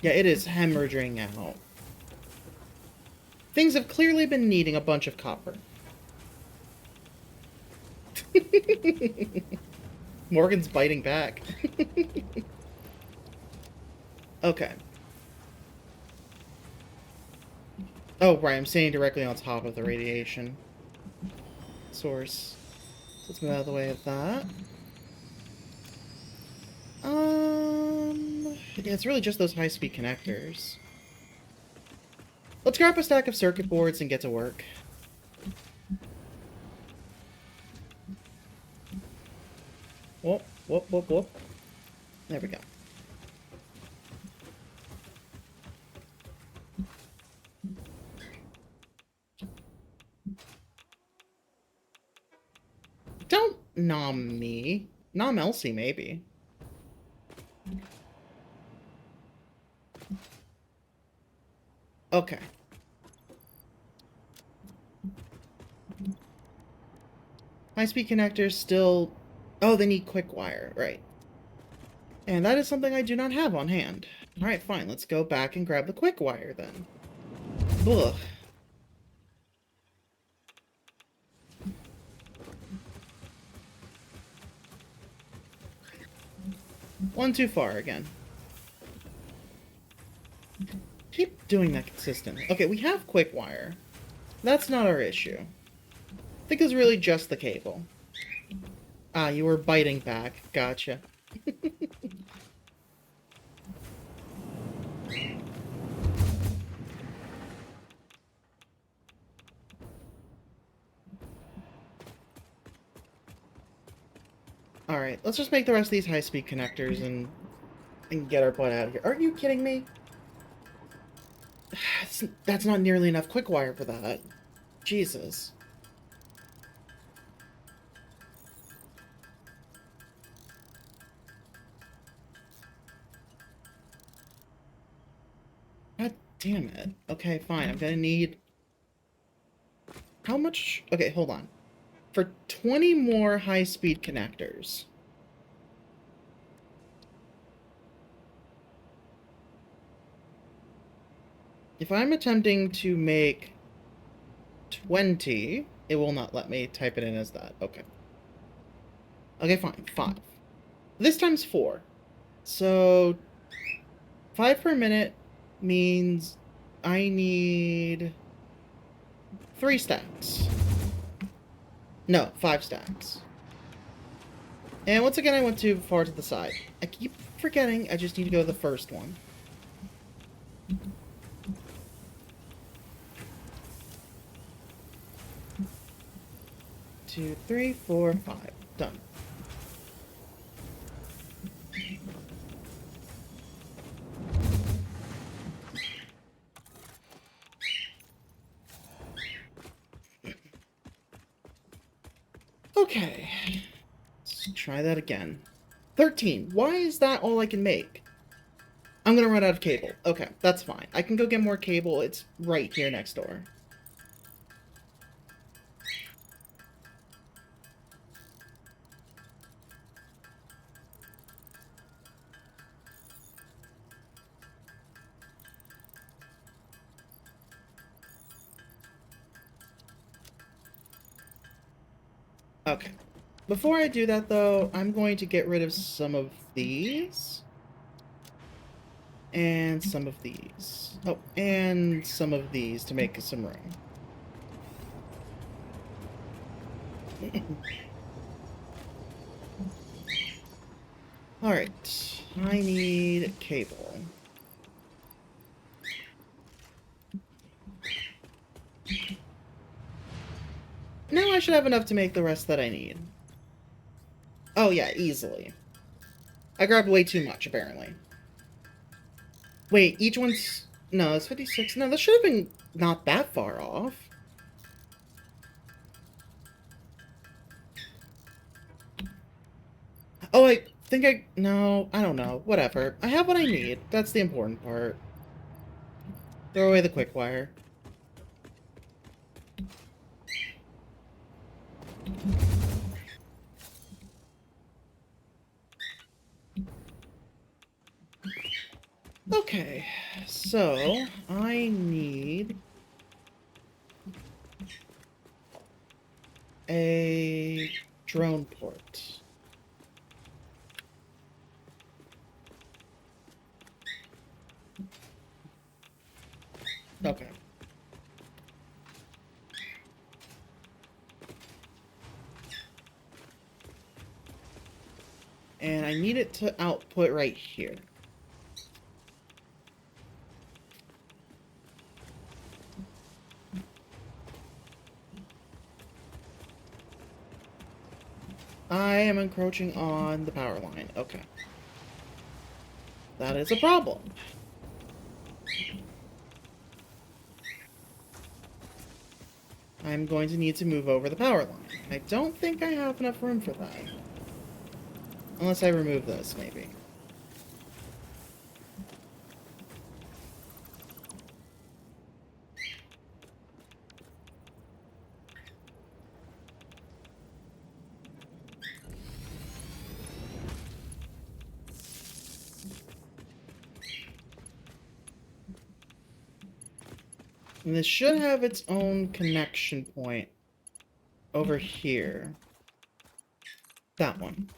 Yeah, it is hemorrhaging out. Things have clearly been needing a bunch of copper. Morgan's biting back. Okay. Oh, right, I'm standing directly on top of the radiation source. So let's move out of the way of that. Yeah, it's really just those high-speed connectors. Let's grab a stack of circuit boards and get to work. Whoop, whoop, whoop, whoop. There we go. Don't nom me. Nom Elsie, maybe. Okay. High-speed connectors still... Oh, they need quick wire, right. And that is something I do not have on hand. Alright, fine, let's go back and grab the quick wire, then. Ugh. One too far again. Keep doing that consistently. Okay, we have quick wire. That's not our issue. I think it was really just the cable. Ah, you were biting back. Gotcha. Alright, let's just make the rest of these high-speed connectors and get our butt out of here. Are you kidding me? That's not nearly enough quick wire for that. Jesus. God damn it. Okay, fine. I'm gonna need... How much... Okay, hold on. For 20 more high-speed connectors... If I'm attempting to make 20, it will not let me type it in as that. Okay. Okay, fine. 5. This time's 4. So, 5 per minute means I need 3 stacks. No, 5 stacks. And once again, I went too far to the side. I keep forgetting I just need to go to the first one. 2, 3, 4, 5. Done. Okay. Let's try that again. 13. Why is that all I can make? I'm gonna run out of cable. Okay, that's fine. I can go get more cable. It's right here next door. Okay. Before I do that, though, I'm going to get rid of some of these. And some of these. Oh, and some of these to make some room. Alright. I need cable. Now I should have enough to make the rest that I need. Oh yeah, easily. I grabbed way too much, apparently. Wait, each one's... No, it's 56. No, this should have been not that far off. Oh, I think I... No, I don't know. Whatever. I have what I need. That's the important part. Throw away the quick wire. Okay, so I need a drone port. Okay. And I need it to output right here. I am encroaching on the power line. Okay. That is a problem. I'm going to need to move over the power line. I don't think I have enough room for that. Unless I remove this, maybe. And this should have its own connection point over here. That one.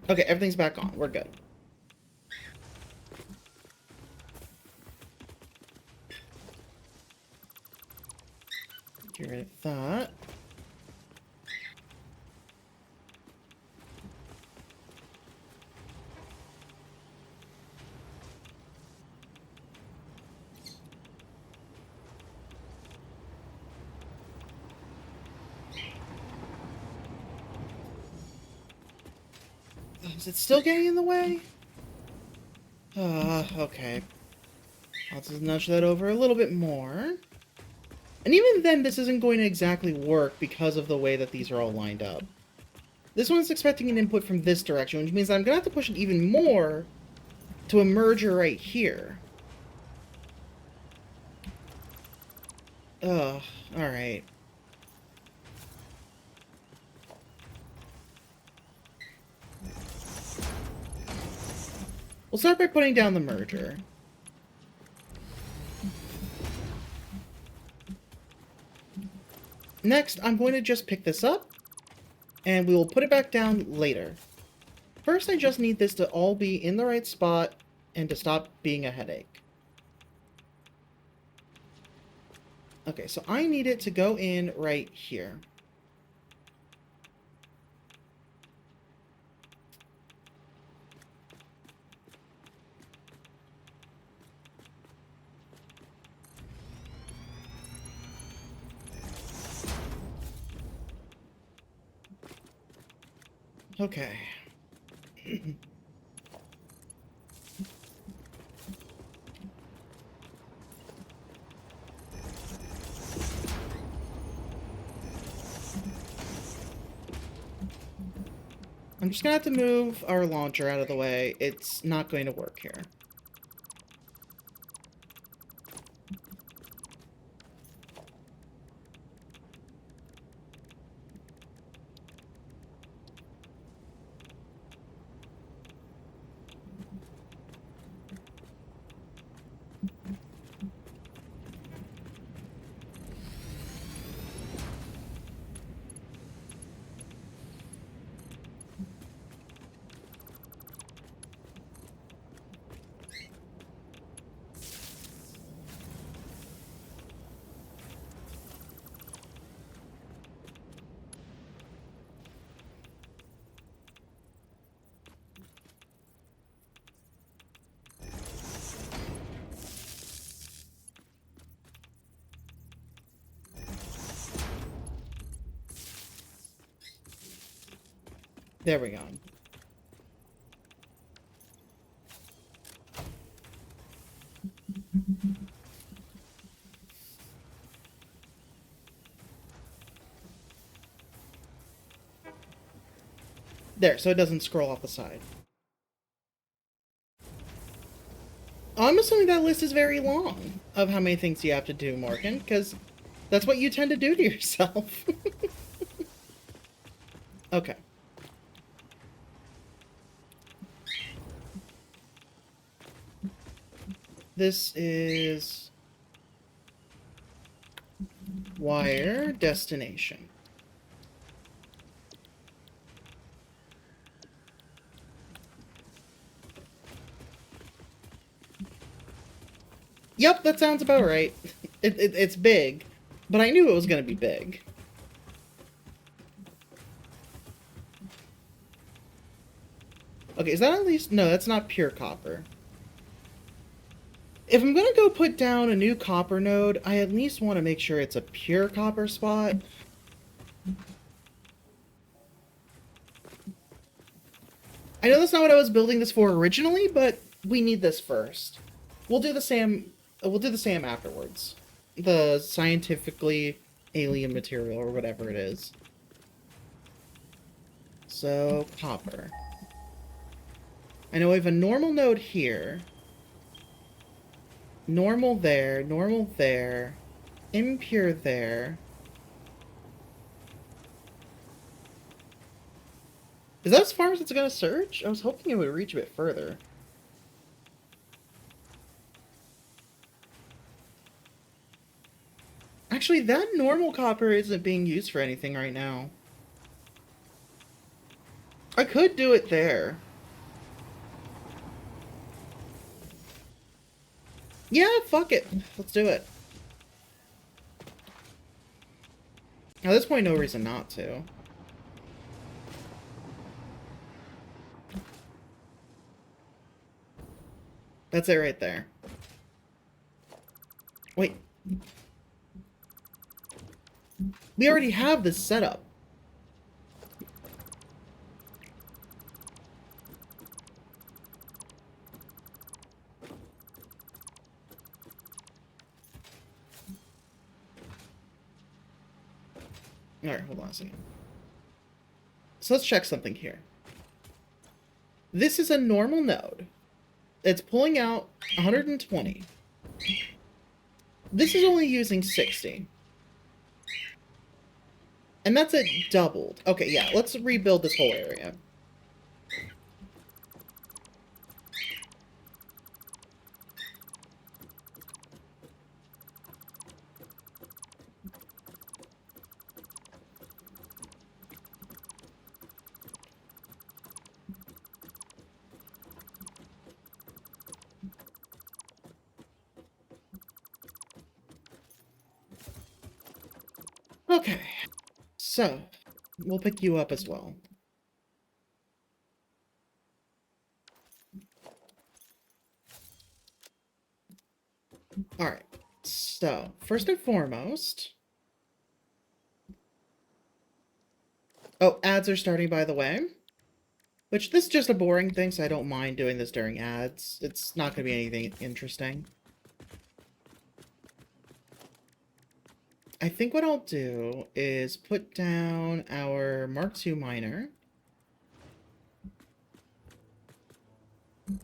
Okay, everything's back on. We're good. Get rid of that. Is it still getting in the way? Okay. I'll just nudge that over a little bit more. And even then, this isn't going to exactly work because of the way that these are all lined up. This one's expecting an input from this direction, which means that I'm going to have to push it even more to a merger right here. Ugh, alright. We'll start by putting down the merger. Next, I'm going to just pick this up, and we will put it back down later. First, I just need this to all be in the right spot and to stop being a headache. Okay, so I need it to go in right here. Okay. I'm just gonna have to move our launcher out of the way. It's not going to work here. There we go. There, so it doesn't scroll off the side. I'm assuming that list is very long of how many things you have to do, Morgan, because that's what you tend to do to yourself. Okay. This is wire destination. Yep, that sounds about right. It's big, but I knew it was going to be big. Okay, is that at least... No, that's not pure copper. If I'm going to go put down a new copper node, I at least want to make sure it's a pure copper spot. I know that's not what I was building this for originally, but we need this first. We'll do the SAM afterwards. The scientifically alien material or whatever it is. So, copper. I know we have a normal node here. Normal there, impure there. Is that as far as it's gonna search? I was hoping it would reach a bit further. Actually, that normal copper isn't being used for anything right now. I could do it there. Yeah, fuck it. Let's do it. At this point, no reason not to. That's it right there. Wait. We already have this setup. Alright, hold on a second. So let's check something here. This is a normal node. It's pulling out 120. This is only using 60. And that's it doubled. Okay, yeah, let's rebuild this whole area. Okay, so we'll pick you up as well. Alright, so first and foremost... Oh, ads are starting, by the way. Which, this is just a boring thing, so I don't mind doing this during ads. It's not going to be anything interesting. I think what I'll do is put down our Mark II miner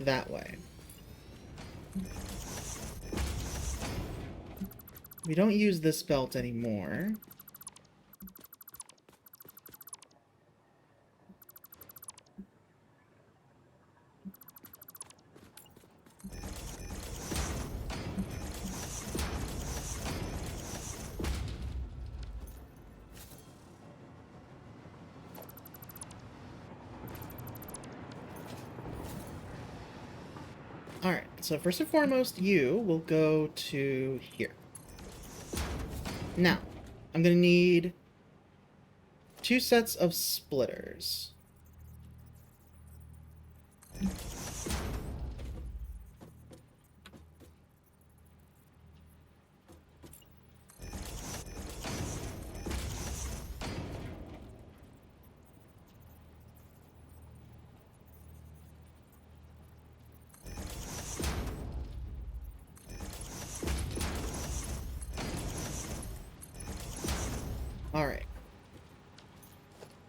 that way. We don't use this belt anymore. Alright, so first and foremost, you will go to here. Now, I'm going to need 2 sets of splitters.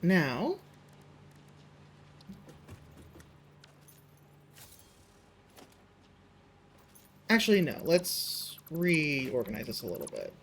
now... Actually, no. Let's reorganize this a little bit.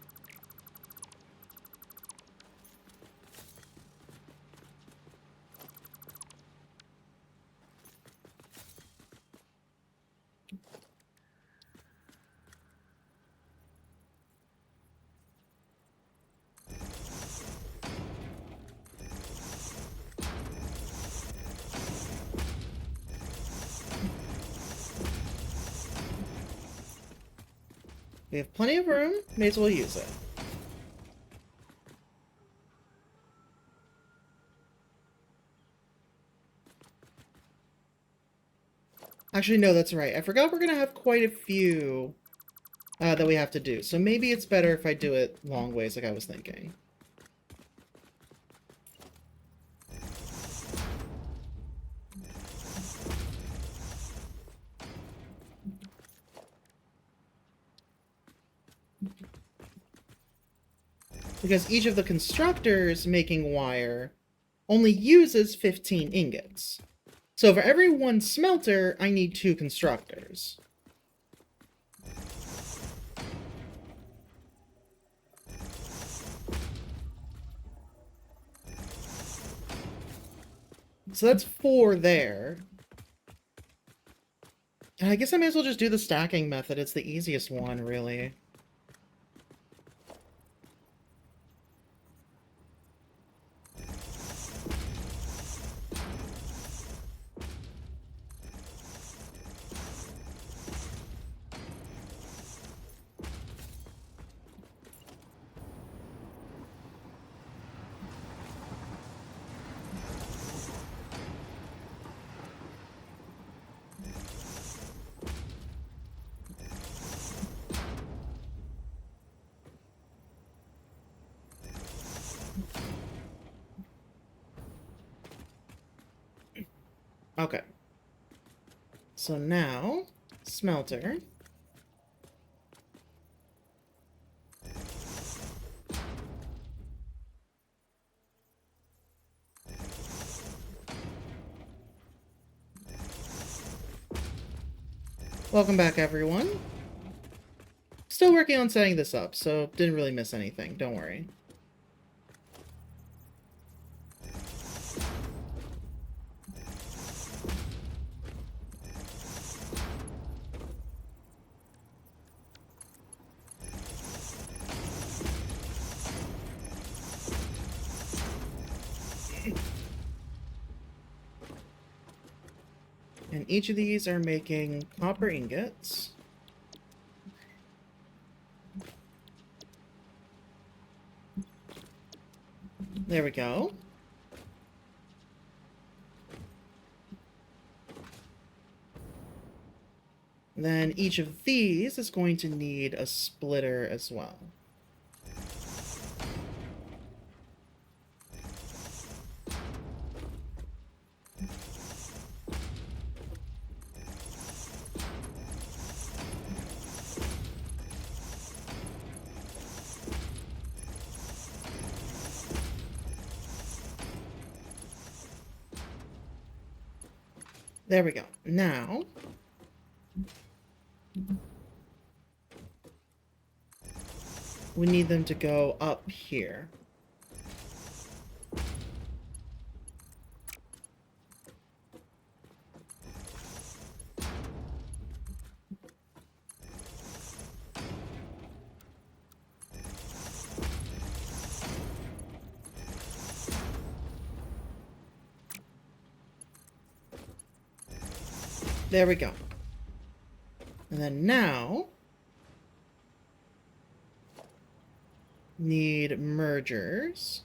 We have plenty of room. May as well use it. Actually, no, that's right. I forgot we're gonna have quite a few that we have to do. So maybe it's better if I do it long ways like I was thinking. Because each of the constructors making wire only uses 15 ingots. So for every one smelter, I need 2 constructors. So that's 4 there. And I guess I may as well just do the stacking method. It's the easiest one, really. Okay. So now, smelter. Welcome back, everyone. Still working on setting this up, so didn't really miss anything. Don't worry. And each of these are making copper ingots. There we go. Then each of these is going to need a splitter as well. There we go. Now, we need them to go up here. There we go. And then now, need mergers.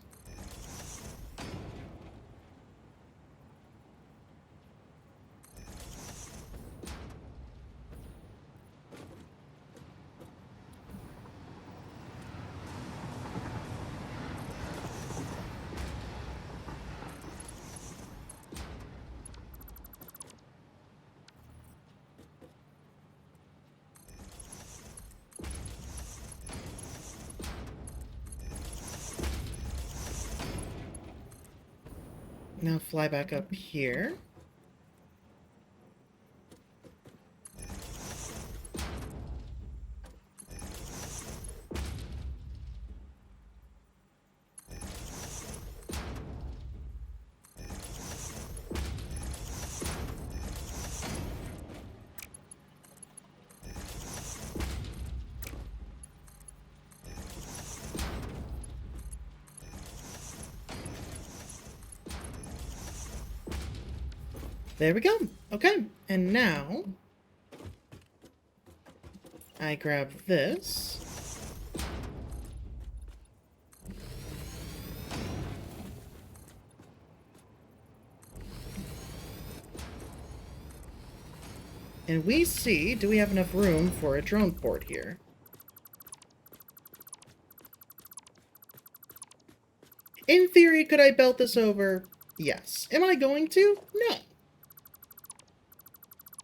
Now fly back up here. There we go. Okay, and now I grab this. And we see, do we have enough room for a drone port here? In theory, could I belt this over? Yes. Am I going to? No.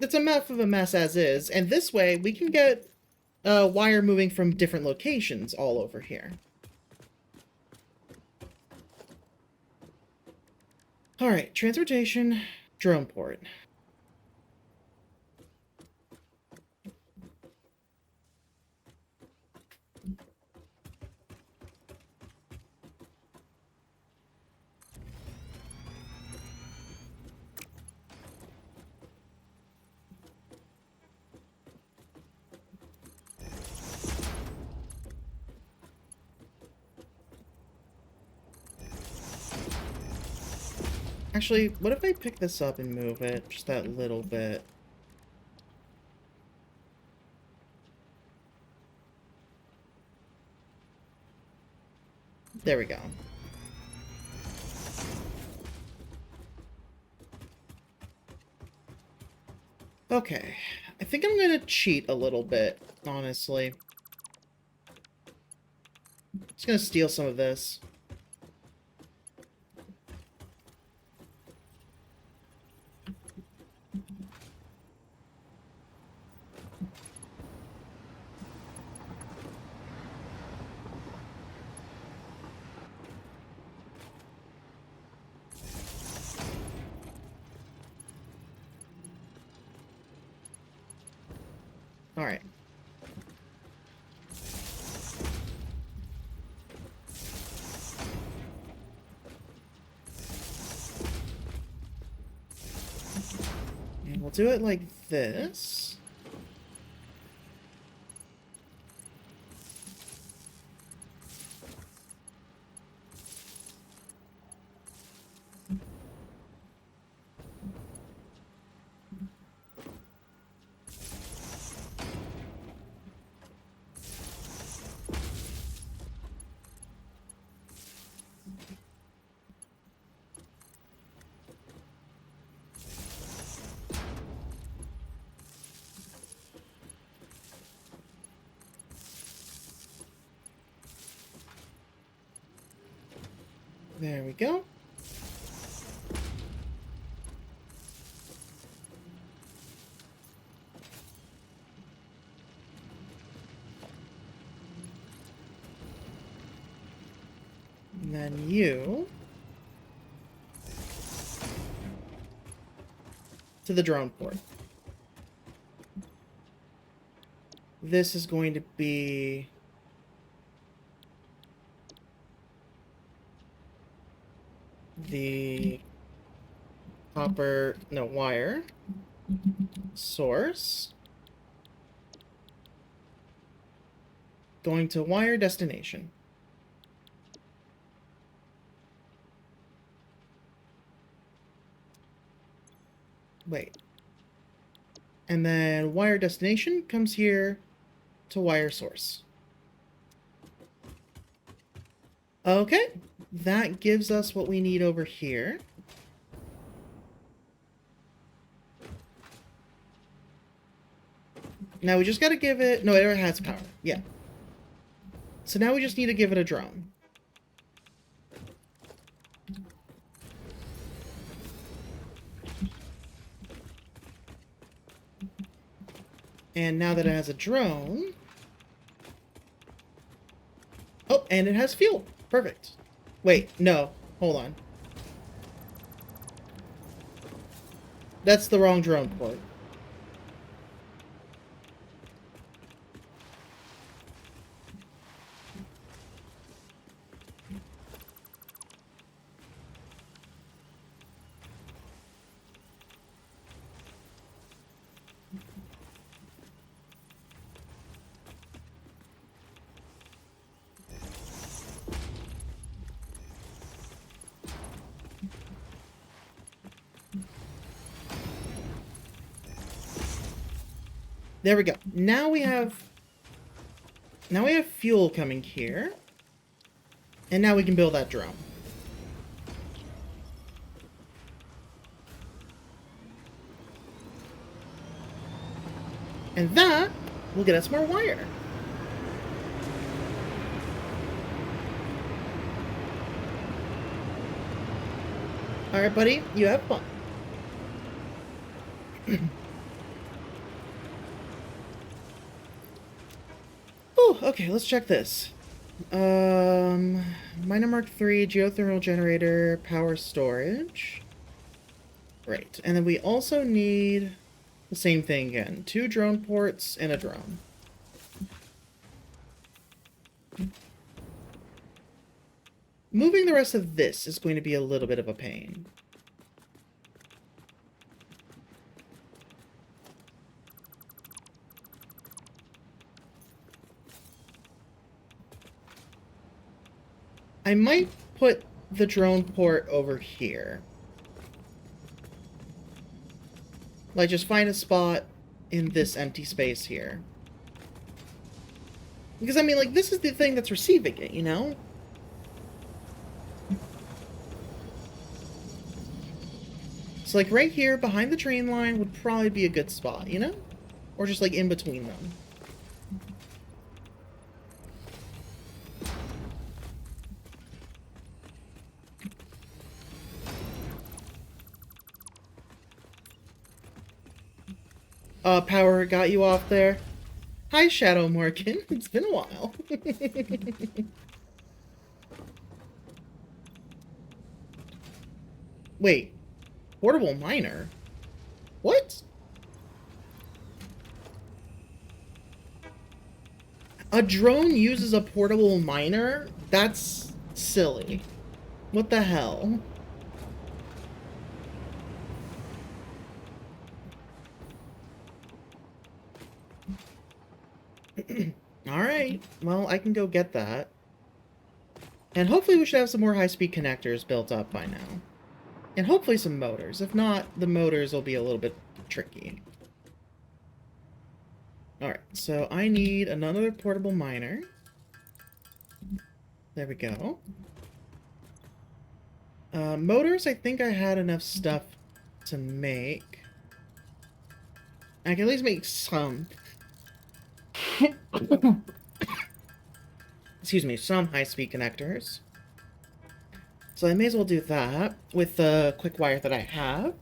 It's enough of a mess as is, and this way we can get wire moving from different locations all over here. Alright, transportation, drone port. Actually, what if I pick this up and move it just that little bit? There we go. Okay, I think I'm gonna cheat a little bit, honestly. Just gonna steal some of this. Alright. And we'll do it like this. There we go. And then you to the drone port. This is going to be the wire source going to wire destination. Wait. And then wire destination comes here to wire source. Okay, that gives us what we need over here. Now we just gotta give it... No, it already has power. Yeah. So now we just need to give it a drone. And now that it has a drone... Oh, and it has fuel. Perfect. Wait, no. Hold on. That's the wrong drone port. There we go. Now we have fuel coming here. And now we can build that drone. And that will get us more wire. Alright, buddy, you have fun. Oh, okay, let's check this. Miner Mark III, geothermal generator, power storage. Right, and then we also need the same thing again. 2 drone ports and a drone. Moving the rest of this is going to be a little bit of a pain. I might put the drone port over here. Like, just find a spot in this empty space here. Because, I mean, like, this is the thing that's receiving it, you know? So, like, right here, behind the train line would probably be a good spot, you know? Or just, like, in between them. Power got you off there. Hi, Shadow Morgan. It's been a while. Wait. Portable miner? What? A drone uses a portable miner? That's silly. What the hell? Alright, well, I can go get that. And hopefully we should have some more high-speed connectors built up by now. And hopefully some motors. If not, the motors will be a little bit tricky. Alright, so I need another portable miner. There we go. Motors, I think I had enough stuff to make. I can at least make some. Excuse me, some high-speed connectors. So I may as well do that with the quick wire that I have.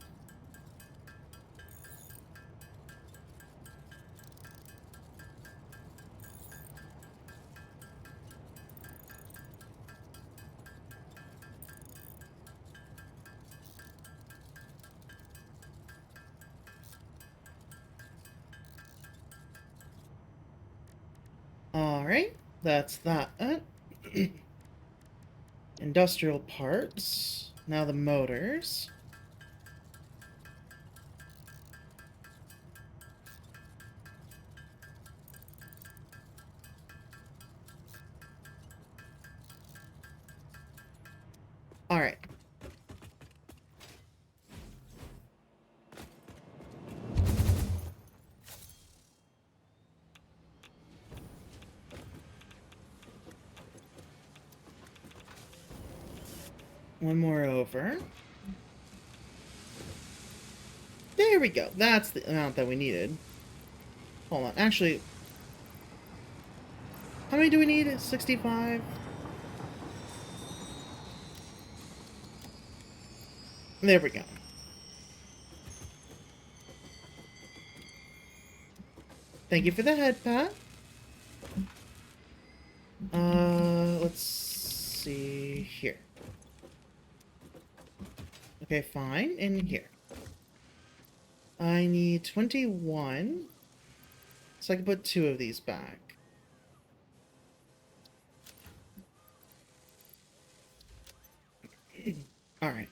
Alright, that's that. Industrial parts. Now the motors. Alright. One more over. There we go. That's the amount that we needed. Hold on. Actually, how many do we need? 65? There we go. Thank you for the head pat. Let's see here. Okay, fine. In here. I need 21. So I can put 2 of these back. Alright.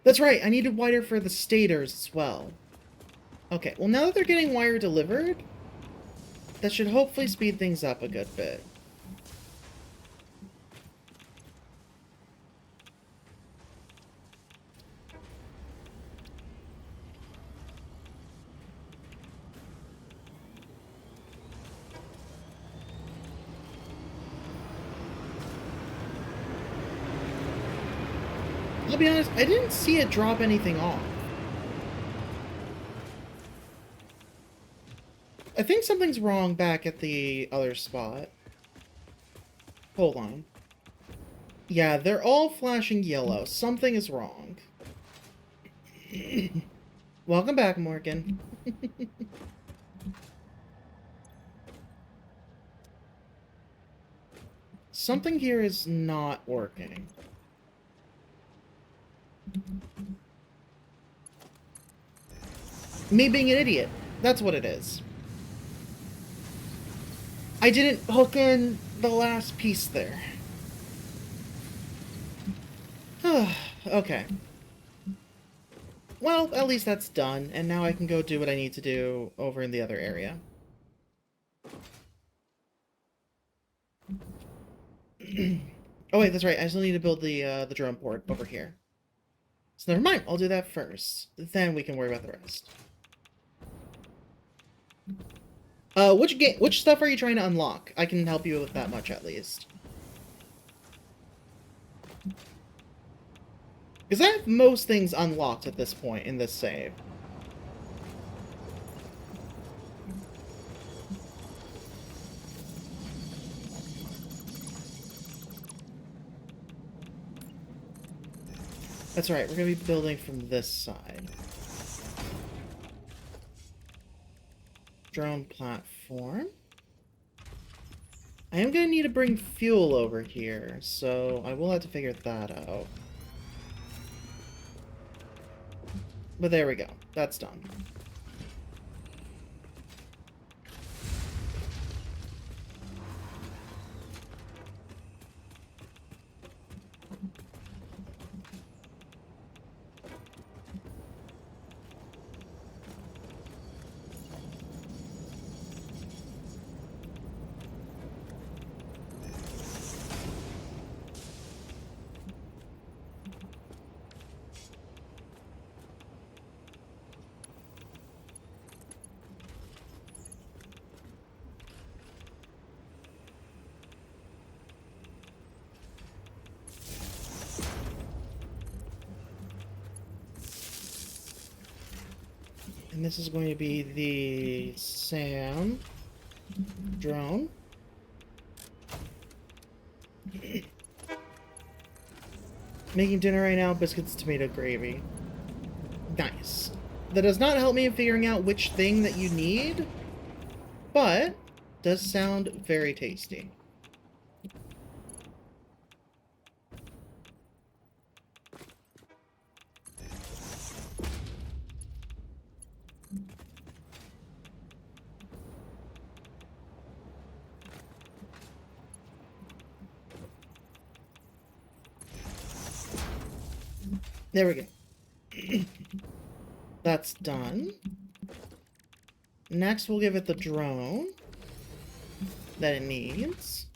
That's right, I needed wire for the stators as well. Okay, well now that they're getting wire delivered, that should hopefully speed things up a good bit. I'll be honest, I didn't see it drop anything off. I think something's wrong back at the other spot. Hold on. Yeah, they're all flashing yellow. Something is wrong. Welcome back, Morgan. Something here is not working. Me being an idiot. That's what it is. I didn't hook in the last piece there. Okay. Well, at least that's done, and now I can go do what I need to do over in the other area. Oh wait, that's right, I still need to build the drone port over here. So never mind, I'll do that first. Then we can worry about the rest. Which stuff are you trying to unlock? I can help you with that much at least. Because I have most things unlocked at this point in this save. That's right, we're going to be building from this side. Drone platform. I am going to need to bring fuel over here, so I will have to figure that out. But there we go. That's done. And this is going to be the Sam drone. Making dinner right now, biscuits, tomato gravy. Nice. That does not help me in figuring out which thing that you need, but does sound very tasty. There we go. That's done. Next, we'll give it the drone that it needs.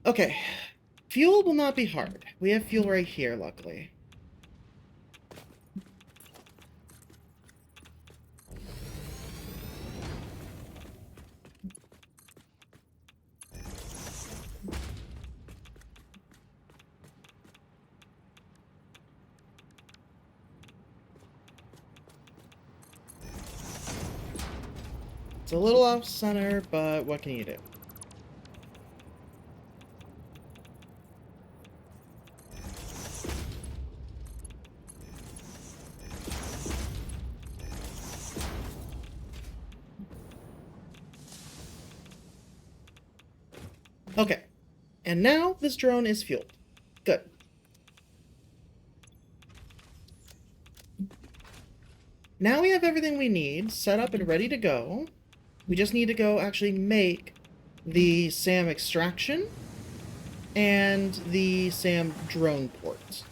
Okay. Fuel will not be hard. We have fuel right here, luckily. It's a little off-center, but what can you do? Okay. And now this drone is fueled. Good. Now we have everything we need set up and ready to go. We just need to go actually make the SAM extraction and the SAM drone port.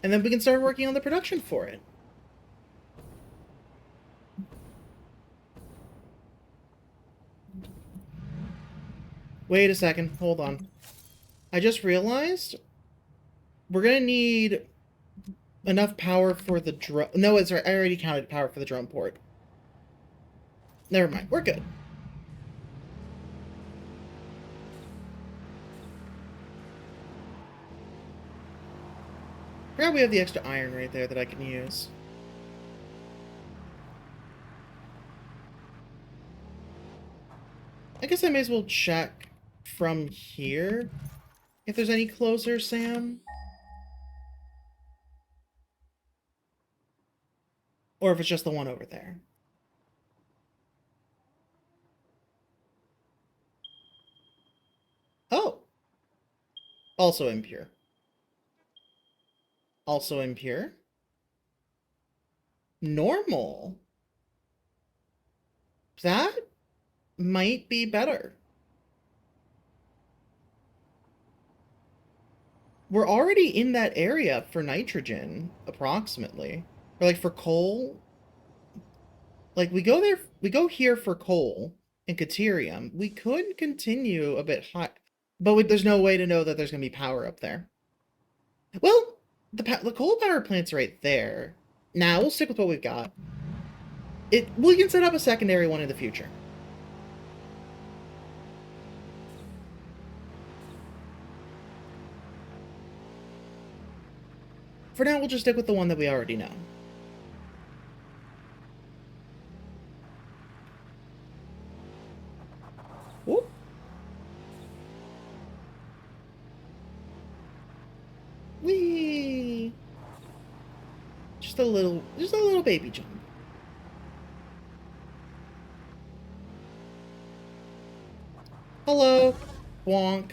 And then we can start working on the production for it. Wait a second, hold on. I just realized we're gonna need enough power for the drone. No, it's right. I already counted power for the drone port. Never mind, we're good. Forgot we have the extra iron right there that I can use. I guess I may as well check from here if there's any closer, Sam. Or if it's just the one over there. Oh! Also impure. Also impure. Normal. That might be better. We're already in that area for nitrogen, approximately. Or like for coal. Like we go there, we go here for coal and deuterium. We could continue a bit high, but there's no way to know that there's going to be power up there. Well, the coal power plant's right there. Now we'll stick with what we've got. We can set up a secondary one in the future. For now, we'll just stick with the one that we already know. Whoop. Whee! Just a little baby jump. Hello, Wonk.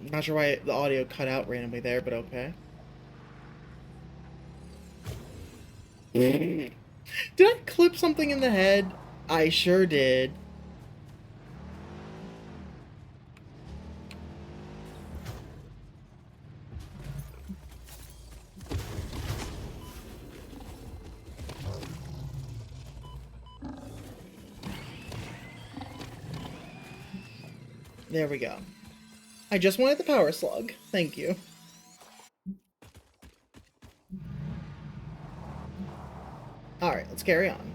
Not sure why the audio cut out randomly there, but okay. Did I clip something in the head? I sure did. There we go. I just wanted the power slug. Thank you. Alright, let's carry on.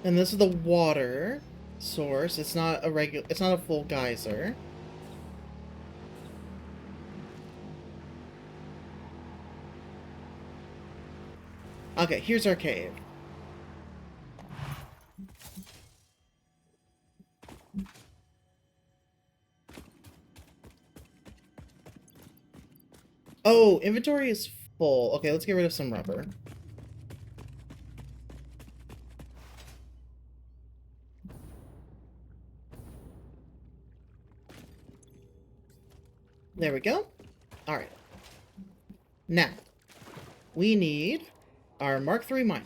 And this is the water source. It's not a full geyser. Okay, here's our cave. Oh, inventory is full. Okay, let's get rid of some rubber. There we go. Alright. Now, we need our Mark III miner.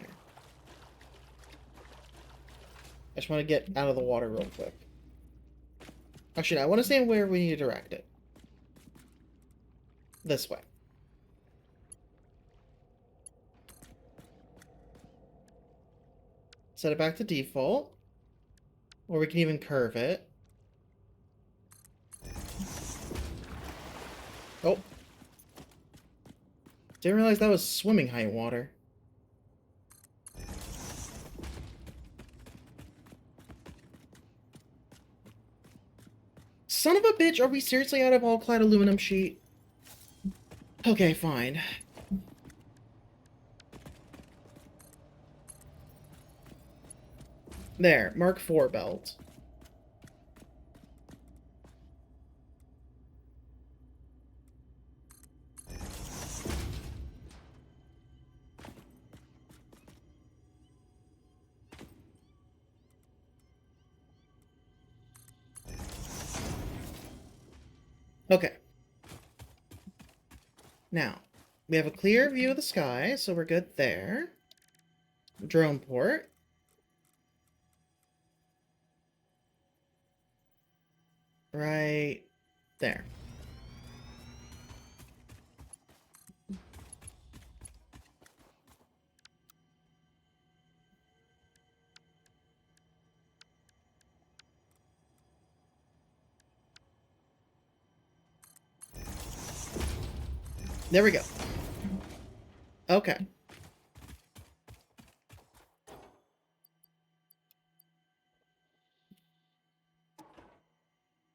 I just want to get out of the water real quick. Actually, I want to say where we need to direct it. This way. Set it back to default. Or we can even curve it. Oh. Didn't realize that was swimming height water. Son of a bitch, are we seriously out of all-clad aluminum sheet? Okay, fine. There, Mark IV belt. Okay. Now, we have a clear view of the sky, so we're good there. Drone port. Right there. There we go. Okay.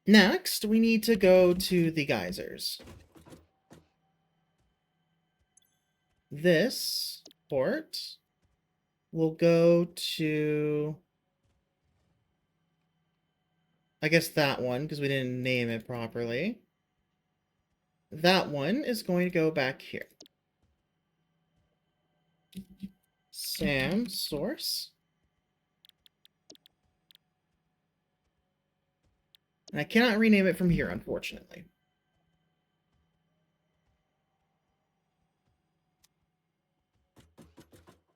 Next, we need to go to the geysers. This port will go to... I guess that one, because we didn't name it properly. That one is going to go back here. Sam source. And I cannot rename it from here, unfortunately.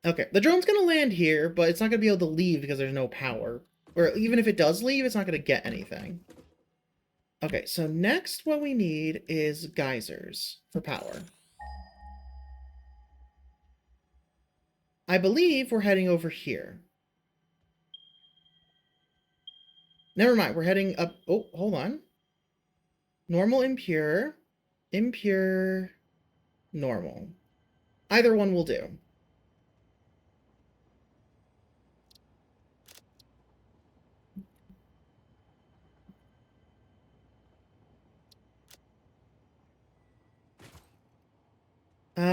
Okay, the drone's going to land here, but it's not going to be able to leave because there's no power. Or even if it does leave, it's not going to get anything. Okay, so next what we need is geysers for power. I believe we're heading over here. Never mind, we're heading up... Oh, hold on. Normal, impure. Impure, normal. Either one will do.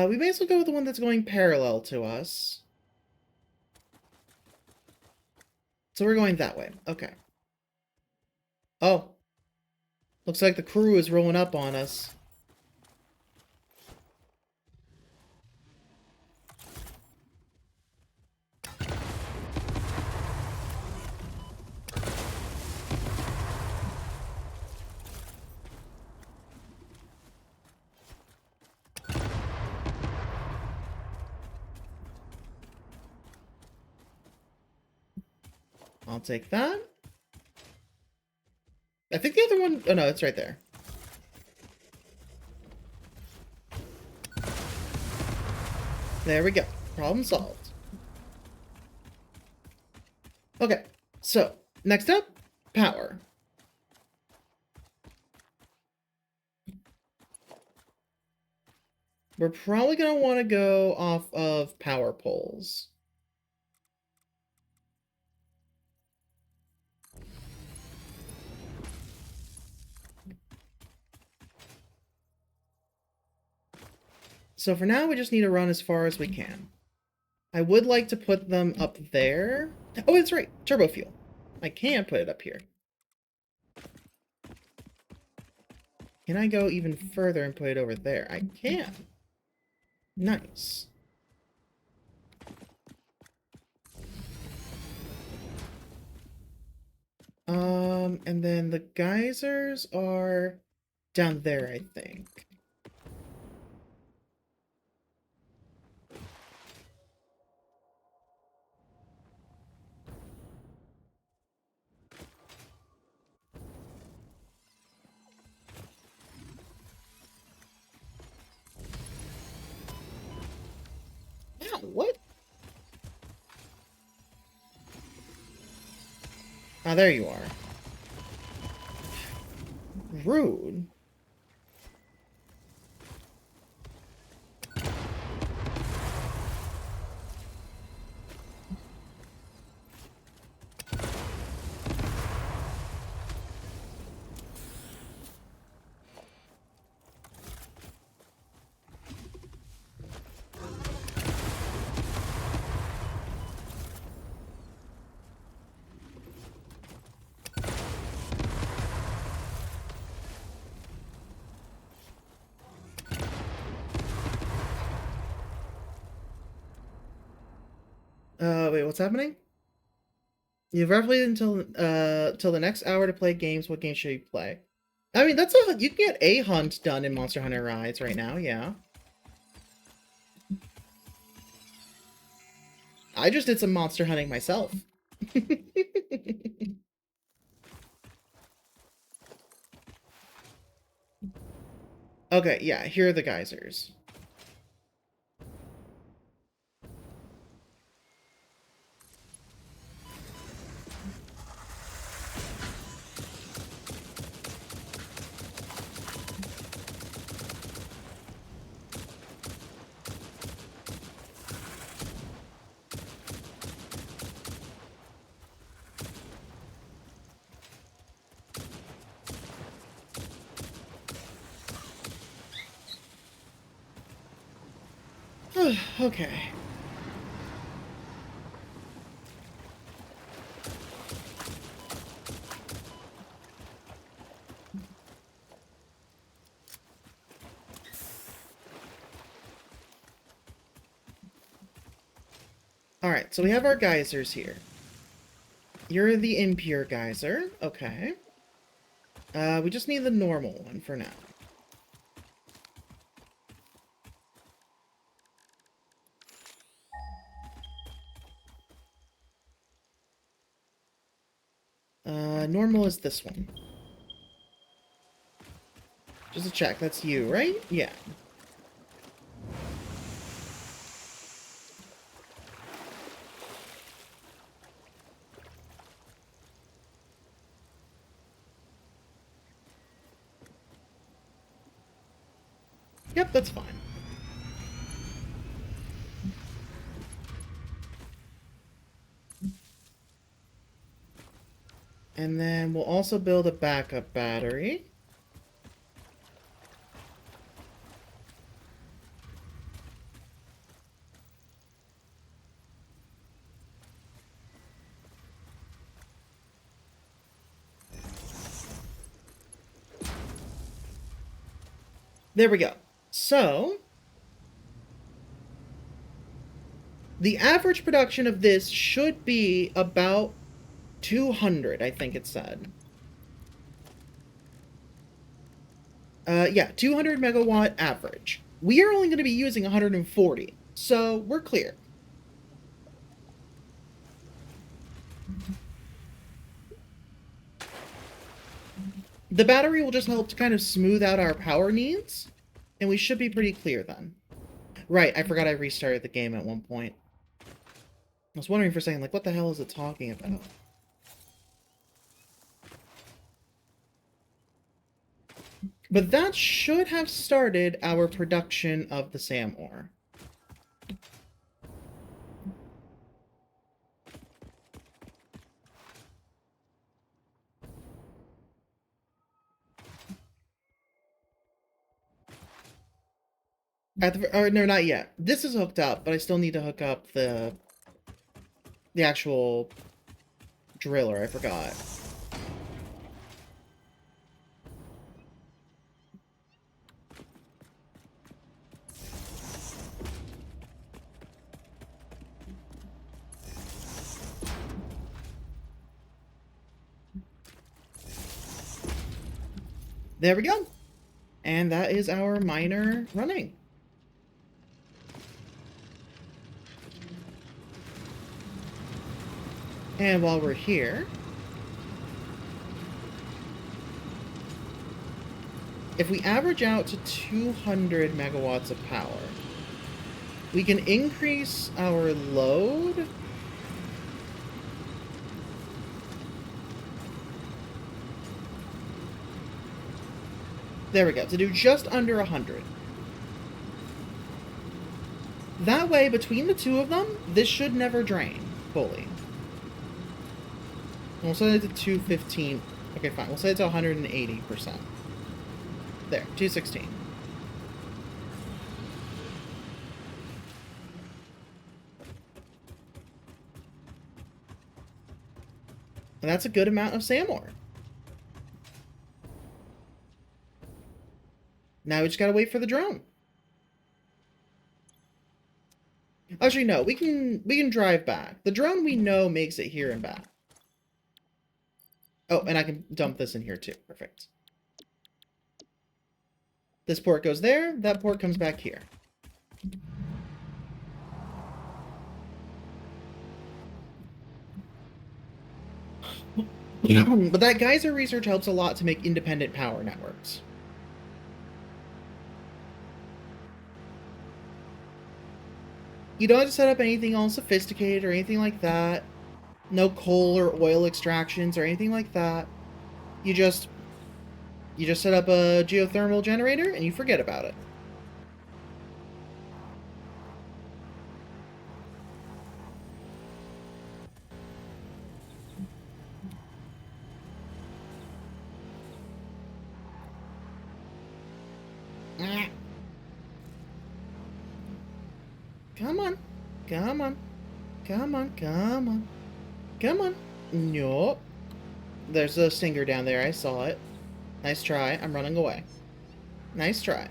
We may as well go with the one that's going parallel to us. So we're going that way. Okay. Oh. Looks like the crew is rolling up on us. I'll take that. I think the other one... Oh, no, it's right there. There we go. Problem solved. Okay, so, next up, power. We're probably going to want to go off of power poles. So for now, we just need to run as far as we can. I would like to put them up there. Oh, that's right. Turbo fuel. I can put it up here. Can I go even further and put it over there? I can. Nice. And then the geysers are down there, I think. Ow, what? Ah, there you are. Rude. Wait, what's happening? You have roughly until till the next hour to play games. What game should you play? I mean, that's a you can get a hunt done in Monster Hunter Rise right now. Yeah, I just did some monster hunting myself. Okay, yeah, here are the geysers. Okay. Alright, so we have our geysers here. You're the impure geyser. Okay. We just need the normal one for now. Normal is this one. Just to check, that's you, right? Yeah. Yep, that's fine. And then we'll also build a backup battery. There we go. So, the average production of this should be about 200, I think it said. Yeah, 200 megawatt average. We are only going to be using 140, so we're clear. The battery will just help to kind of smooth out our power needs, and we should be pretty clear then. Right, I forgot I restarted the game at one point. I was wondering for a second, like, what the hell is it talking about? But that should have started our production of the SAM ore. Or no, not yet. This is hooked up, but I still need to hook up the actual driller. I forgot. There we go. And that is our miner running. And while we're here, if we average out to 200 megawatts of power, we can increase our load there we go, to do just under 100. That way, between the two of them, this should never drain fully. And we'll set it to 215. Okay, fine. We'll set it to 180%. There, 216. And that's a good amount of SAM ore. Now we just gotta wait for the drone. Actually, no. We can drive back. The drone we know makes it here and back. Oh, and I can dump this in here too. Perfect. This port goes there. That port comes back here. But that geyser research helps a lot to make independent power networks. You don't have to set up anything all sophisticated or anything like that. No coal or oil extractions or anything like that. You just set up a geothermal generator and you forget about it. Come on. Come on. Come on. Come on. Come on. Nope. There's a stinger down there. I saw it. Nice try. I'm running away. Nice try.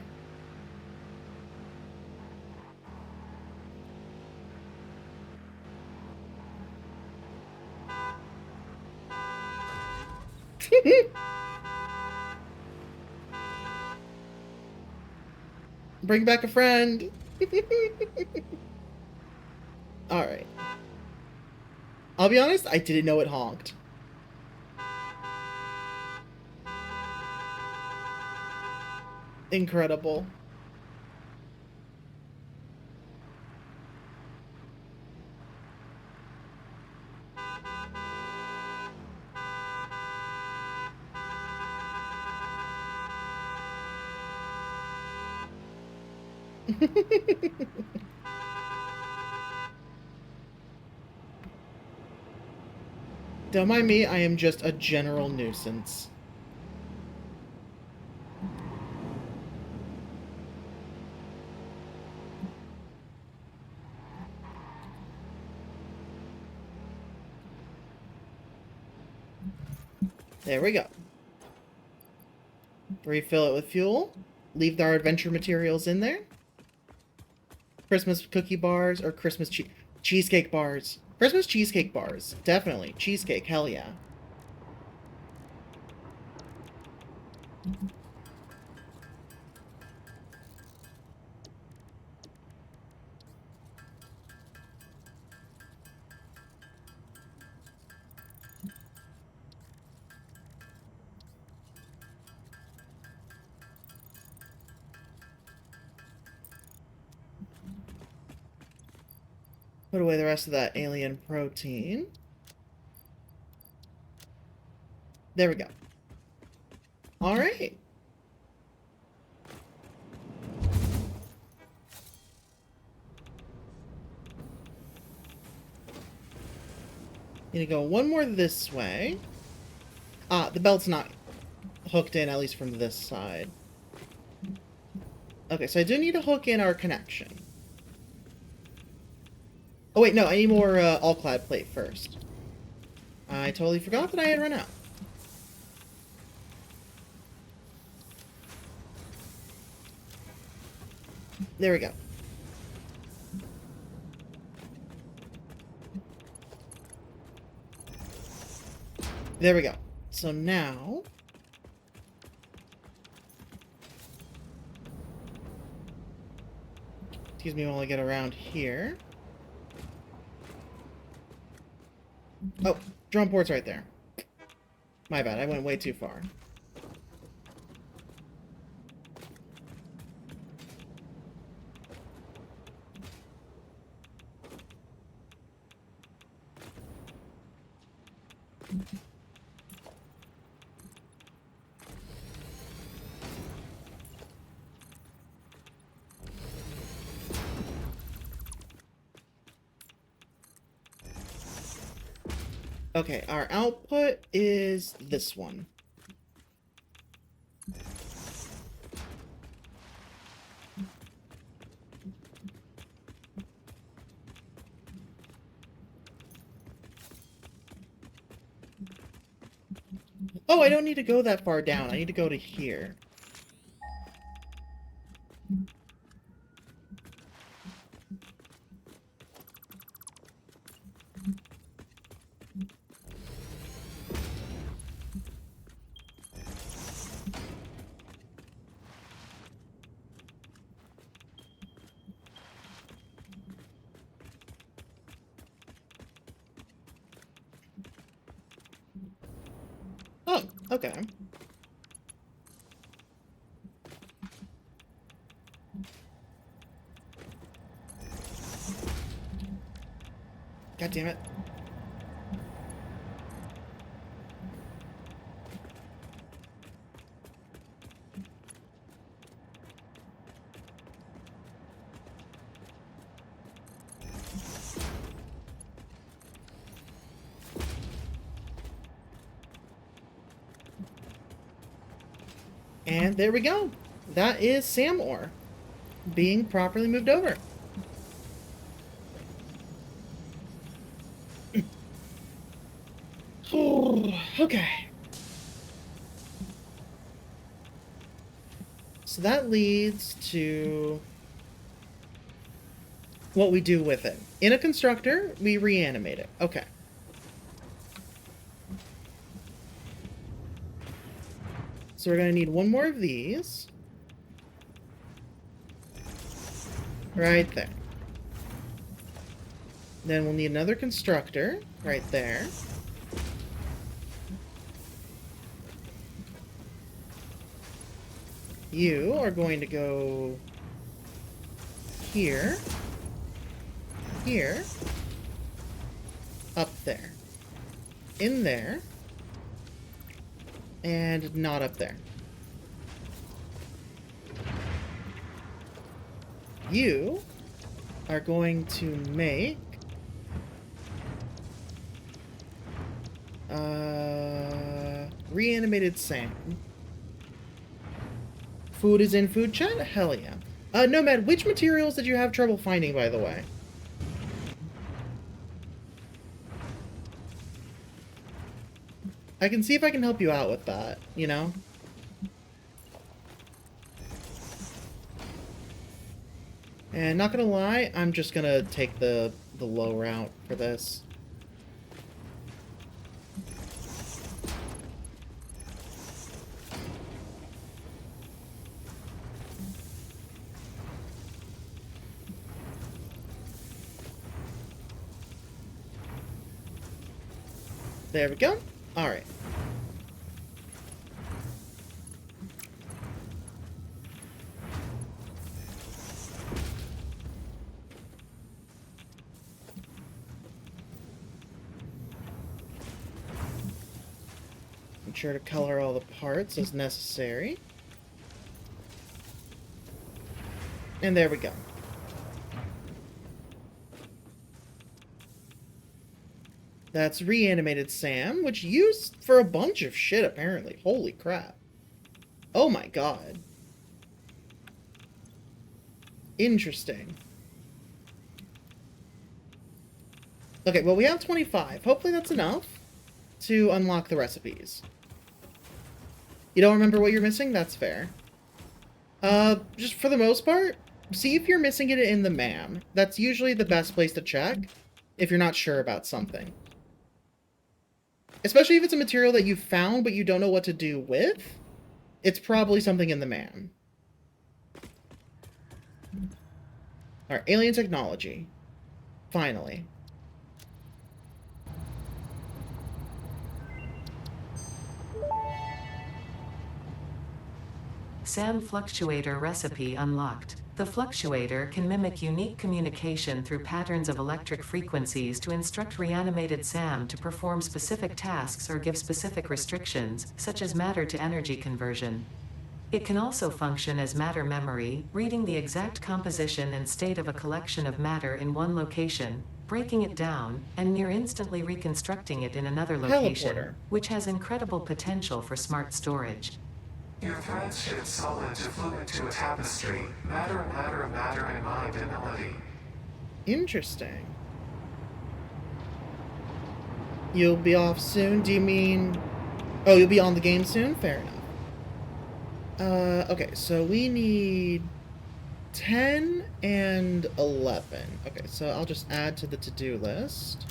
Bring back a friend. Alright. I'll be honest, I didn't know it honked. Incredible. Don't mind me, I am just a general nuisance. There we go. Refill it with fuel. Leave our adventure materials in there. Christmas cookie bars or Christmas cheesecake bars. Christmas cheesecake bars. Definitely. Cheesecake, hell yeah. Put away the rest of that alien protein. There we go. Alright. Need to go one more this way. Ah, the belt's not hooked in, at least from this side. Okay, so I do need to hook in our connection. Oh wait, no, I need more all-clad plate first. I totally forgot that I had run out. There we go. There we go. So now... Excuse me while I get around here. Oh, drone port's right there. My bad, I went way too far. Okay, our output is this one. Oh, I don't need to go that far down. I need to go to here. Okay. God damn it. And there we go. That is SAM ore being properly moved over. Okay. So that leads to what we do with it. In a constructor, we reanimate it. Okay. So we're going to need one more of these. Right there. Then we'll need another constructor right there. You are going to go here, here, up there, in there, and not up there. You are going to make reanimated SAM. Food is in food chat? Hell yeah. Nomad, which materials did you have trouble finding, by the way? I can see if I can help you out with that, you know? And not gonna lie, I'm just gonna take the low route for this. There we go. Alright. Make sure to color all the parts as necessary. And there we go. That's reanimated SAM, which used for a bunch of shit, apparently. Holy crap. Oh my god. Interesting. Okay, well, we have 25. Hopefully that's enough to unlock the recipes. You don't remember what you're missing? That's fair. Just for the most part, see if you're missing it in the MAM. That's usually the best place to check if you're not sure about something. Especially if it's a material that you found but you don't know what to do with, it's probably something in the MAM. Alright, alien technology. Finally. SAM fluctuator recipe unlocked. The fluctuator can mimic unique communication through patterns of electric frequencies to instruct reanimated SAM to perform specific tasks or give specific restrictions, such as matter to energy conversion. It can also function as matter memory, reading the exact composition and state of a collection of matter in one location, breaking it down, and near instantly reconstructing it in another location, Teleporter. which has incredible potential for smart storage. Your threads shift solid to fluid to a tapestry. Matter, matter, matter, and mind and melody. Interesting. You'll be off soon? Do you mean... Oh, you'll be on the game soon? Fair enough. Okay, so we need 10 and 11. Okay, so I'll just add to the to-do list.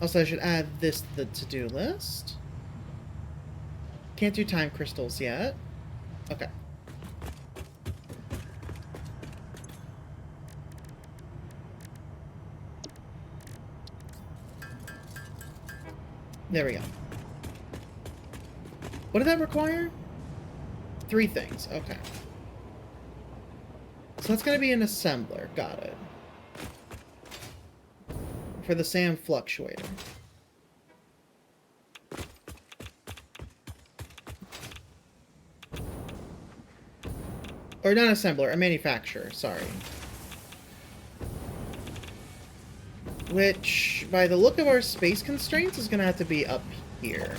Also, I should add this to the to-do list. Can't do time crystals yet. Okay. There we go. What did that require? 3 things. Okay. So that's going to be an assembler. Got it. For the SAM fluctuator. Or not assembler, a manufacturer, sorry. Which, by the look of our space constraints, is going to have to be up here.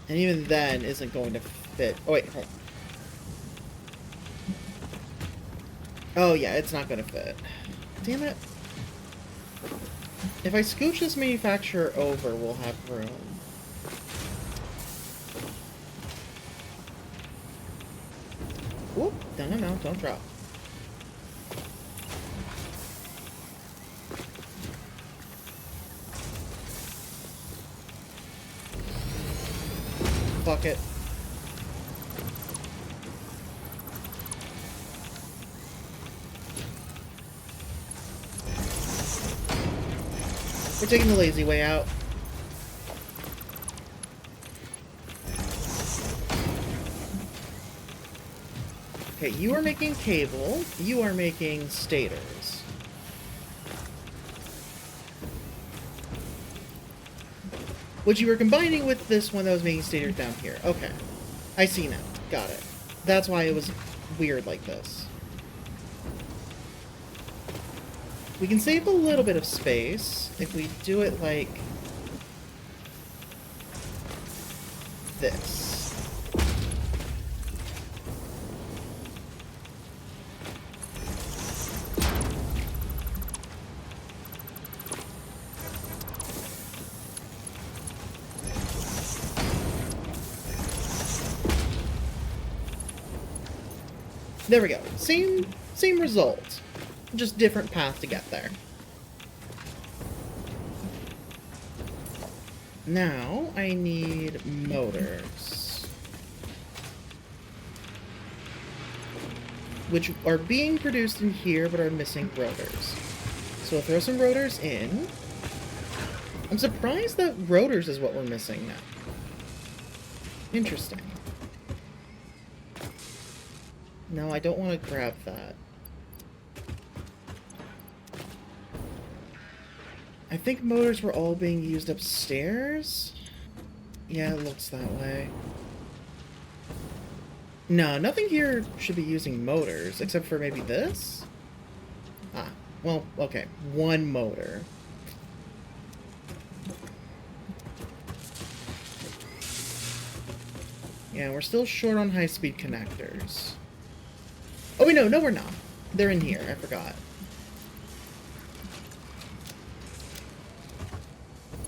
And even then isn't going to fit. Oh, wait, hold on. Oh, yeah, it's not going to fit. Damn it. If I scooch this manufacturer over, we'll have room. Whoop. No, don't drop. Fuck it. We're taking the lazy way out. Okay, you are making cable. You are making stators. Which you were combining with this one that was making stators down here. Okay. I see now. Got it. That's why it was weird like this. We can save a little bit of space if we do it like this. There we go. Same result. Just different path to get there. Now, I need motors. Which are being produced in here, but are missing rotors. So we'll throw some rotors in. I'm surprised that rotors is what we're missing now. Interesting. No, I don't want to grab that. I think motors were all being used upstairs? Yeah, it looks that way. No, nothing here should be using motors, except for maybe this? Ah, well, okay. One motor. Yeah, we're still short on high-speed connectors. Oh, wait, no, we're not. They're in here, I forgot.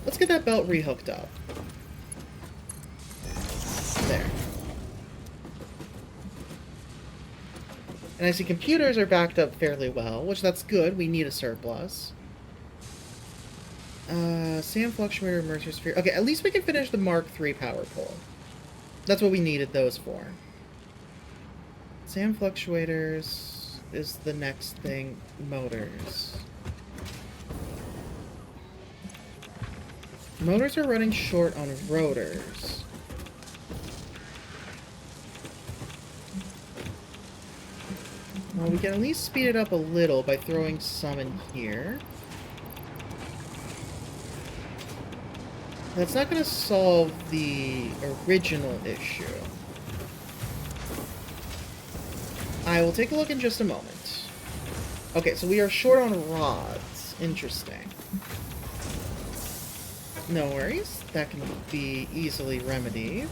Let's get that belt rehooked up. There. And I see computers are backed up fairly well, which that's good. We need a surplus. SAM fluctuator, immerser sphere. Okay, at least we can finish the Mark III power pole. That's what we needed those for. SAM fluctuators is the next thing. Motors. Motors are running short on rotors. Well, we can at least speed it up a little by throwing some in here. That's not going to solve the original issue. I will take a look in just a moment. Okay, so we are short on rods. Interesting. No worries. That can be easily remedied.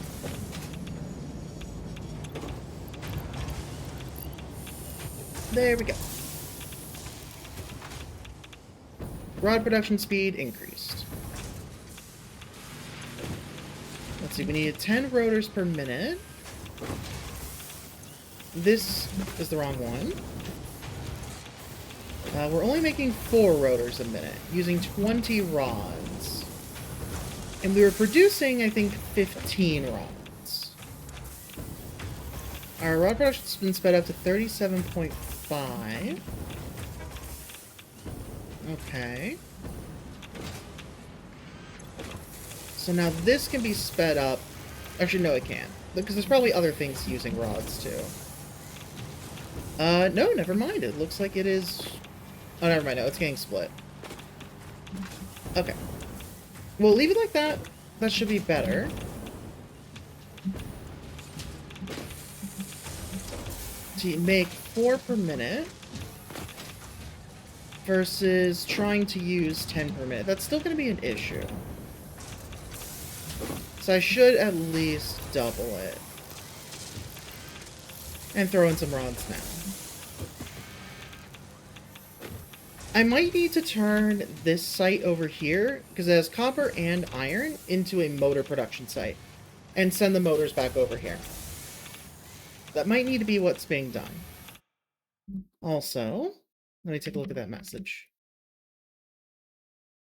There we go. Rod production speed increased. Let's see, we needed 10 rotors per minute. This is the wrong one. We're only making 4 rotors a minute, using 20 rods. And we were producing, I think, 15 rods. Our rod production's been sped up to 37.5. 5. Okay. So now this can be sped up. Actually, no, it can't. Because there's probably other things using rods, too. No, never mind. It looks like it is... Oh, never mind. No, it's getting split. Okay. We'll leave it like that. That should be better. So you make 4 per minute versus trying to use 10 per minute. That's still going to be an issue. So I should at least double it. And throw in some rods now. I might need to turn this site over here, because it has copper and iron, into a motor production site. And send the motors back over here. That might need to be what's being done. Also, let me take a look at that message.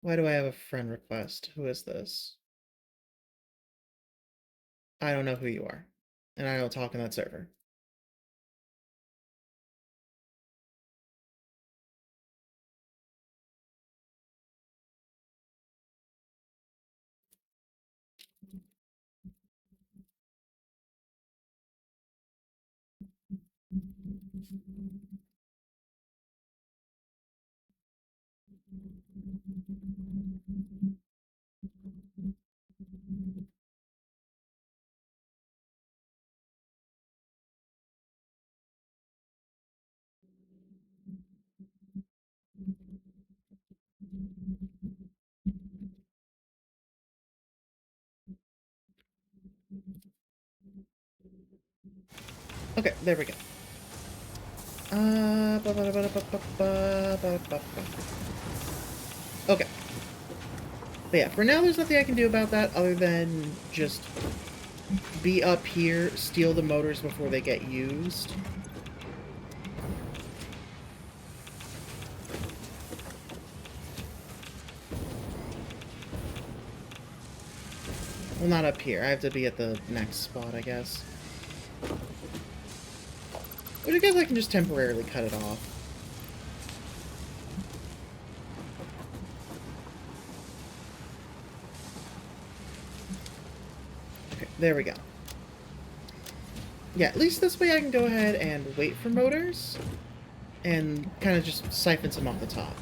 Why do I have a friend request? Who is this? I don't know who you are. And I don't talk in that server. Okay, there we go. Okay. But yeah, for now there's nothing I can do about that other than just be up here, steal the motors before they get used. Well, not up here. I have to be at the next spot, I guess. Which I guess I can just temporarily cut it off. Okay, there we go. Yeah, at least this way I can go ahead and wait for motors. And kind of just siphon some off the top.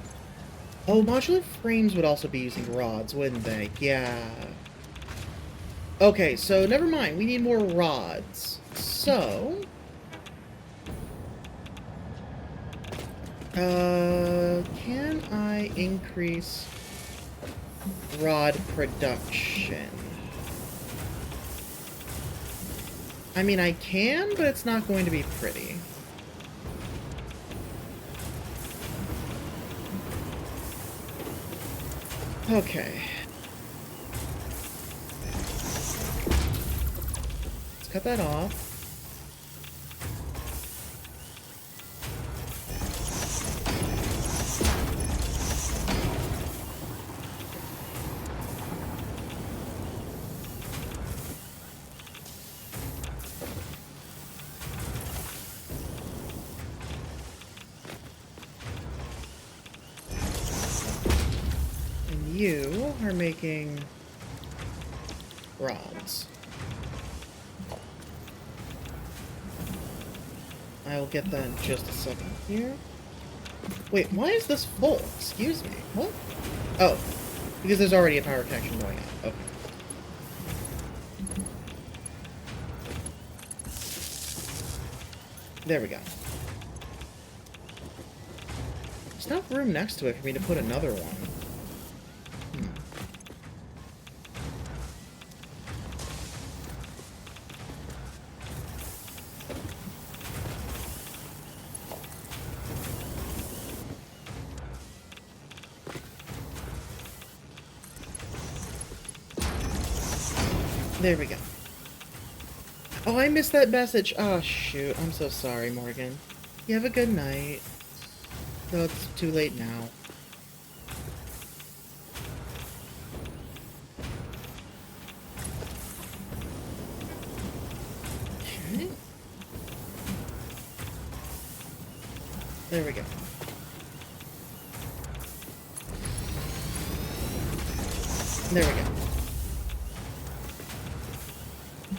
Oh, modular frames would also be using rods, wouldn't they? Yeah. Okay, so never mind. We need more rods. So... can I increase rod production? I mean, I can, but it's not going to be pretty. Okay. Let's cut that off. You are making rods. I will get that in just a second here. Wait, why is this full? Excuse me. What? Oh, because there's already a power connection going on. Okay. There we go. There's not room next to it for me to put another one. There we go. Oh, I missed that message. Oh, shoot. I'm so sorry, Morgan. You have a good night. Though it's too late now. Okay. There we go. There we go.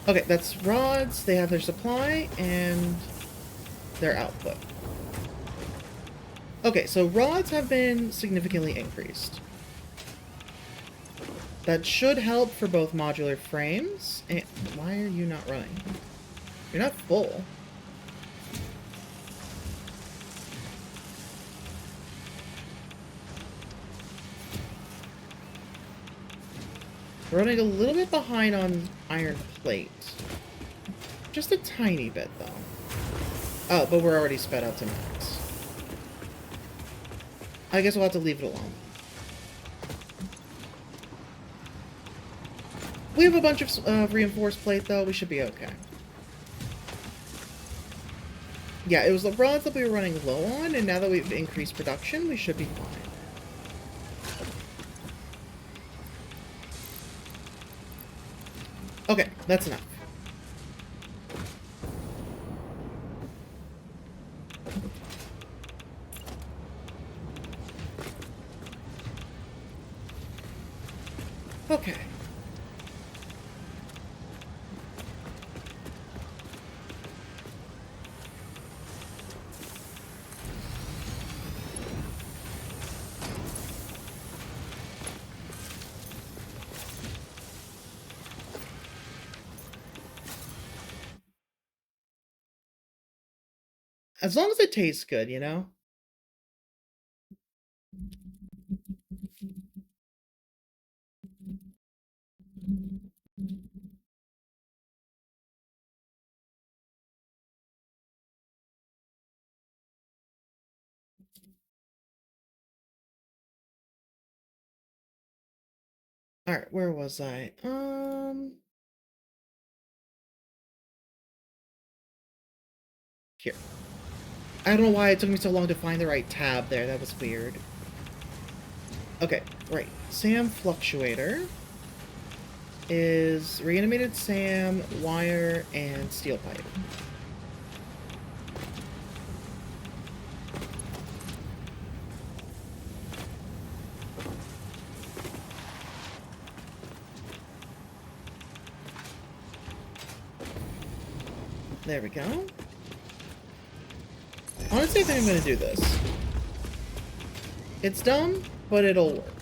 Okay, that's rods. They have their supply and their output. Okay, so rods have been significantly increased. That should help for both modular frames and... Why are you not running? You're not full. We're running a little bit behind on iron plate. Just a tiny bit, though. Oh, but we're already sped up to max. I guess we'll have to leave it alone. We have a bunch of reinforced plate, though. We should be okay. Yeah, it was the rods that we were running low on, and now that we've increased production, we should be fine. Okay, that's enough. Okay. As long as it tastes good, you know? Alright, where was I? Here. I don't know why it took me so long to find the right tab there. That was weird. Okay, right. SAM Fluctuator is reanimated SAM, wire, and steel pipe. There we go. Honestly, I think I'm gonna do this. It's dumb, but it'll work.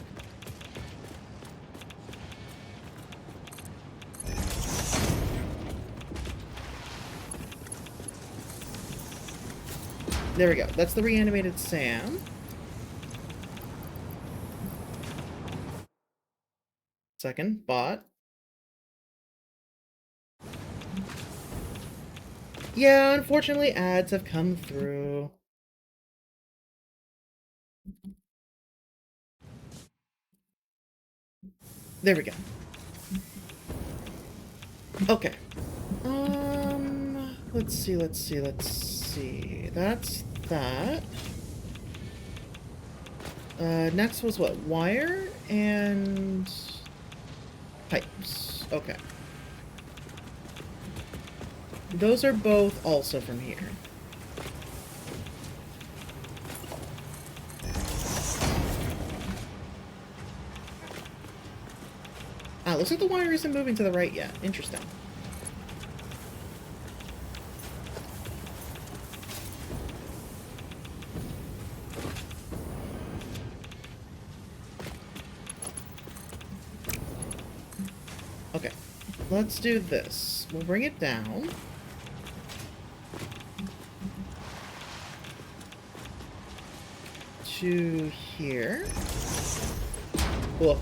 There we go. That's the reanimated SAM. Second, bot. Yeah, unfortunately, ads have come through. There we go. Okay. Let's see. That's that. Next was what? Wire and pipes. Okay. Those are both also from here. Ah, looks like the wire isn't moving to the right yet. Interesting. Okay, let's do this. We'll bring it down. To here. Cool.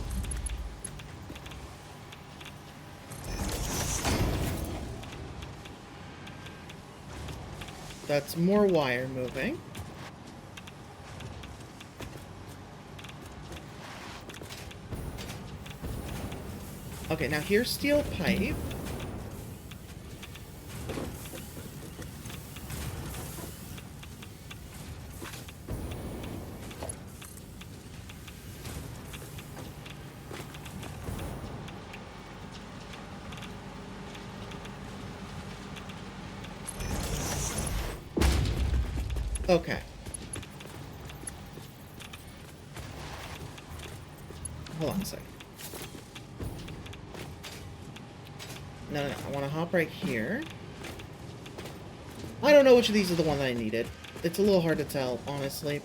That's more wire moving. Okay, now here's steel pipe. Okay. hold on a second. No, no, no. I want to hop right here. I don't know which of these is the one that I needed. It's a little hard to tell, honestly.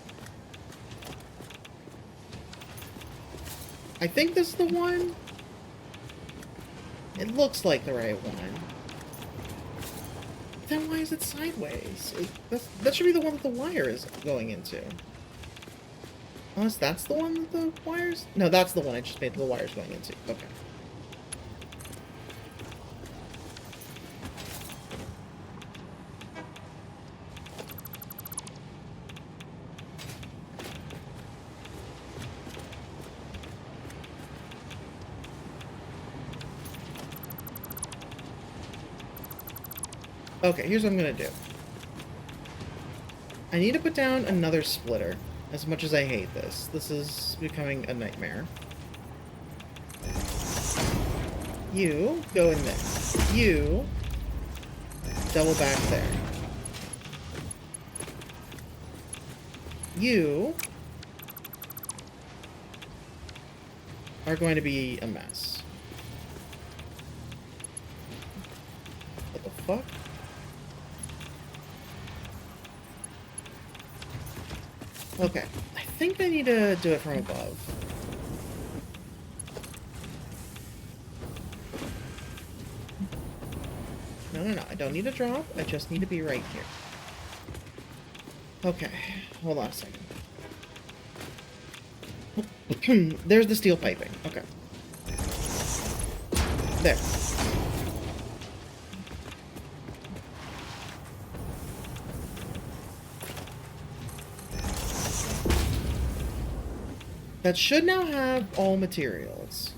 I think this is the one. It looks like the right one. Then why is it sideways? That should be the one that the wire is going into. Unless that's the one that the wires... No, that's the one I just made the wires going into. Okay. Okay, here's what I'm gonna do. I need to put down another splitter. As much as I hate this. This is becoming a nightmare. You go in there. You double back there. You are going to be a mess. What the fuck? Okay, I think I need to do it from above. No, no, no, I don't need to drop. I just need to be right here. Okay, hold on a second. There's the steel piping. Okay. There. That should now have all materials.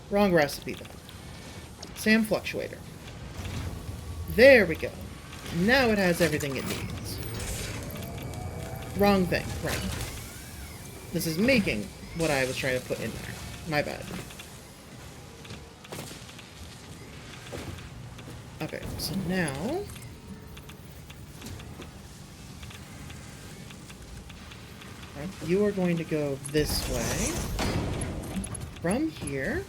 Wrong recipe, though. SAM fluctuator. There we go. Now it has everything it needs. Wrong thing. Right. This is making what I was trying to put in there. My bad. Okay, so now... you are going to go this way. From here.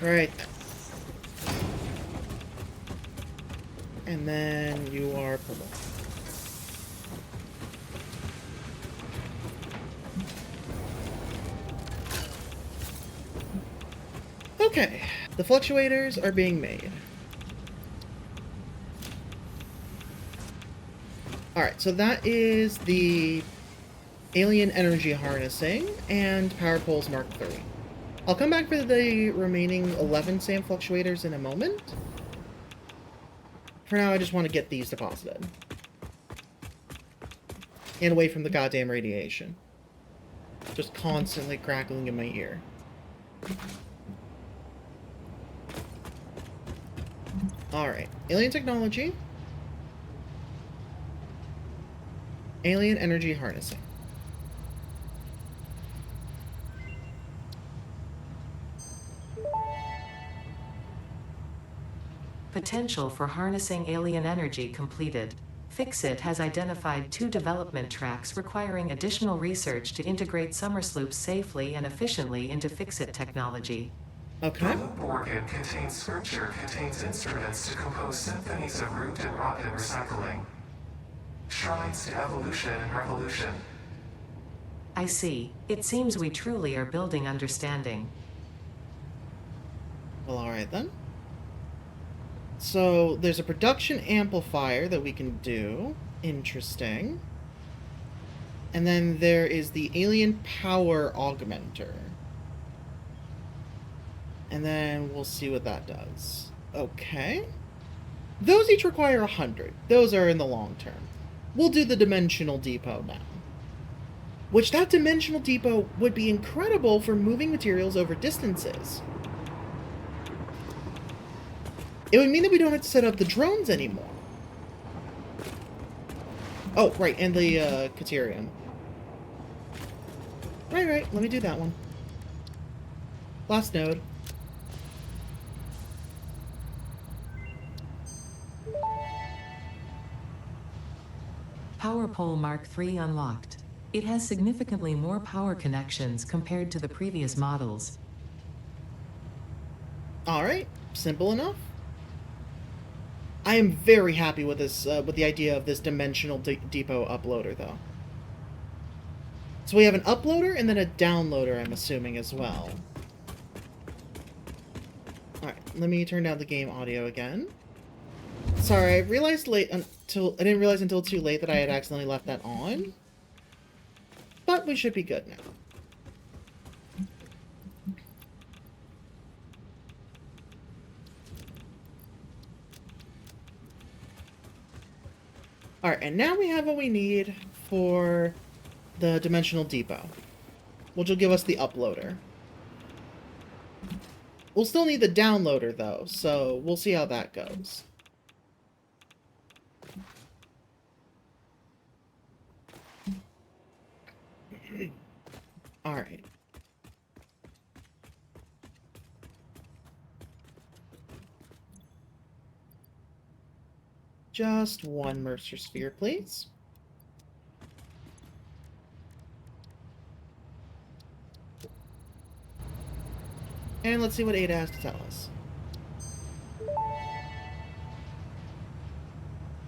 Right. And then you are purple. Okay, the fluctuators are being made. Alright, so that is the alien energy harnessing and power poles Mark III. I'll come back for the remaining 11 SAM fluctuators in a moment. For now, I just want to get these deposited. And away from the goddamn radiation. Just constantly crackling in my ear. Alright, alien technology. Alien energy harnessing. Potential for harnessing alien energy completed. Fixit has identified 2 development tracks requiring additional research to integrate Summersloops safely and efficiently into Fixit technology. Okay. The loop organ contains scripture, contains instruments to compose symphonies of root and rot and recycling. Shrines to evolution and revolution. I see. It seems we truly are building understanding. Well, alright then. So, there's a production amplifier that we can do. Interesting. And then there is the alien power augmenter. And then we'll see what that does. Okay. Those each require 100. Those are in the long term. We'll do the dimensional depot now. Which that dimensional depot would be incredible for moving materials over distances. It would mean that we don't have to set up the drones anymore. Oh, right, and the Caterium. Right, let me do that one. Last node. Power pole Mark III unlocked. It has significantly more power connections compared to the previous models. Alright, simple enough. I am very happy with this, with the idea of this dimensional depot uploader, though. So we have an uploader and then a downloader, I'm assuming, as well. Alright, let me turn down the game audio again. Sorry, I realized I didn't realize until too late that I had accidentally left that on. But we should be good now. Alright, and now we have what we need for the dimensional depot, which will give us the uploader. We'll still need the downloader, though, so we'll see how that goes. Alright. Just one Mercer sphere, please. And let's see what Ada has to tell us.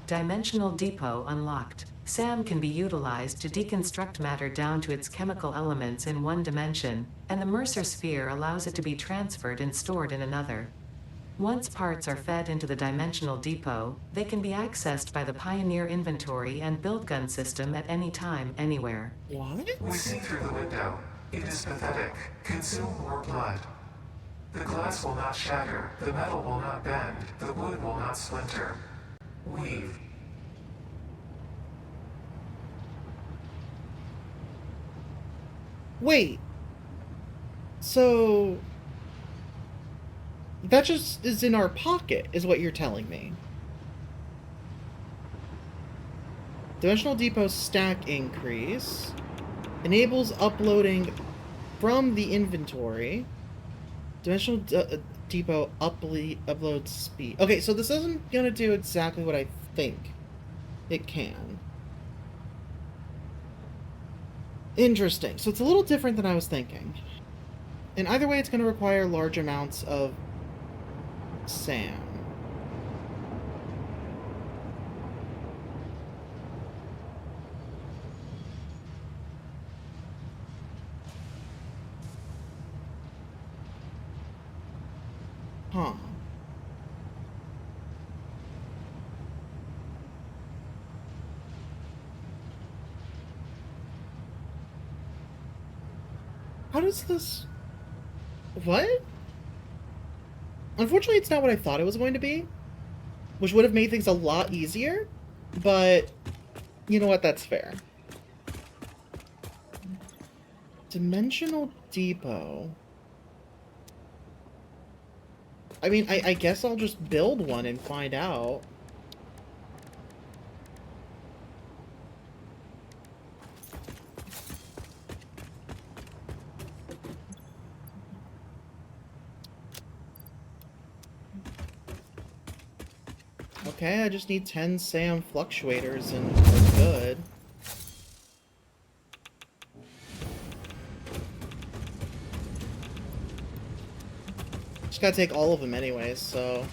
Dimensional depot unlocked. SAM can be utilized to deconstruct matter down to its chemical elements in one dimension, and the Mercer sphere allows it to be transferred and stored in another. Once parts are fed into the dimensional depot, they can be accessed by the Pioneer inventory and build gun system at any time, anywhere. What? We see through the window. It is pathetic. Consume more blood. The glass will not shatter, the metal will not bend, the wood will not splinter. Weave. Wait. So... that just is in our pocket, is what you're telling me. Dimensional Depot stack increase. Enables uploading from the inventory. Dimensional Depot upload speed. Okay, so this isn't gonna do exactly what I think it can. Interesting. So it's a little different than I was thinking. And either way, it's going to require large amounts of SAM. Huh. How does this... what? Unfortunately, it's not what I thought it was going to be, which would have made things a lot easier, but you know what, that's fair. Dimensional Depot. I mean, I guess I'll just build one and find out. Okay, I just need 10 SAM fluctuators and we're good. Just gotta take all of them anyways, so...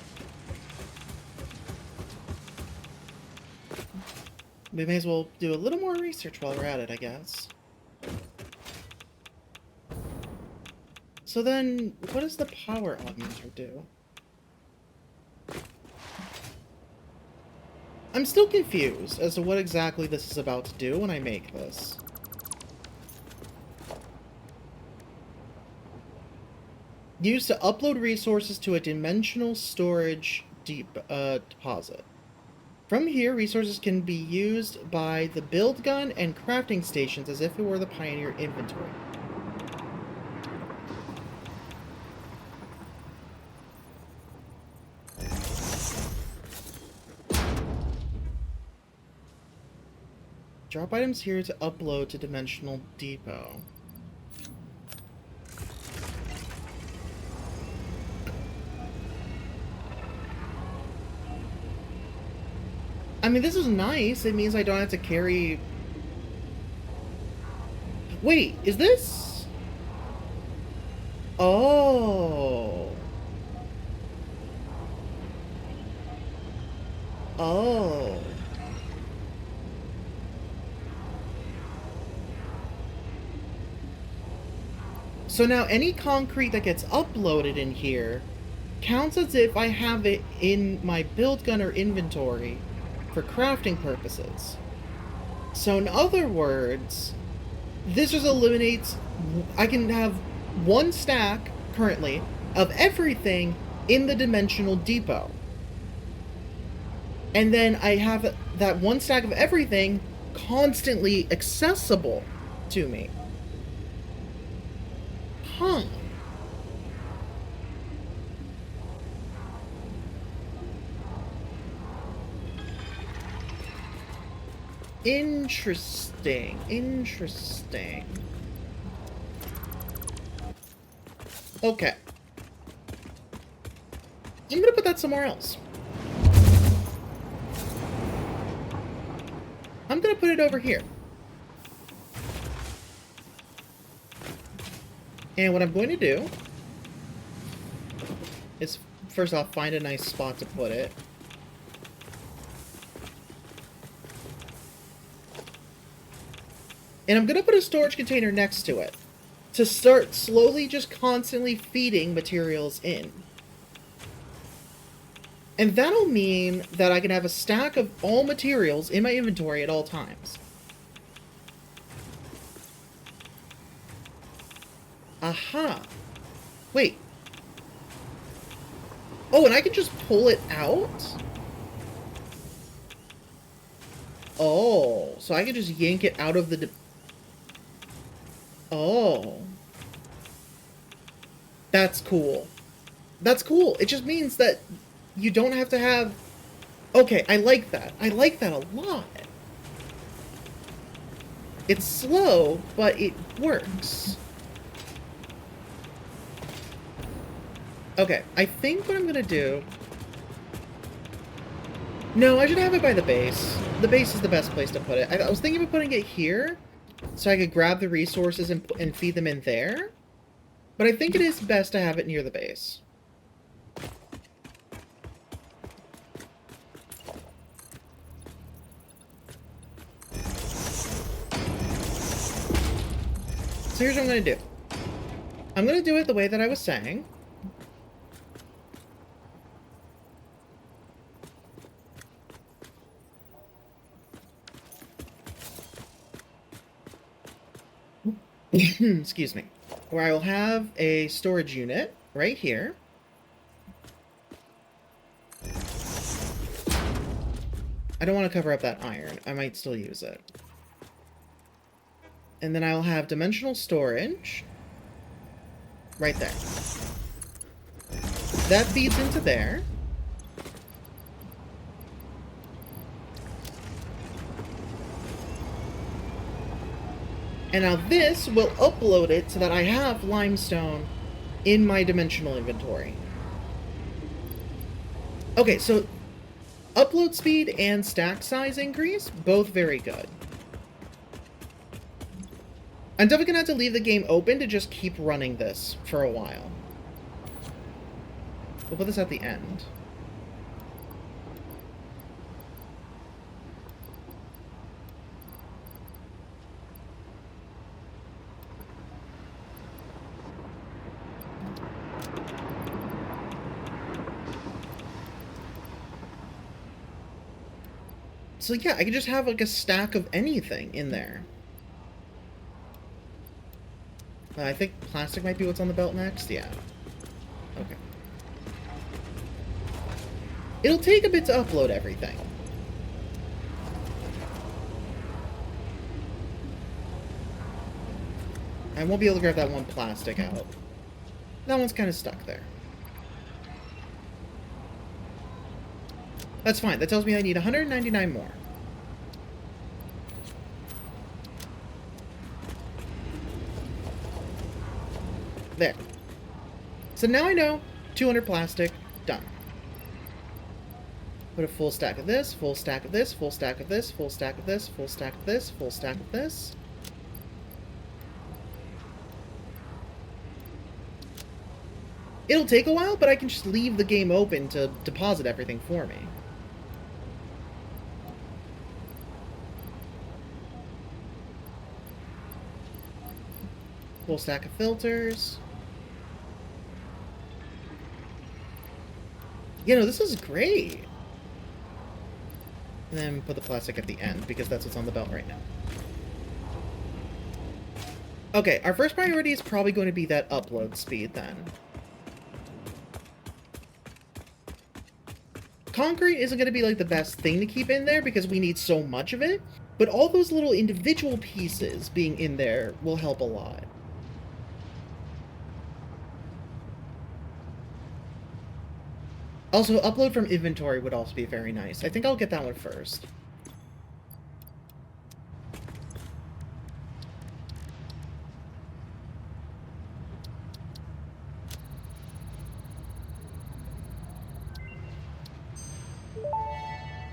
we may as well do a little more research while we're at it, I guess. So then, what does the power augmenter do? I'm still confused as to what exactly this is about to do when I make this. Used to upload resources to a dimensional storage deposit. From here, resources can be used by the build gun and crafting stations as if it were the Pioneer inventory. Drop items here to upload to Dimensional Depot. I mean, this is nice. It means I don't have to carry... Wait, is this... Oh. Oh. So now any concrete that gets uploaded in here counts as if I have it in my build gunner inventory for crafting purposes. So in other words, this just eliminates... I can have one stack, currently, of everything in the dimensional depot. And then I have that one stack of everything constantly accessible to me. Huh. Interesting. Interesting. Okay. I'm gonna put that somewhere else. I'm gonna put it over here. And what I'm going to do is, first off, find a nice spot to put it. And I'm going to put a storage container next to it to start slowly just constantly feeding materials in. And that'll mean that I can have a stack of all materials in my inventory at all times. Aha. Wait. Oh, and I can just pull it out? Oh, so I can just yank it out of the... Oh. That's cool. That's cool. It just means that you don't have to have... Okay, I like that. I like that a lot. It's slow, but it works. Okay, I think what I'm gonna do... No, I should have it by the base. The base is the best place to put it. I was thinking of putting it here, so I could grab the resources and feed them in there. But I think it is best to have it near the base. So here's what I'm gonna do. I'm gonna do it the way that I was saying. Excuse me. Where I will have a storage unit right here. I don't want to cover up that iron. I might still use it. And then I'll have dimensional storage right there. That feeds into there. And now this will upload it so that I have limestone in my dimensional inventory. Okay, so upload speed and stack size increase, both very good. I'm definitely gonna have to leave the game open to just keep running this for a while. We'll put this at the end. So yeah, I can just have like a stack of anything in there. I think plastic might be what's on the belt next. Yeah. Okay. It'll take a bit to upload everything. I won't be able to grab that one plastic out. That one's kind of stuck there. That's fine. That tells me I need 199 more. There. So now I know 200 plastic, done. Put a full stack of this, full stack of this, full stack of this, full stack of this, full stack of this, full stack of this. It'll take a while, but I can just leave the game open to deposit everything for me. Full stack of filters. You know, this is great. And then put the plastic at the end, because that's what's on the belt right now. Okay, our first priority is probably going to be that upload speed, then. Concrete isn't going to be, like, the best thing to keep in there, because we need so much of it, but all those little individual pieces being in there will help a lot. Also, upload from inventory would also be very nice. I think I'll get that one first.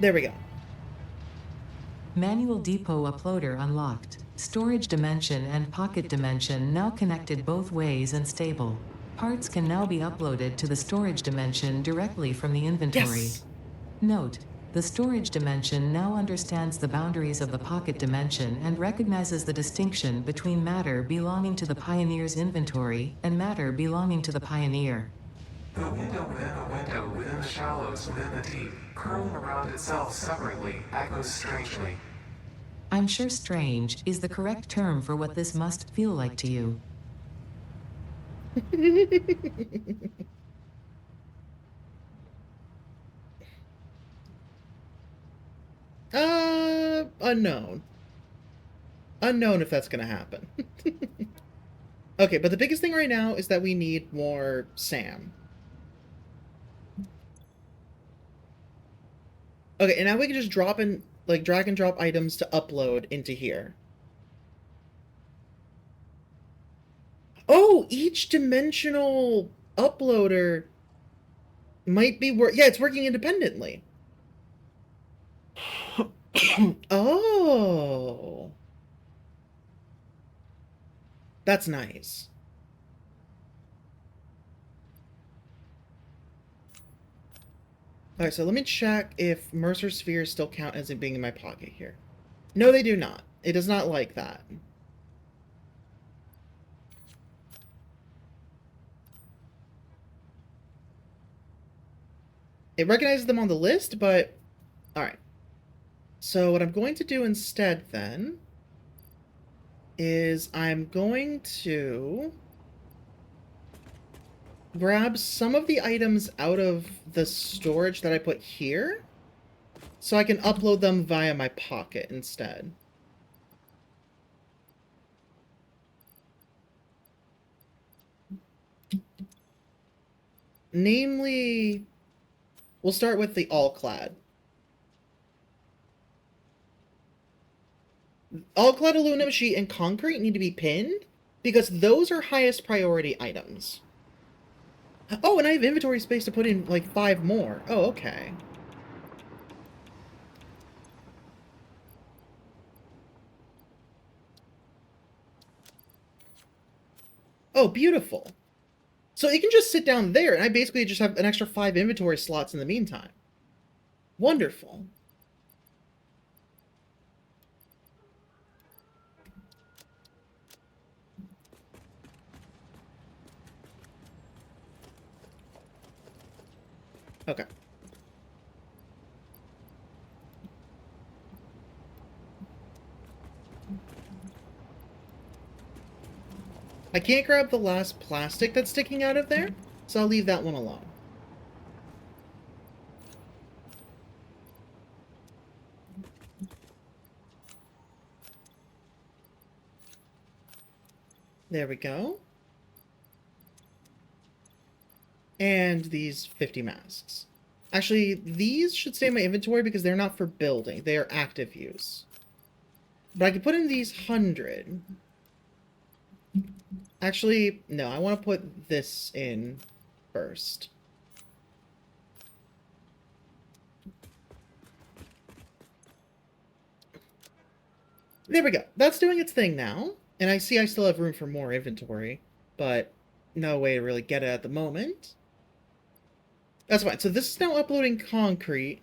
There we go. Manual depot uploader unlocked. Storage dimension and pocket dimension now connected both ways and stable. Parts can now be uploaded to the storage dimension directly from the inventory. Yes! Note: the storage dimension now understands the boundaries of the pocket dimension and recognizes the distinction between matter belonging to the Pioneer's inventory and matter belonging to the Pioneer. The window within a window within the shallows within the deep, curling around itself separately, echoes strangely. I'm sure strange is the correct term for what this must feel like to you. Unknown. Unknown if that's gonna happen. Okay, but the biggest thing right now is that we need more SAM. Okay, and now we can just drop in, like, drag and drop items to upload into here. Oh, each dimensional uploader might be yeah, it's working independently. Oh. That's nice. Alright, so let me check if Mercer spheres still count as it being in my pocket here. No, they do not. It does not like that. It recognizes them on the list, but... Alright. So what I'm going to do instead, then, is I'm going to grab some of the items out of the storage that I put here, so I can upload them via my pocket instead. Namely, we'll start with the all-clad. All-clad aluminum sheet and concrete need to be pinned, because those are highest priority items. Oh, and I have inventory space to put in, like, 5 more. Oh, okay. Oh, beautiful. So it can just sit down there, and I basically just have an extra 5 inventory slots in the meantime. Wonderful. Okay. I can't grab the last plastic that's sticking out of there, so I'll leave that one alone. There we go. And these 50 masks. Actually, these should stay in my inventory because they're not for building. They are active use. But I could put in these 100. Actually, no, I want to put this in first. There we go. That's doing its thing now. And I see I still have room for more inventory, but no way to really get it at the moment. That's fine. So this is now uploading concrete.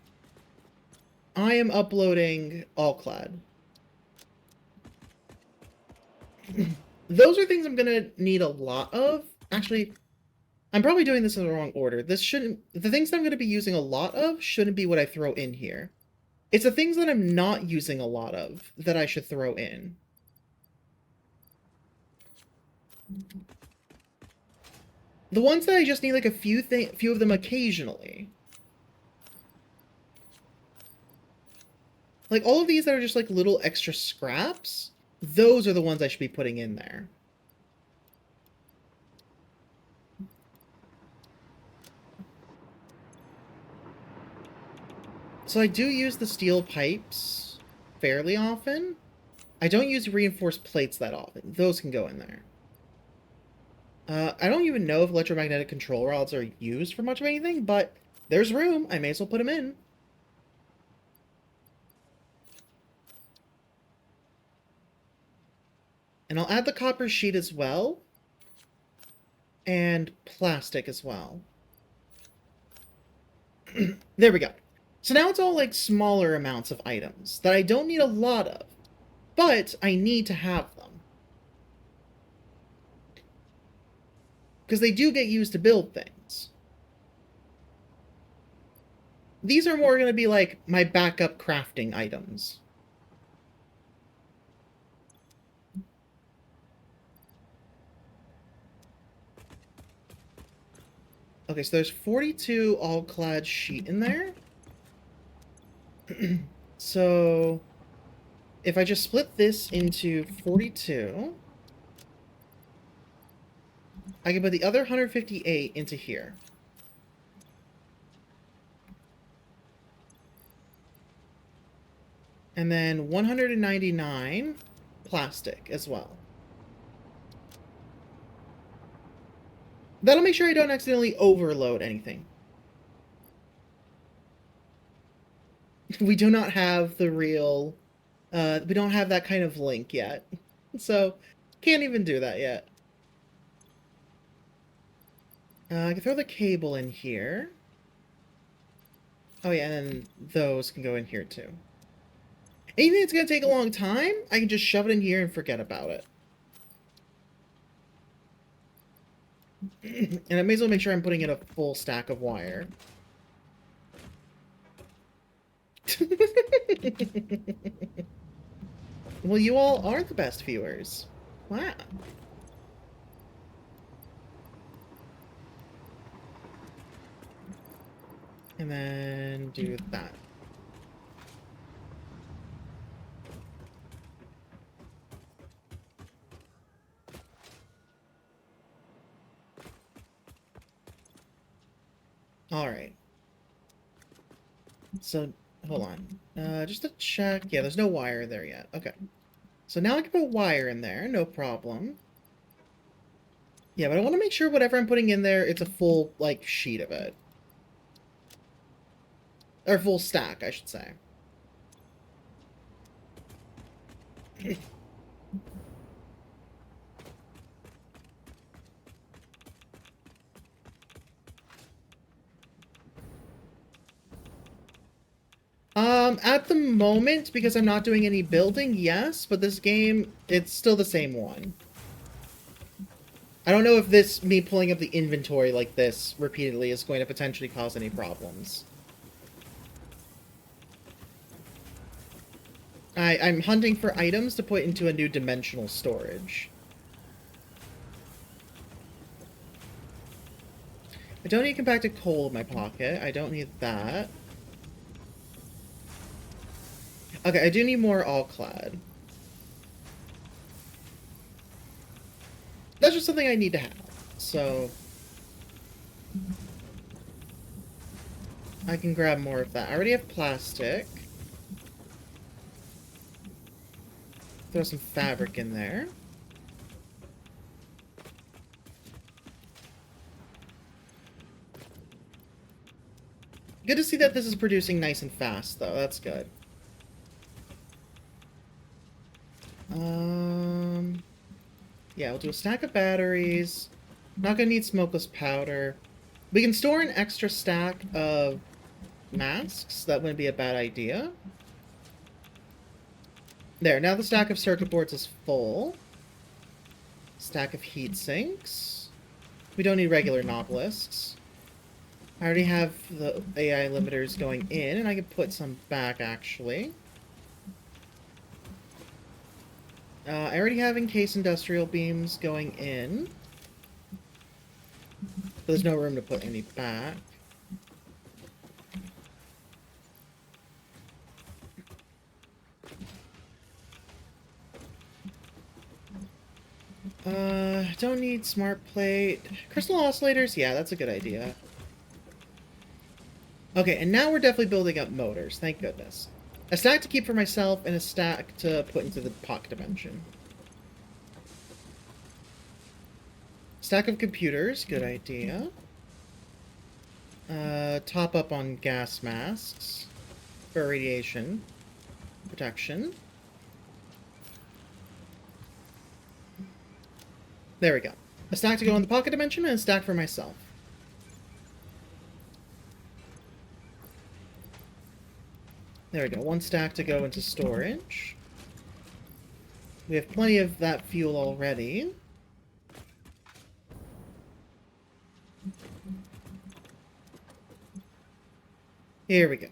I am uploading all clad. Those are things I'm gonna need a lot of. Actually, I'm probably doing this in the wrong order. This shouldn't... The things that I'm gonna be using a lot of shouldn't be what I throw in here. It's the things that I'm not using a lot of that I should throw in. The ones that I just need like a few of them occasionally. Like all of these that are just like little extra scraps, those are the ones I should be putting in there. So I do use the steel pipes fairly often. I don't use reinforced plates that often. Those can go in there. I don't even know if electromagnetic control rods are used for much of anything, but there's room. I may as well put them in. And I'll add the copper sheet as well. And plastic as well. There we go. So now it's all like smaller amounts of items that I don't need a lot of, but I need to have them. Because they do get used to build things. These are more going to be like my backup crafting items. Okay, so there's 42 all-clad sheet in there. So if I just split this into 42, I can put the other 158 into here. And then 199 plastic as well. That'll make sure I don't accidentally overload anything. We do not have the real... we don't have that kind of link yet. So, can't even do that yet. I can throw the cable in here. Oh yeah, and then those can go in here too. Anything that's going to take a long time, I can just shove it in here and forget about it. And I may as well make sure I'm putting in a full stack of wire. Well, you all are the best viewers. Wow. And then do that. Alright. So, hold on. Just to check. Yeah, there's no wire there yet. Okay. So now I can put wire in there. No problem. Yeah, but I want to make sure whatever I'm putting in there, it's a full, like, sheet of it. Or full stack, I should say. At the moment, because I'm not doing any building, yes, but this game, it's still the same one. I don't know if me pulling up the inventory like this repeatedly is going to potentially cause any problems. I'm hunting for items to put into a new dimensional storage. I don't need compacted coal in my pocket. I don't need that. Okay, I do need more all-clad. That's just something I need to have. So I can grab more of that. I already have plastic. Throw some fabric in there. Good to see that this is producing nice and fast, though. That's good. Yeah, we'll do a stack of batteries. Not gonna need smokeless powder. We can store an extra stack of masks. That wouldn't be a bad idea. There, now the stack of circuit boards is full. Stack of heat sinks. We don't need regular nobelisks. I already have the AI limiters going in, and I can put some back, actually. I already have encased industrial beams going in. But there's no room to put any back. Don't need smart plate. Crystal oscillators? Yeah, that's a good idea. Okay, and now we're definitely building up motors. Thank goodness. A stack to keep for myself, and a stack to put into the pocket dimension. Stack of computers. Good idea. Top up on gas masks for radiation protection. There we go. A stack to go in the pocket dimension and a stack for myself. There we go. One stack to go into storage. We have plenty of that fuel already. Here we go.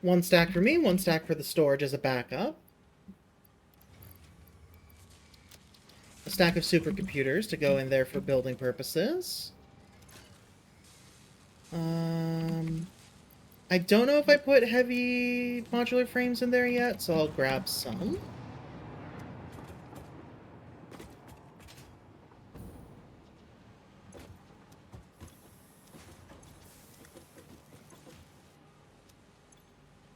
One stack for me, one stack for the storage as a backup. A stack of supercomputers to go in there for building purposes. I don't know if I put heavy modular frames in there yet, so I'll grab some.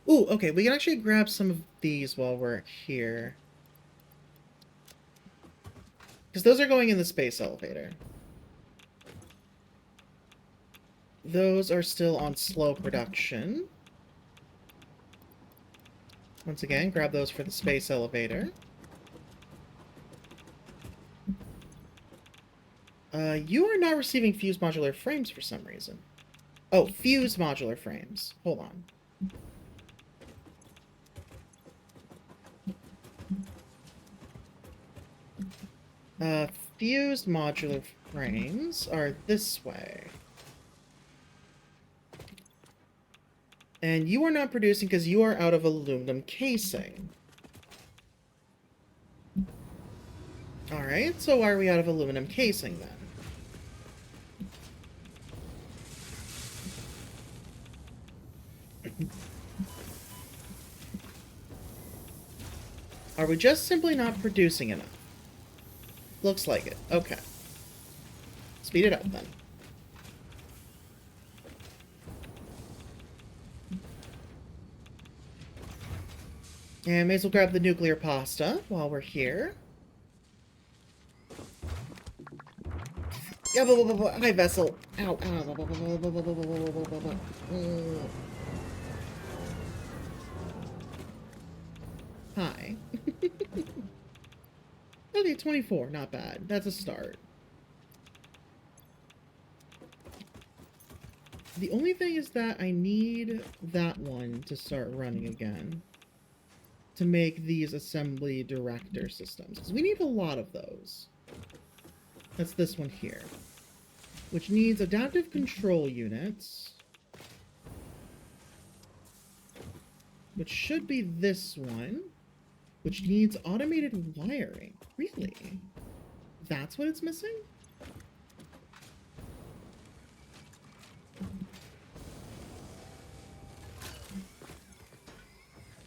Ooh, okay, we can actually grab some of these while we're here. Because those are going in the space elevator. Those are still on slow production. Once again, grab those for the space elevator. You are not receiving fused modular frames for some reason. Oh, fused modular frames. Hold on. Fused modular frames are this way. And you are not producing because you are out of aluminum casing. Alright, so why are we out of aluminum casing then? Are we just simply not producing enough? Looks like it. Okay. Speed it up then. And may as well grab the nuclear pasta while we're here. Yeah, hi vessel. Ow, ow. Hi. Okay, 24, not bad. That's a start. The only thing is that I need that one to start running again. To make these assembly director systems. Because we need a lot of those. That's this one here. Which needs adaptive control units. Which should be this one. Which needs automated wiring. Really? That's what it's missing?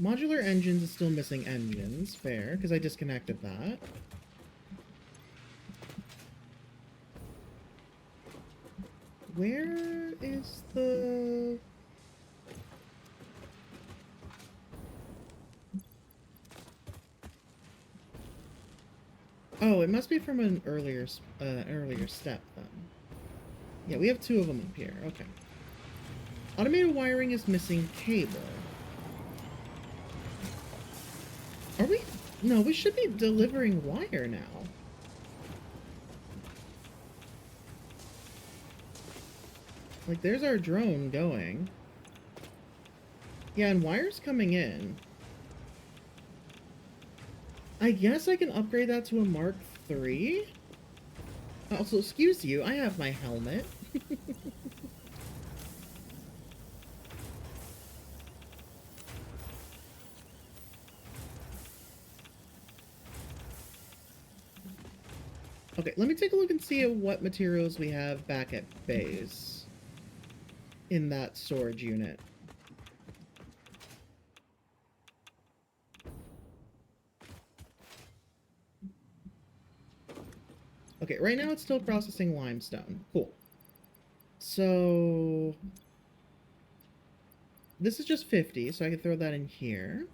Modular engines is still missing engines. Fair, because I disconnected that. Where is the... Oh, it must be from an earlier step, then. Yeah, we have two of them up here. Okay. Automated wiring is missing cable. Are we No, we should be delivering wire now. Like, there's our drone going. Yeah, and wire's coming in. I guess I can upgrade that to a Mark III? Also, excuse you, I have my helmet. Okay, let me take a look and see what materials we have back at base in that storage unit. Okay, right now it's still processing limestone. Cool. So this is just 50, so I can throw that in here.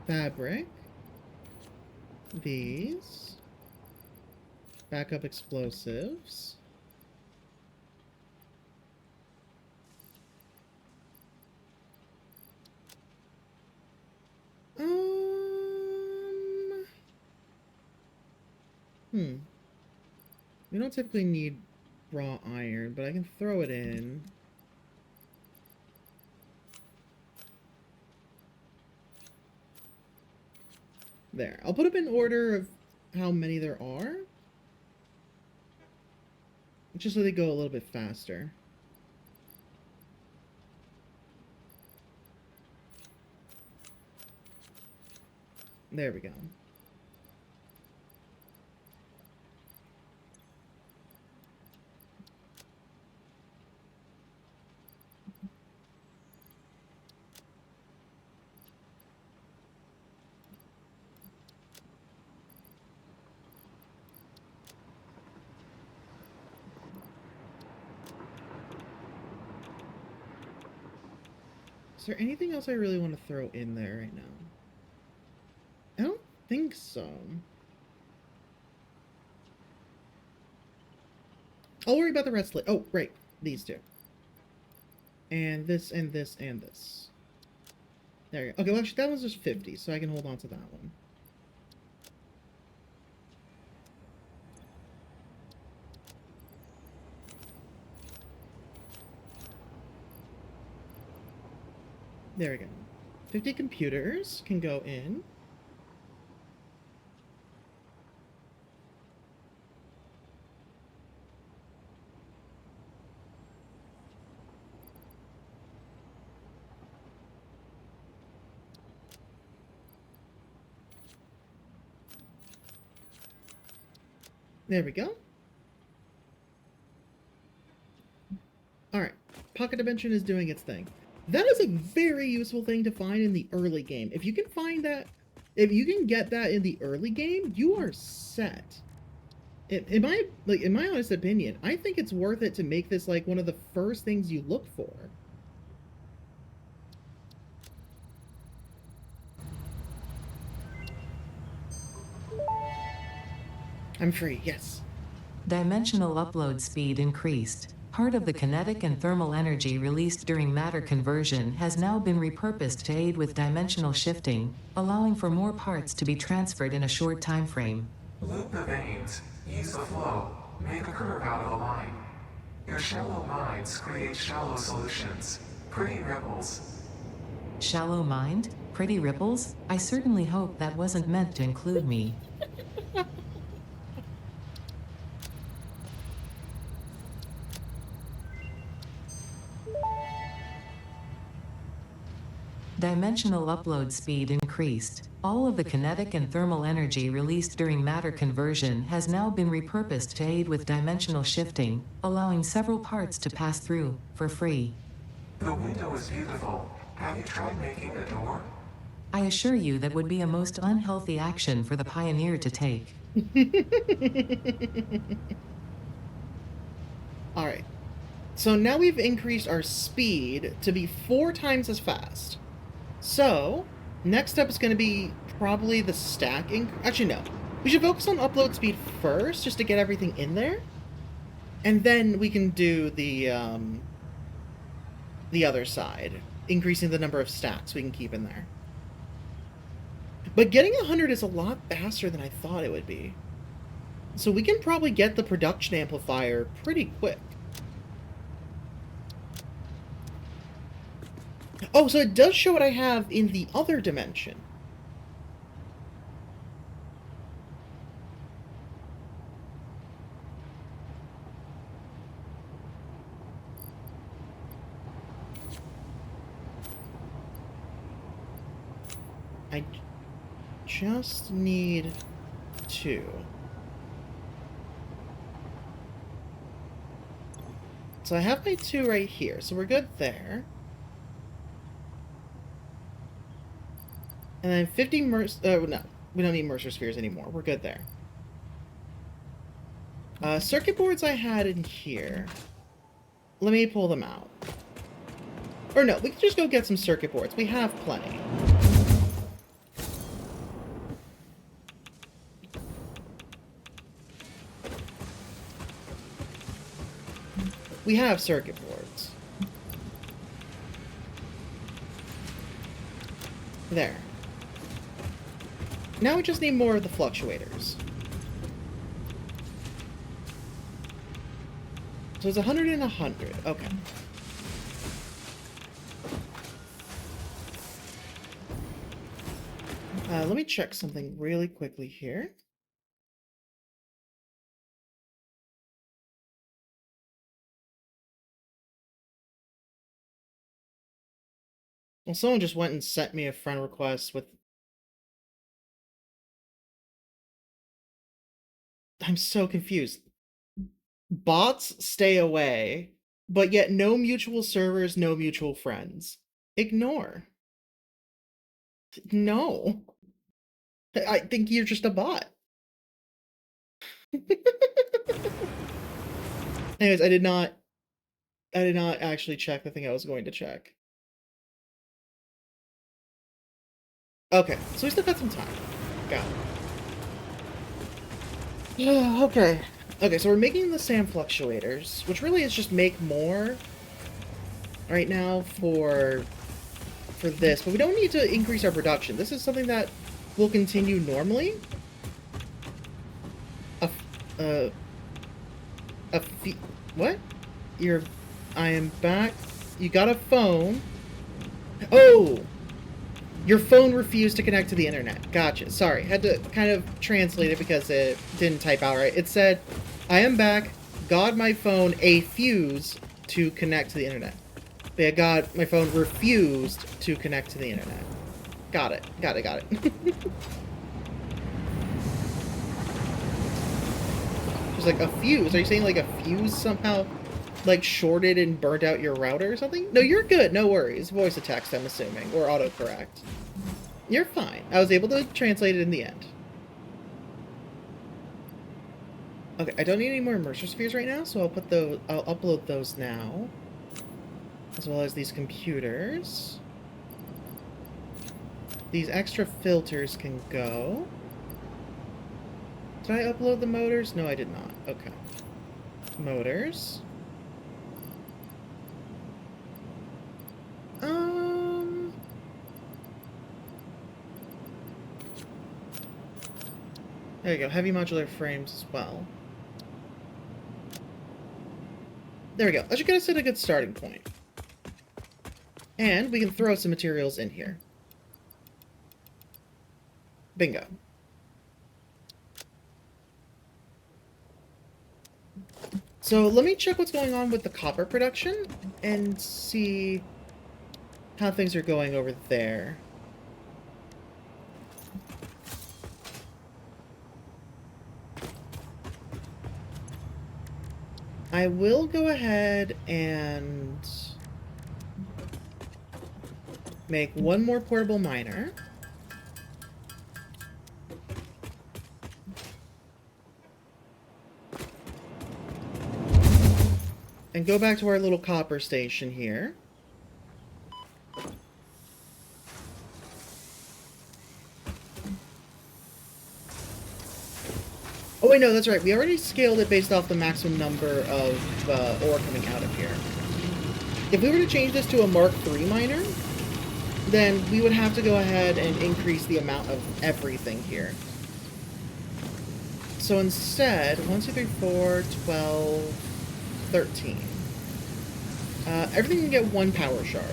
Fabric. These. Backup explosives. Hmm. We don't typically need raw iron, but I can throw it in. There. I'll put them in order of how many there are. Just so they go a little bit faster. There we go. Is there anything else I really want to throw in there right now? I don't think so. I'll worry about the rest later. Oh, right. These two. And this, and this, and this. There you go. Okay, well, actually, that one's just 50, so I can hold on to that one. There we go. 50 computers can go in. There we go. Alright. Pocket Dimension is doing its thing. That is a very useful thing to find in the early game. If you can find that, if you can get that in the early game, you are set. In my honest opinion, I think it's worth it to make this like one of the first things you look for. I'm free, yes. Dimensional upload speed increased. Part of the kinetic and thermal energy released during matter conversion has now been repurposed to aid with dimensional shifting, allowing for more parts to be transferred in a short time frame. Loop the veins, use the flow, make a curve out of a line. Your shallow minds create shallow solutions. Pretty ripples. Shallow mind? Pretty ripples? I certainly hope that wasn't meant to include me. Dimensional upload speed increased. All of the kinetic and thermal energy released during matter conversion has now been repurposed to aid with dimensional shifting, allowing several parts to pass through, for free. The window is beautiful. Have you tried making a door? I assure you that would be a most unhealthy action for the pioneer to take. Alright. So now we've increased our speed to be 4 times as fast. So, next up is going to be probably the stack. Actually, no. We should focus on upload speed first, just to get everything in there. And then we can do the the other side, increasing the number of stacks we can keep in there. But getting 100 is a lot faster than I thought it would be. So we can probably get the production amplifier pretty quick. Oh, so it does show what I have in the other dimension. I just need 2. So I have my 2 right here, so we're good there. And then 50 no, we don't need Mercer spheres anymore. We're good there. Circuit boards I had in here. Let me pull them out. Or no, we can just go get some circuit boards. We have plenty. We have circuit boards. There. Now we just need more of the fluctuators. So it's 100 and 100. Okay. Let me check something really quickly here. Well, someone just went and sent me a friend request with... I'm so confused. Bots stay away, but yet no mutual servers, no mutual friends. Ignore. No. I think you're just a bot. Anyways, I did not actually check the thing I was going to check. Okay, so we still got some time. Got it. Okay. Okay, so we're making the sand fluctuators, which really is just make more right now for this, but we don't need to increase our production. This is something that will continue normally. What? I am back. You got a phone. Oh! Your phone refused to connect to the internet. Gotcha. Sorry. Had to kind of translate it because it didn't type out right. It said, I am back. Got my phone a fuse to connect to the internet. But yeah, God, my phone refused to connect to the internet. Got it. Got it. Got it. Just like a fuse. Are you saying like a fuse somehow like shorted and burnt out your router or something? No, you're good. No worries. Voice to text, I'm assuming, or autocorrect. You're fine. I was able to translate it in the end. Okay, I don't need any more immersion spheres right now, so I'll upload those now. As well as these computers. These extra filters can go. Did I upload the motors? No, I did not. Okay. Motors. There you go. Heavy modular frames as well. There we go. That should get us at a good starting point. And we can throw some materials in here. Bingo. So let me check what's going on with the copper production and see how things are going over there. I will go ahead and make one more portable miner. And go back to our little copper station here. Oh wait, no, that's right. We already scaled it based off the maximum number of ore coming out of here. If we were to change this to a Mark III miner, then we would have to go ahead and increase the amount of everything here. So instead, 1, 2, 3, 4, 12, 13. Everything can get 1 power shard.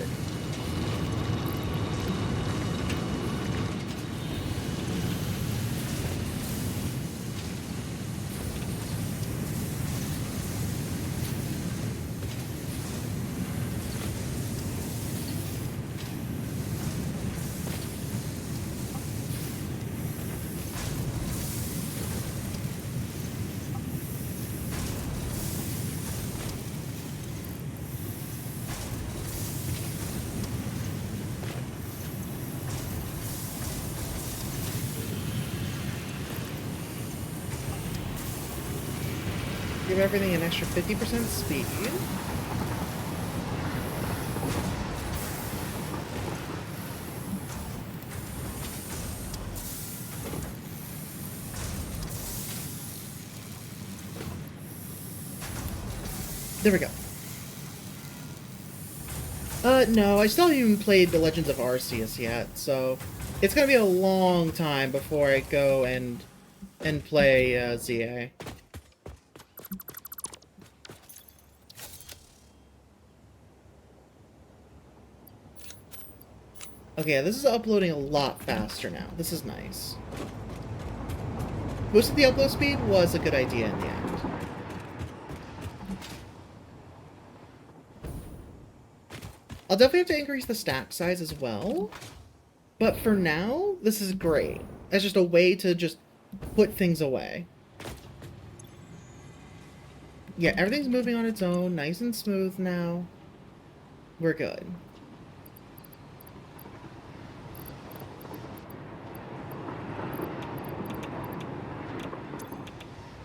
Give everything an extra 50% speed. There we go. No, I still haven't even played the Legends of Arceus yet, so it's gonna be a long time before I go and play ZA. Okay, yeah, this is uploading a lot faster now. This is nice. Most of the upload speed was a good idea in the end. I'll definitely have to increase the stack size as well. But for now, this is great. That's just a way to just put things away. Yeah, everything's moving on its own, nice and smooth now. We're good.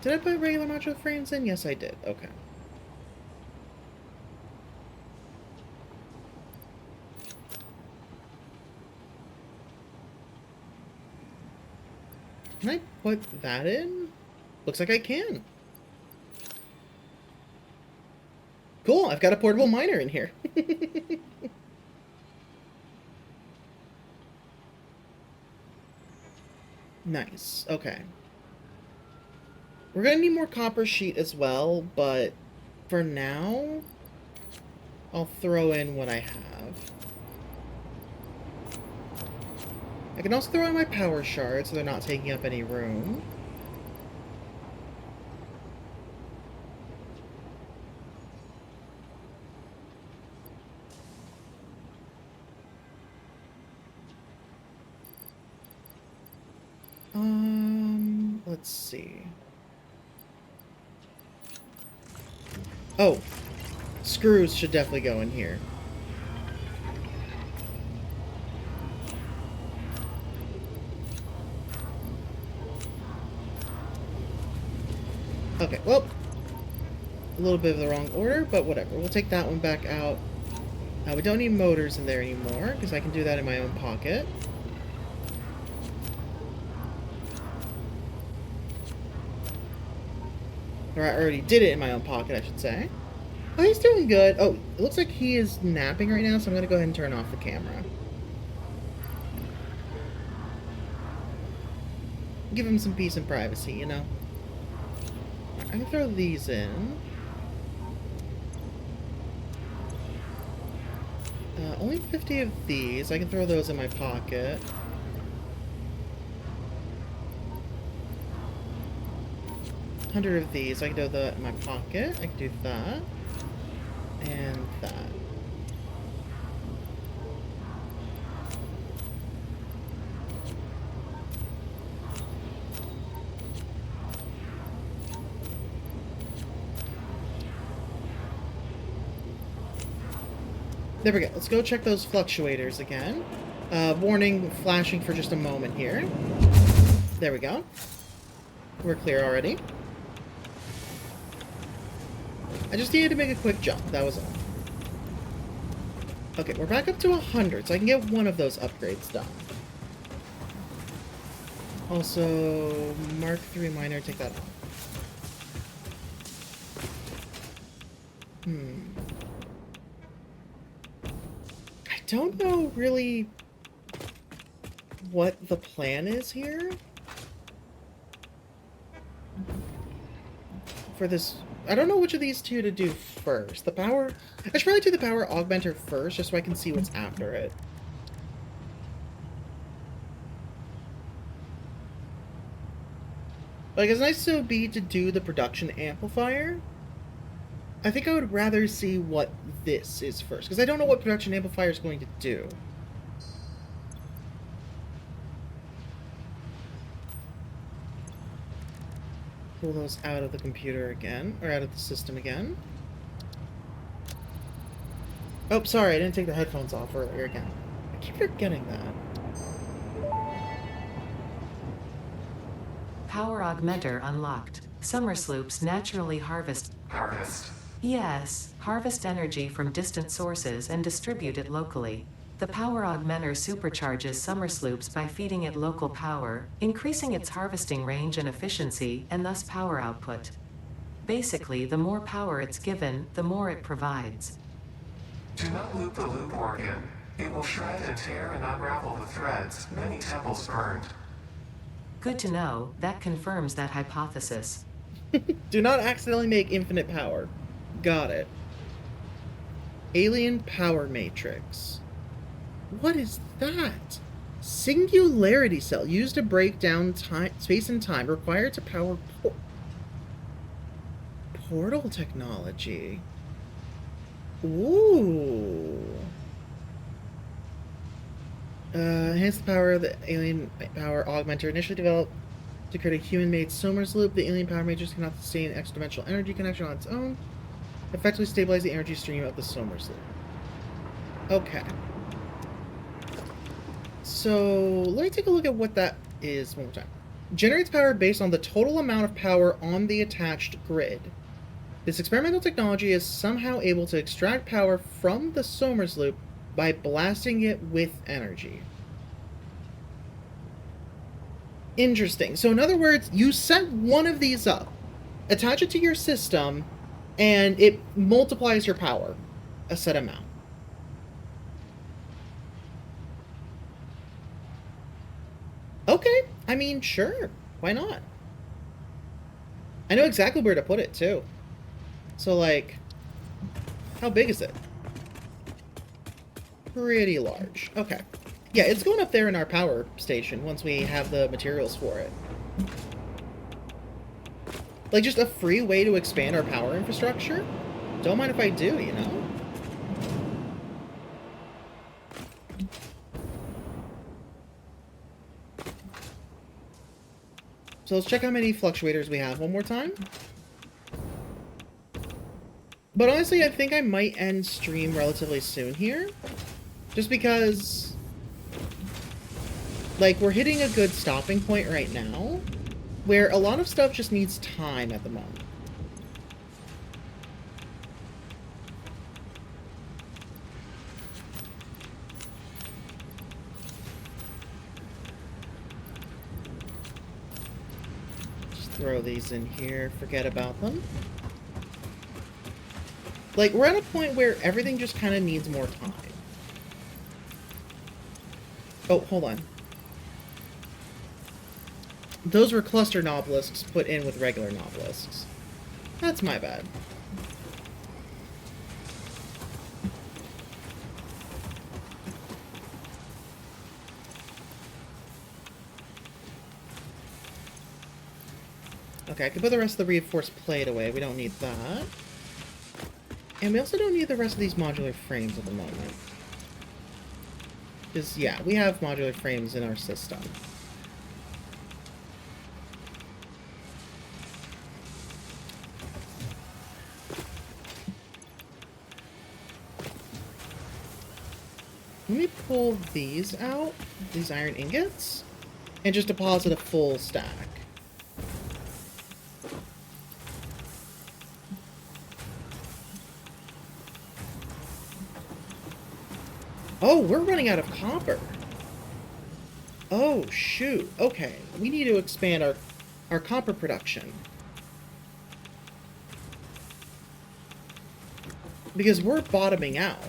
Did I put regular module frames in? Yes, I did. Okay. Can I put that in? Looks like I can. Cool, I've got a portable miner in here. Nice, okay. We're gonna need more copper sheet as well, but for now, I'll throw in what I have. I can also throw in my power shards so they're not taking up any room. Let's see. Oh, screws should definitely go in here. Okay, well, a little bit of the wrong order, but whatever. We'll take that one back out. We don't need motors in there anymore, because I can do that in my own pocket. Or I already did it in my own pocket, I should say. Oh, he's doing good. Oh, it looks like he is napping right now, so I'm going to go ahead and turn off the camera. Give him some peace and privacy, you know? I can throw these in. Only 50 of these. I can throw those in my pocket. $100 of these. I can do that in my pocket. I can do that. And that. There we go. Let's go check those fluctuators again. Warning flashing for just a moment here. There we go. We're clear already. I just needed to make a quick jump. That was all. Okay, we're back up to 100, so I can get one of those upgrades done. Also, Mark III miner, take that off. don't know really what the plan is here for this. I don't know which of these two to do first. The power... I should probably do the power augmenter first, just so I can see what's after it. Like, as nice as it would be to do the production amplifier, I think I would rather see what this is first, because I don't know what production amplifier is going to do. Pull those out of the computer again, or out of the system again. Oh, sorry, I didn't take the headphones off earlier again. I keep forgetting that. Power augmenter unlocked. Summer sloops naturally harvest. Harvest. Yes, harvest energy from distant sources and distribute it locally. The power augmenter supercharges summer sloops by feeding it local power, increasing its harvesting range and efficiency, and thus power output. Basically, the more power it's given, the more it provides. Do not loop the loop organ. It will shred and tear and unravel the threads. Many temples burned. Good to know, that confirms that hypothesis. Do not accidentally make infinite power. Got it. Alien power matrix. What is that? Singularity cell used to break down time, space and time, required to power portal technology. Ooh. Enhance the power of the alien power augmenter initially developed to create a human-made Somers loop. The alien power matrix cannot sustain an extra-dimensional energy connection on its own. Effectively stabilize the energy stream of the Somers loop. Okay. So, let me take a look at what that is one more time. Generates power based on the total amount of power on the attached grid. This experimental technology is somehow able to extract power from the Somers loop by blasting it with energy. Interesting. So in other words, you set one of these up, attach it to your system, and it multiplies your power a set amount. Okay, I mean, sure. Why not? I know exactly where to put it, too. So, like, how big is it? Pretty large. Okay. Yeah, it's going up there in our power station once we have the materials for it. Like, just a free way to expand our power infrastructure? Don't mind if I do, you know? So let's check how many fluctuators we have one more time. But honestly, I think I might end stream relatively soon here. Just because, like, we're hitting a good stopping point right now, where a lot of stuff just needs time at the moment. Just throw these in here, forget about them. Like, we're at a point where everything just kind of needs more time. Oh, hold on. Those were cluster nobelisks put in with regular nobelisks. That's my bad. Okay, I can put the rest of the reinforced plate away. We don't need that. And we also don't need the rest of these modular frames at the moment. Because, yeah, we have modular frames in our system. Let me pull these out, these iron ingots, and just deposit a full stack. Oh, we're running out of copper. Oh, shoot. Okay, we need to expand our copper production. Because we're bottoming out.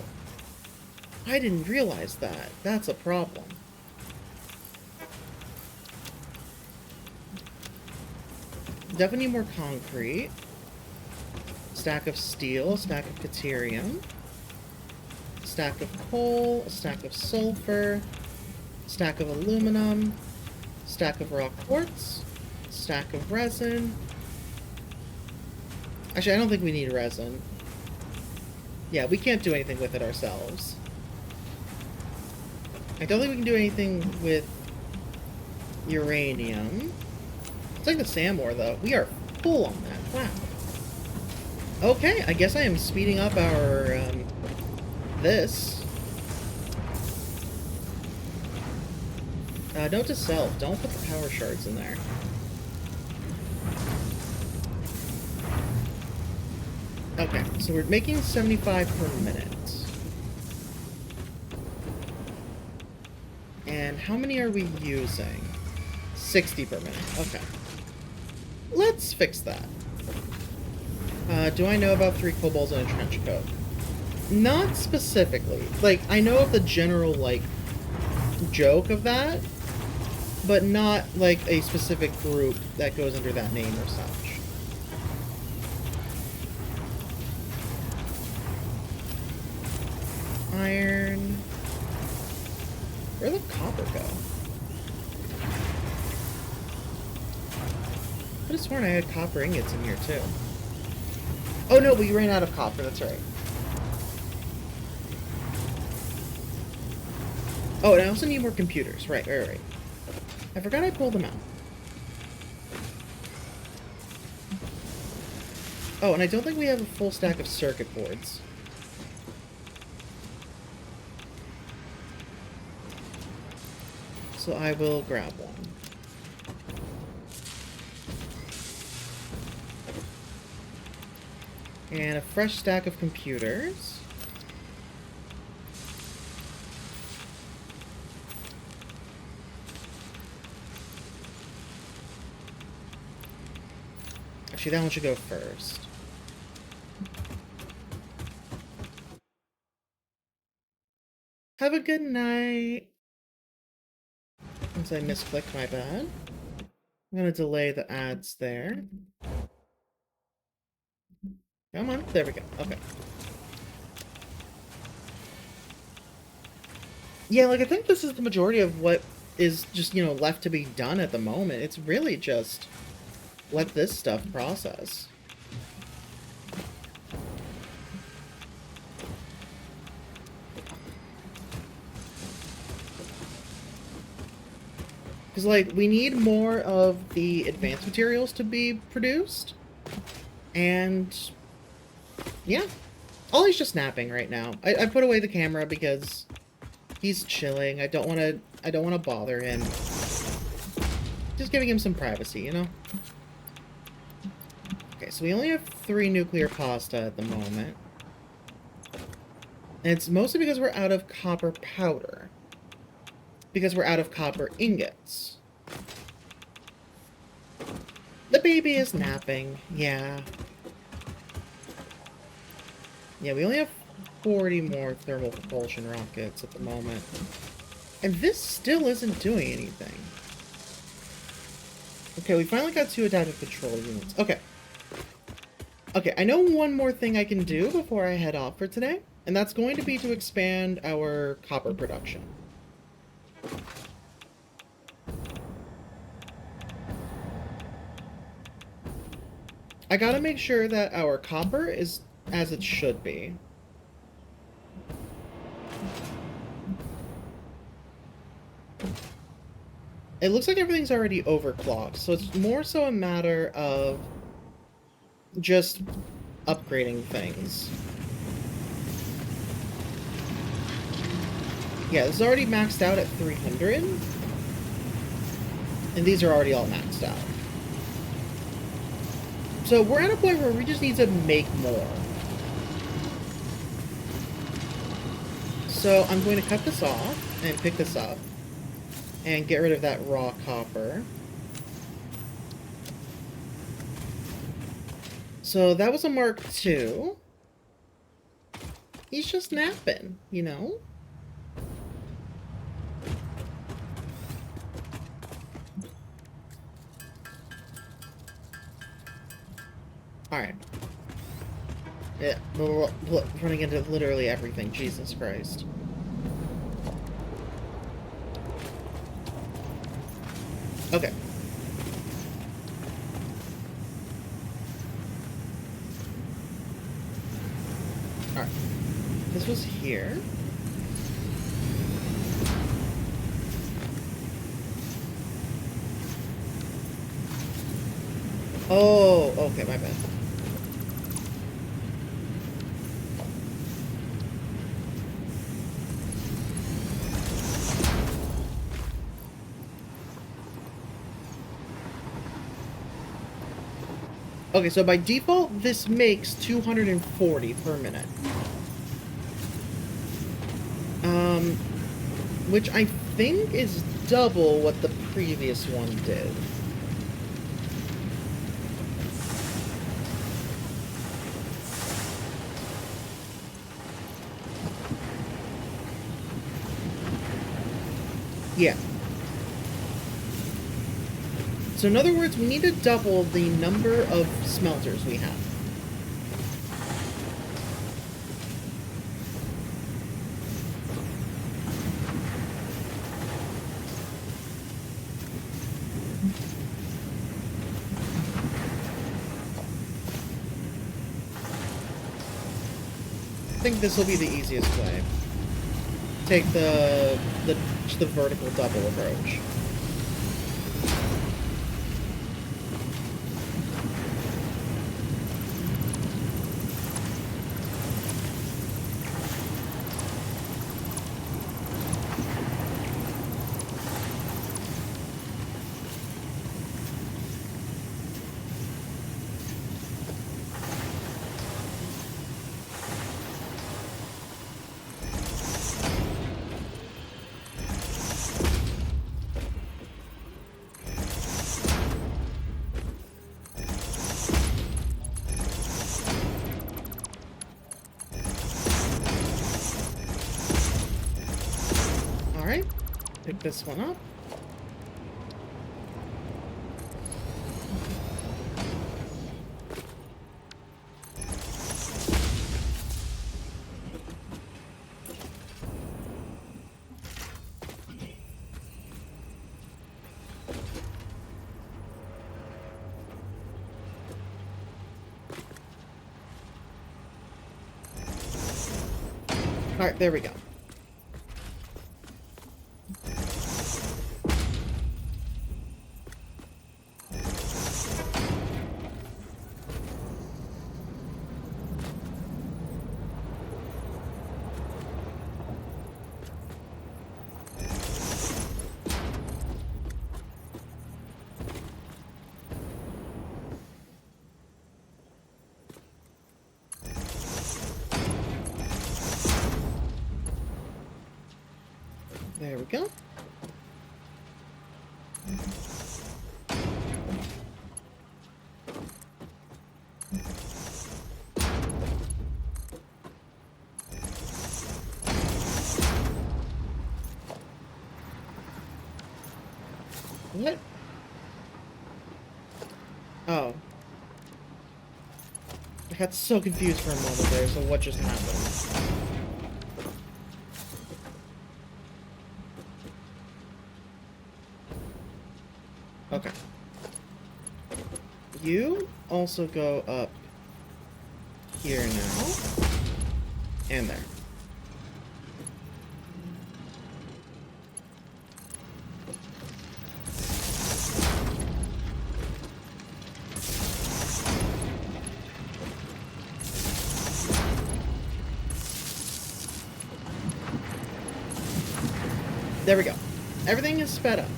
I didn't realize that. That's a problem. Definitely need more concrete. Stack of steel, stack of deuterium. Stack of coal, a stack of sulfur. Stack of aluminum. Stack of raw quartz. Stack of resin. Actually, I don't think we need resin. Yeah, we can't do anything with it ourselves. I don't think we can do anything with uranium. It's like the sand ore, though. We are full on that. Wow. Okay, I guess I am speeding up our, this. Note to self, don't put the power shards in there. Okay, so we're making 75 per minute. And how many are we using? 60 per minute. Okay. Let's fix that. Do I know about 3 kobolds and a trench coat? Not specifically. Like, I know of the general, like, joke of that, but not, like, a specific group that goes under that name or such. Iron. Where'd the copper go? I could have sworn I had copper ingots in here, too. Oh, no, we ran out of copper. That's right. Oh, and I also need more computers. Right. I forgot I pulled them out. Oh, and I don't think we have a full stack of circuit boards. So I will grab one. And a fresh stack of computers. Actually, that one should go first. Have a good night. Once I misclicked, my bad. I'm gonna delay the ads there. Come on, there we go. Okay. Yeah, like, I think this is the majority of what is just, you know, left to be done at the moment. It's really just let this stuff process. Because, like, we need more of the advanced materials to be produced. And, yeah. Ollie's just napping right now. I put away the camera because he's chilling. I don't want to bother him. Just giving him some privacy, you know? Okay, so we only have 3 nuclear pasta at the moment. And it's mostly because we're out of copper powder. Because we're out of copper ingots. The baby is napping. Yeah. Yeah, we only have 40 more thermal propulsion rockets at the moment. And this still isn't doing anything. Okay, we finally got 2 adaptive control units. Okay. Okay, I know one more thing I can do before I head off for today. And that's going to be to expand our copper production. I gotta make sure that our copper is as it should be. It looks like everything's already overclocked, so it's more so a matter of just upgrading things. Yeah, this is already maxed out at 300. And these are already all maxed out. So we're at a point where we just need to make more. So I'm going to cut this off and pick this up. And get rid of that raw copper. So that was a Mark II. He's just napping, you know? Alright. Yeah, running into literally everything. Jesus Christ. Okay. Alright. This was here. Oh, okay, my bad. Okay, so by default, this makes 240 per minute. Which I think is double what the previous one did. Yeah. So in other words, we need to double the number of smelters we have. I think this will be the easiest way. Take the vertical double approach. Alright, pick this one up. Alright, there we go. There we go. What? Oh. I got so confused for a moment there, so what just happened? Okay. You also go up here now. And there. There we go. Everything is sped up.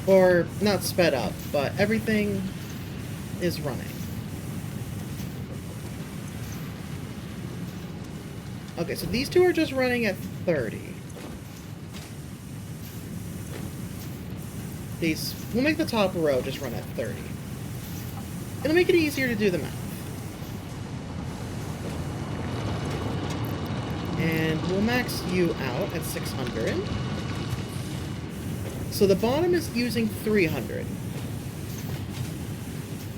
Or, not sped up, but everything is running. Okay, so these two are just running at 30. We'll make the top row just run at 30. It'll make it easier to do the math. And we'll max you out at 600. So the bottom is using 300.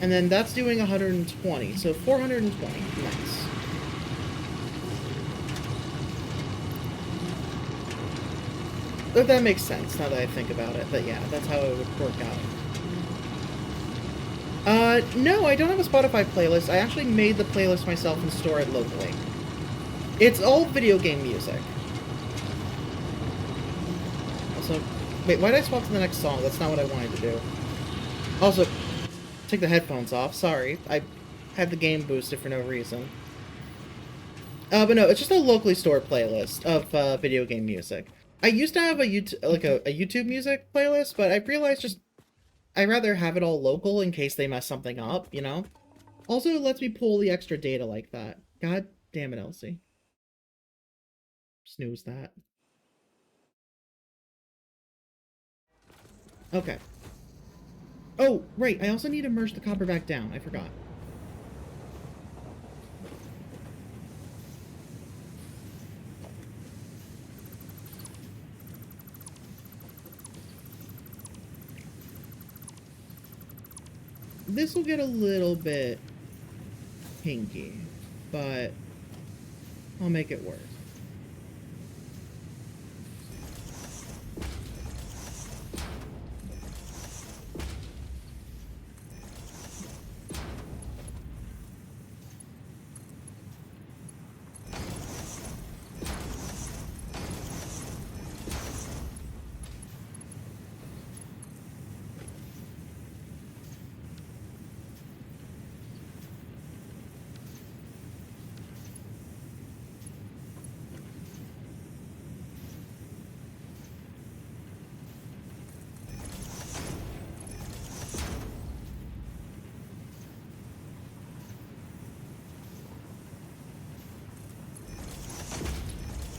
And then that's doing 120, so 420. Nice. But that makes sense now that I think about it. But yeah, that's how it would work out. No, I don't have a Spotify playlist. I actually made the playlist myself and store it locally. It's all video game music. Also, wait, why did I swap to the next song? That's not what I wanted to do. Also, take the headphones off. Sorry. I had the game boosted for no reason. But no, it's just a locally stored playlist of video game music. I used to have a YouTube music playlist, but I realized just I'd rather have it all local in case they mess something up, you know? Also, it lets me pull the extra data like that. God damn it, Elsie. Snooze that. Okay. Oh, right, I also need to merge the copper back down. I forgot. This will get a little bit hinky, but I'll make it work.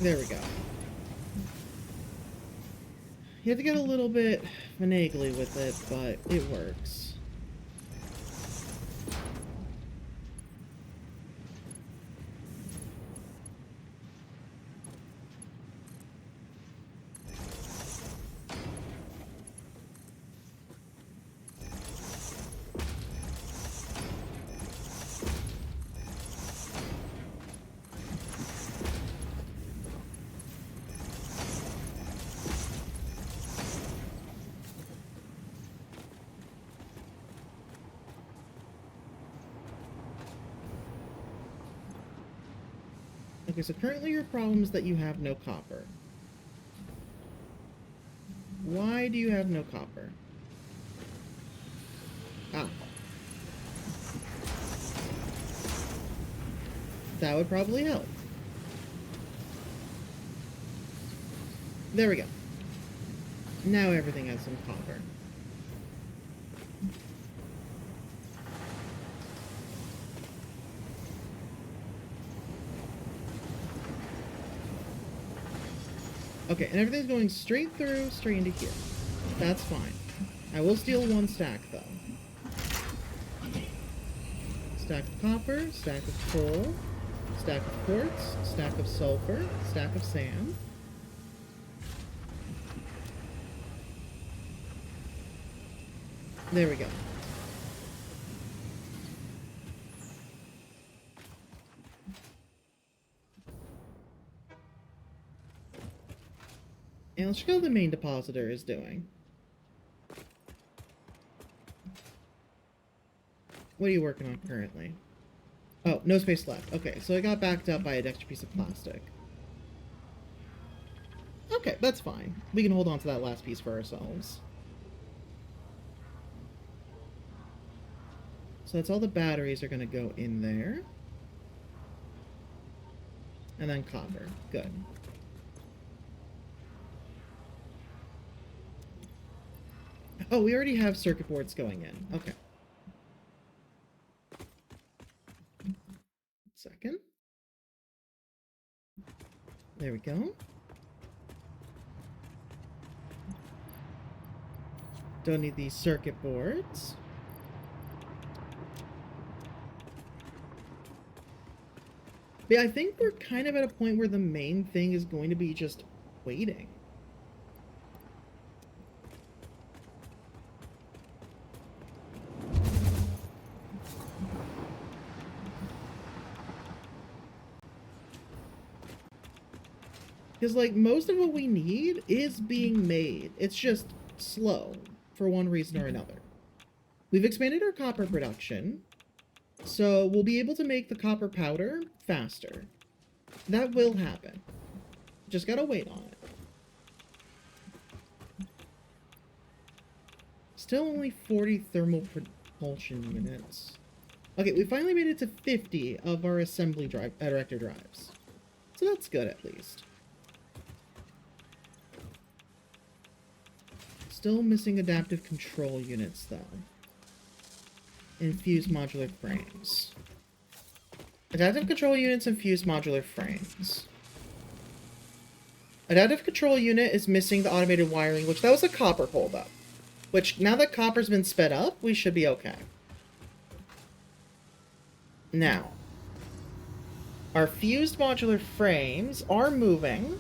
There we go. You have to get a little bit finagly with it, but it works. Okay, so currently your problem is that you have no copper. Why do you have no copper? Ah. That would probably help. There we go. Now everything has some copper. Okay, and everything's going straight through, straight into here. That's fine. I will steal one stack, though. Stack of copper, stack of coal, stack of quartz, stack of sulfur, stack of sand. There we go. And let's check out what the main depositor is doing. What are you working on currently? Oh, no space left. Okay, so I got backed up by an extra piece of plastic. Okay, that's fine. We can hold on to that last piece for ourselves. So that's all the batteries are going to go in there. And then copper. Good. Oh, we already have circuit boards going in. Okay. Second. There we go. Don't need these circuit boards. But yeah, I think we're kind of at a point where the main thing is going to be just waiting. Because, like, most of what we need is being made. It's just slow for one reason or another. We've expanded our copper production, so we'll be able to make the copper powder faster. That will happen. Just gotta wait on it. Still only 40 thermal propulsion units. Okay, we finally made it to 50 of our assembly director drives. So that's good, at least. Still missing adaptive control units, though. Infused modular frames. Adaptive control units and fused modular frames. Adaptive control unit is missing the automated wiring, which that was a copper holdup. Which, now that copper's been sped up, we should be okay. Now, our fused modular frames are moving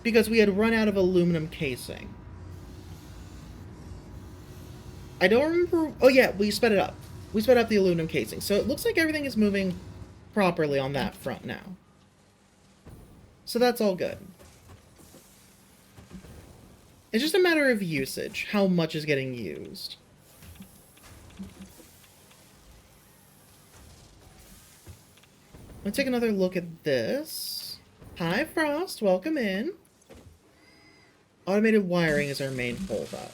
because we had run out of aluminum casing. I don't remember... Oh yeah, we sped it up. We sped up the aluminum casing. So it looks like everything is moving properly on that front now. So that's all good. It's just a matter of usage. How much is getting used. Let's take another look at this. Hi, Frost. Welcome in. Automated wiring is our main holdup.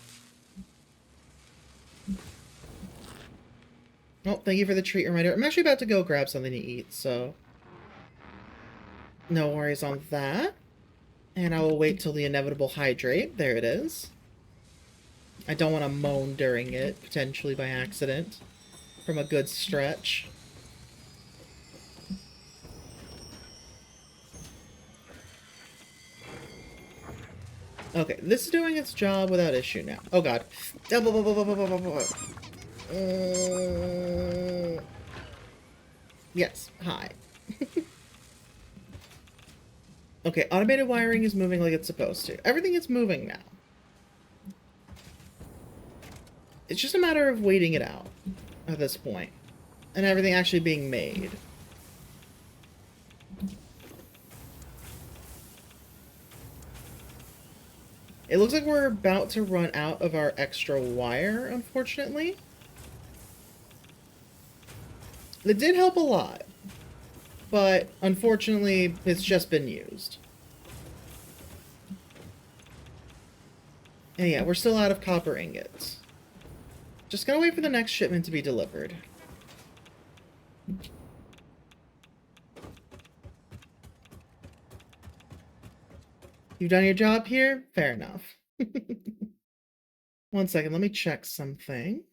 Oh, thank you for the treat reminder. I'm actually about to go grab something to eat, so... no worries on that. And I will wait till the inevitable hydrate. There it is. I don't want to moan during it, potentially by accident, from a good stretch. Okay, this is doing its job without issue now. Oh god. Yes, hi. Okay, automated wiring is moving like it's supposed to. Everything is moving now. It's just a matter of waiting it out at this point. And everything actually being made. It looks like we're about to run out of our extra wire, unfortunately. It did help a lot. But, unfortunately, it's just been used. And yeah, we're still out of copper ingots. Just gotta wait for the next shipment to be delivered. You've done your job here? Fair enough. One second, let me check something.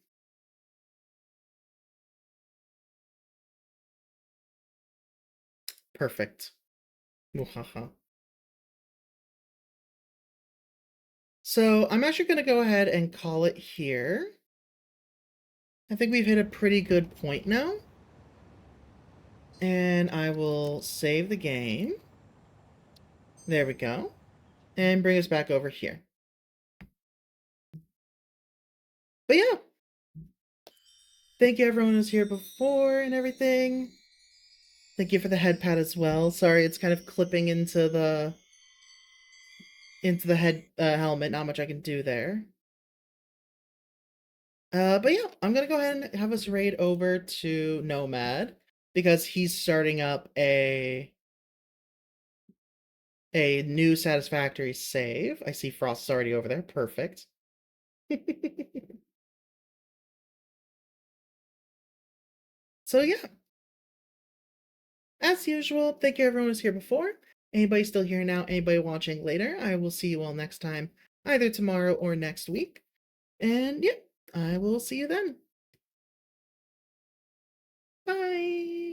Perfect. Muhaha. So, I'm actually going to go ahead and call it here. I think we've hit a pretty good point now. And I will save the game. There we go. And bring us back over here. But yeah. Thank you everyone who's here before and everything. Thank you for the head pad as well. Sorry, it's kind of clipping into the head helmet. Not much I can do there. But yeah, I'm gonna go ahead and have us raid over to Nomad because he's starting up a new Satisfactory save. I see Frost's already over there. Perfect. So yeah, as usual, thank you everyone who's here before. Anybody still here now, anybody watching later, I will see you all next time, either tomorrow or next week. And yeah, I will see you then. Bye!